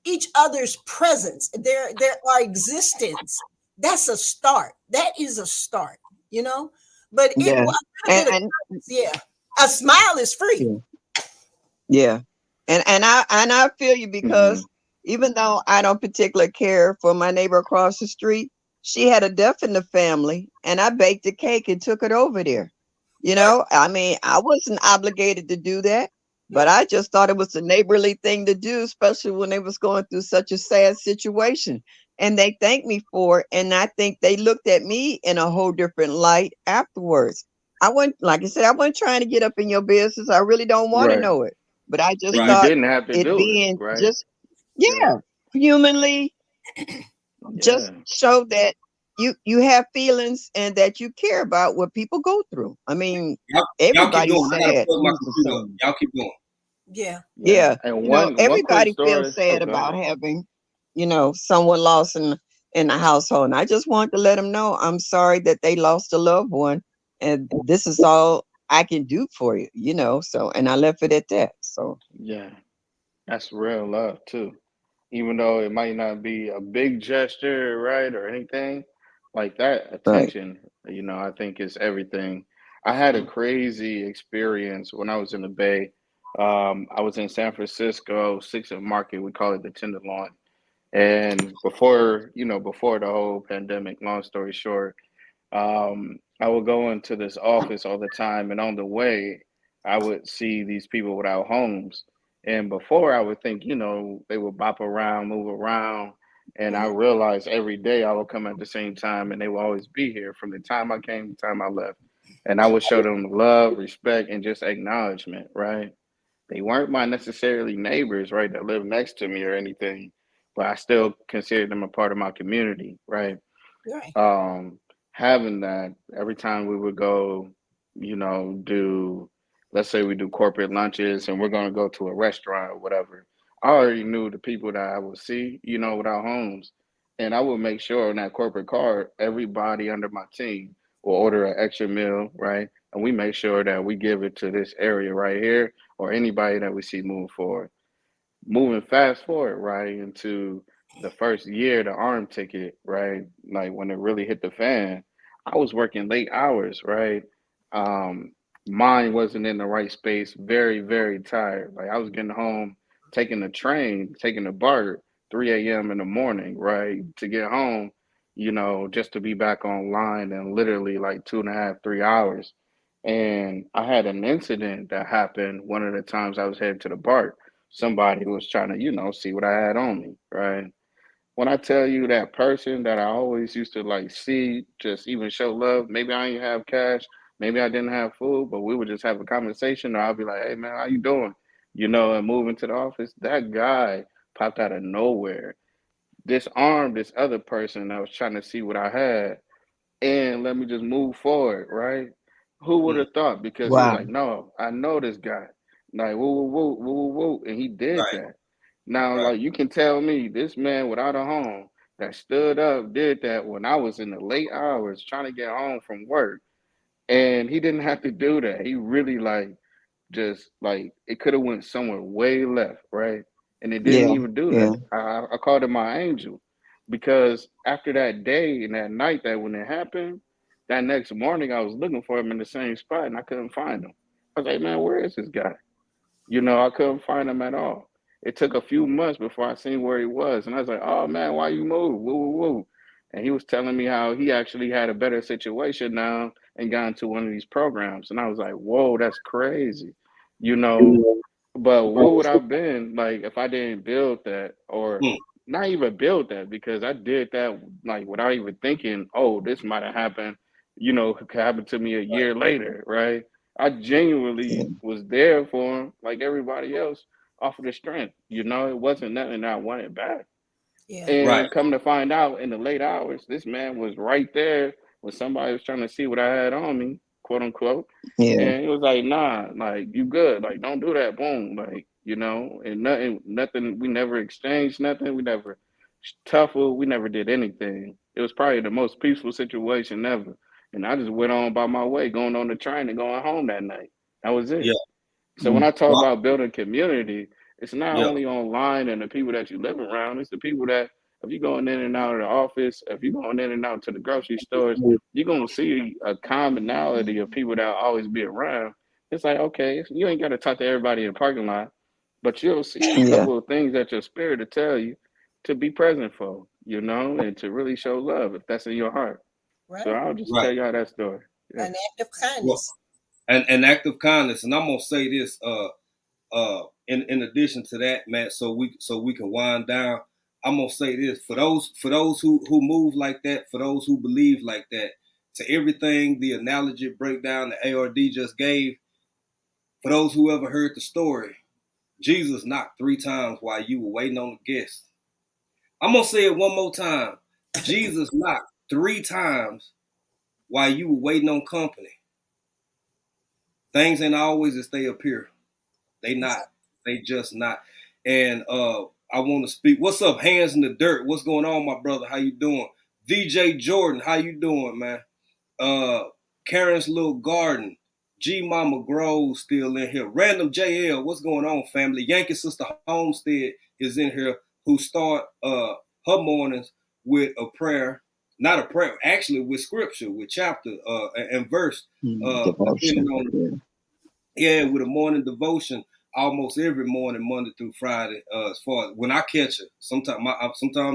each other's presence, our existence, that's a start. That is a start, you know? But a smile is free. Yeah. And I feel you because even though I don't particularly care for my neighbor across the street, she had a death in the family and I baked a cake and took it over there. You know, I mean, I wasn't obligated to do that, but I just thought it was a neighborly thing to do, especially when they was going through such a sad situation. And they thanked me for it. And I think they looked at me in a whole different light afterwards. Like I said, I wasn't trying to get up in your business. I really don't want to know it. But I just But thought you didn't have to it do being it, right? just, humanly, just show that you have feelings and that you care about what people go through. I mean, everybody's sad. Y'all keep going. Yeah. And you know, everybody feels story. sad about having, you know, someone lost in the household. And I just want to let them know I'm sorry that they lost a loved one. And this is all I can do for you, you know. So, and I left it at that. So, Yeah, that's real love too. Even though it might not be a big gesture, right, or anything like that, right. attention, I think is everything. I had a crazy experience when I was in the Bay. I was in San Francisco, Sixth and Market, we call it the Tenderloin. And before the whole pandemic, long story short, I would go into this office all the time, and on the way, I would see these people without homes. And before, I would think, they would bop around, move around. And I Mhm. realized every day I would come at the same time, and they will always be here from the time I came to the time I left. And I would show them love, respect, and just acknowledgement, right? They weren't my necessarily neighbors, right, that lived next to me or anything, but I still considered them a part of my community, right? Right. um Having that every time we would go, do, let's say we do corporate lunches and we're going to go to a restaurant or whatever, I already knew the people that I would see, without homes, and I would make sure on that corporate card everybody under my team will order an extra meal, right, and we make sure that we give it to this area right here or anybody that we see moving forward. Moving fast forward, right, into the first year, the arm ticket, right, like when it really hit the fan, I was working late hours, right? Um, Mind wasn't in the right space, very, very tired. Like I was getting home, taking the train, taking the BART, 3 a.m. in the morning, right, to get home, just to be back online in literally like 2.5, 3 hours. And I had an incident that happened one of the times I was headed to the BART. Somebody was trying to, see what I had on me, right? When I tell you that person that I always used to like see, just even show love, maybe I didn't have cash, maybe I didn't have food, but we would just have a conversation, or I'll be like, hey man, how you doing? And moving to the office, that guy popped out of nowhere, disarmed this other person that was trying to see what I had and let me just move forward, right? Who would Mm, have thought? Because he was Wow. like, no, I know this guy. Like, woo, woo, woo, woo, woo, woo. And he did right, that. Now, right. like, you can tell me this man without a home that stood up did that when I was in the late hours trying to get home from work. And he didn't have to do that. He really, like, just like it could have went somewhere way left, right? And it didn't Yeah. even do Yeah. that. I called him my angel because after that day and that night that when it happened, that next morning I was looking for him in the same spot and I couldn't find him. I was like, man, where is this guy? I couldn't find him at all. It took a few months before I seen where he was, and I was like, "Oh man, why you move? Woo woo woo!" And he was telling me how he actually had a better situation now and got into one of these programs, and I was like, "Whoa, that's crazy," you know. But what would I've been like if I didn't build that, or Mm, not even build that, because I did that like without even thinking, "Oh, this might have happened," could happen to me a year later, right? I Yeah. genuinely was there for him, like everybody else, off of the strength. It wasn't nothing that I wanted back. Yeah. right. And come to find out in the late hours, this man was right there when somebody was trying to see what I had on me, quote unquote. Yeah. And it was like, nah, like you good. Like, don't do that. Boom. Like, and nothing, we never exchanged nothing. We never tuffled. We never did anything. It was probably the most peaceful situation ever. And I just went on by my way, going on the train and going home that night. That was Yeah. it. So when Mm. I talk Well, about building community, it's not yeah. only online and the people that you live around, it's the people that if you're going in and out of the office, if you're going in and out to the grocery stores, you're gonna see a commonality of people that will always be around. It's like, okay, you ain't gotta talk to everybody in the parking lot, but you'll see a Yeah. couple of things that your spirit will tell you to be present for, and to really show love if that's in your heart. So Right. I'll just Right. tell y'all that story. Yeah. An act of Well, kindness. and an act of kindness, and I'm gonna say this. In addition to that, Matt, so we can wind down. I'm gonna say this for those who move like that, for those who believe like that, to everything the analogy breakdown the ARD just gave. For those who ever heard the story, Jesus knocked 3 times while you were waiting on the guest. I'm gonna say it one more time. Jesus knocked 3 times while you were waiting on company. Things ain't always as they appear. They not. They just not. And I want to speak. What's up, Hands in the Dirt? What's going on, my brother? How you doing? VJ Jordan, how you doing, man? Karen's Little Garden, G Mama Grove still in here. Random JL, what's going on, family? Yankee Sister Homestead is in here, who start her mornings with a prayer. Not a prayer, actually with scripture, with chapter and verse. Depending on, with a morning devotion almost every morning, Monday through Friday. As far as when I catch it, sometimes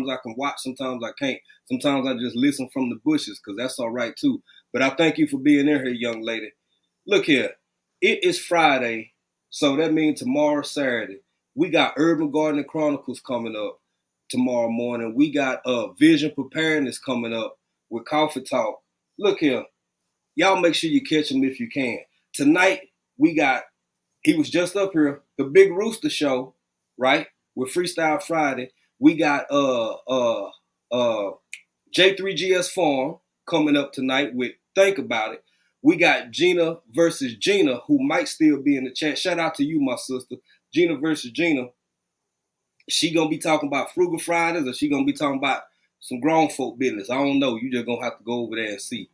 I can watch, sometimes I can't. Sometimes I just listen from the bushes, because that's all right too. But I thank you for being in here, young lady. Look here, it is Friday, so that means tomorrow, Saturday, we got Urban Gardening Chronicles coming up tomorrow morning. We got Vision Preparedness coming up with Coffee Talk. Look here, y'all make sure you catch them if you can. Tonight, we got, he was just up here, the Big Rooster Show, right? With Freestyle Friday. We got J3GS Farm coming up tonight with Think About It. We got Gina versus Gina, who might still be in the chat. Shout out to you, my sister. Gina versus Gina. She gonna be talking about Frugal Fridays, or she gonna be talking about some grown folk business. I don't know. You just gonna have to go over there and see.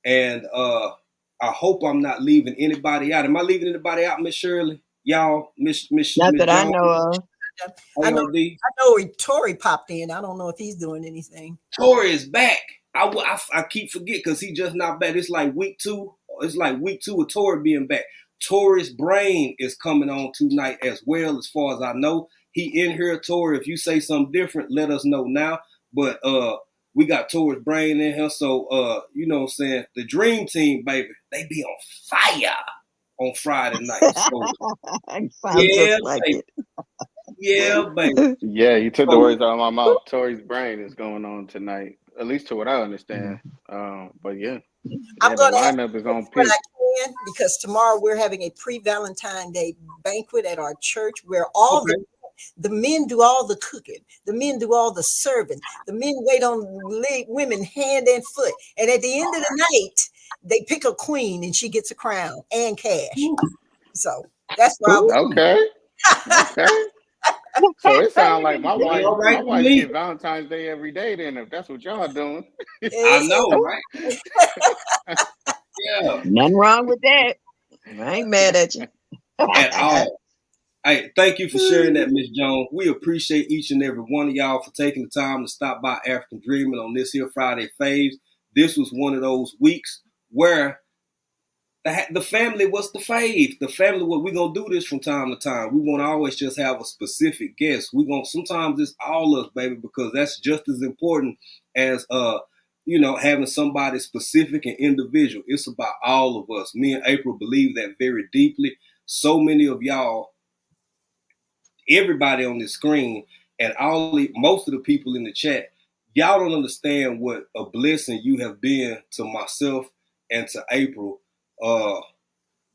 And I hope I'm not leaving anybody out. Am I leaving anybody out, Miss Shirley? Y'all, Miss Not that I know of. I know Tori popped in. I don't know if he's doing anything. Tori is back. I keep forgetting, because he just not back. It's like week 2. It's like week 2 of Tori being back. Tori's Brain is coming on tonight as well, as far as I know. He in here, Tori. If you say something different, let us know now. But we got Tori's Brain in here. So you know what I'm saying? The Dream Team, baby, they be on fire on Friday night. So, yeah, like baby. Yeah, baby. Yeah, you took the words out of my mouth. Tori's Brain is going on tonight, at least to what I understand. But yeah, I'm going to lineup is on pitch. Because tomorrow we're having a pre-Valentine Day banquet at our church where all the men do all the cooking, the men do all the serving, the men wait on women hand and foot, and at the end of the night they pick a queen and she gets a crown and cash. So that's where I'm okay. So it sounds like my wife get Valentine's Day every day then, if that's what y'all doing. I know, right? Yeah. Nothing wrong with that. I ain't mad at you. At all. Hey, thank you for sharing that, Miss Jones. We appreciate each and every one of y'all for taking the time to stop by African Dreaming on this here Friday Faves. This was one of those weeks where the family was the fave. The family, we're going to do this from time to time. We won't always just have a specific guest. Sometimes it's all us, baby, because that's just as important as, having somebody specific and individual. It's about all of us. Me and April believe that very deeply. So many of y'all, everybody on the screen, and most of the people in the chat, y'all don't understand what a blessing you have been to myself and to April,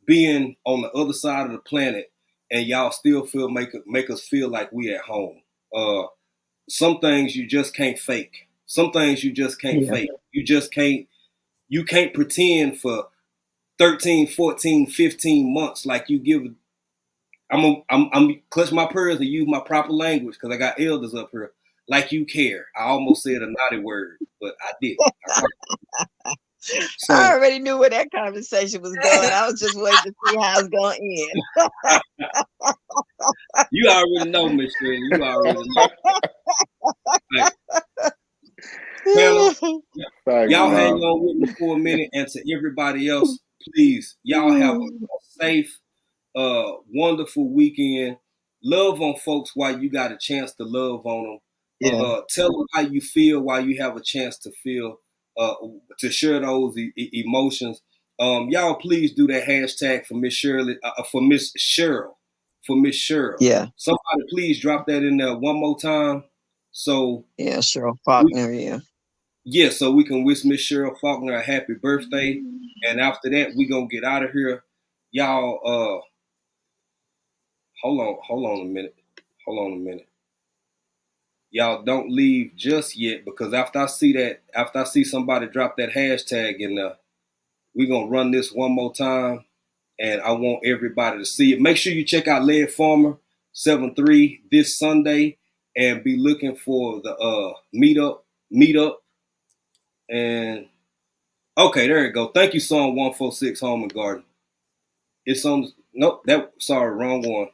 being on the other side of the planet, and y'all still make us feel like we at home. Some things you just can't fake. Some things you just can't fake. You can't pretend for 13, 14, 15 months like you give. I'm clutch my pearls and use my proper language, because I got elders up here. Like you care. I almost said a naughty word, but I did. So, I already knew where that conversation was going. I was just waiting to see how it's going to end. You already know, Miss Shirley. You already know. Y'all hang on with me for a minute, and to everybody else, please, y'all have a safe, wonderful weekend. Love on folks while you got a chance to love on them. Tell them how you feel while you have a chance to feel. To share those emotions. Y'all please do that hashtag for Miss Shirley, for Miss Cheryl. Yeah. Somebody please drop that in there one more time. So Cheryl Faulkner, Yeah, so we can wish Miss Cheryl Faulkner a happy birthday. And after that, we gonna get out of here. Y'all hold on a minute. Y'all don't leave just yet, because after I see somebody drop that hashtag in there, we're going to run this one more time, and I want everybody to see it. Make sure you check out Lead Farmer 7-3 this Sunday, and be looking for the meetup. And okay, there you go. Thank you, Song 146 Home and Garden. It's on. Nope. Sorry, wrong one.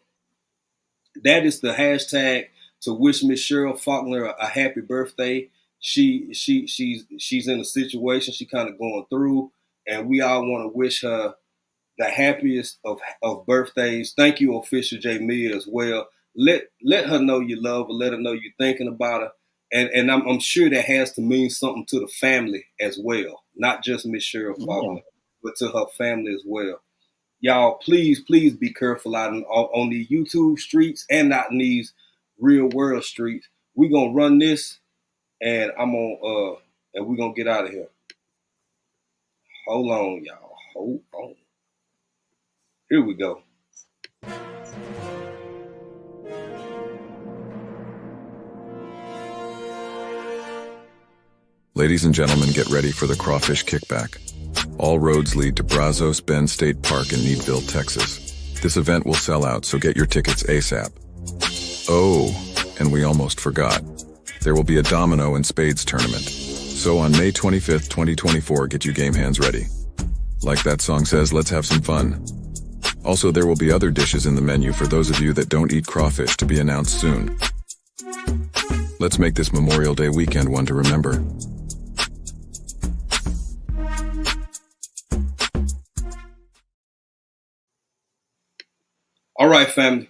That is the hashtag to wish Miss Cheryl Faulkner a happy birthday. She's in a situation she kind of going through, and we all want to wish her the happiest of birthdays. Thank you, Official J Mia, as well. Let her know you love her. Let her know you're thinking about her, and I'm sure that has to mean something to the family as well, not just Miss Cheryl Faulkner, but to her family as well. Y'all, please be careful out on the YouTube streets and not in these real world streets. We gonna run this, and and we gonna get out of here. Hold on, y'all. Hold on. Here we go. Ladies and gentlemen, get ready for the Crawfish Kickback. All roads lead to Brazos Bend State Park in Needville, Texas. This event will sell out, so get your tickets ASAP. Oh, and we almost forgot. There will be a domino and spades tournament. So on May 25th, 2024, get you game hands ready. Like that song says, let's have some fun. Also, there will be other dishes in the menu for those of you that don't eat crawfish to be announced soon. Let's make this Memorial Day weekend one to remember. All right, family.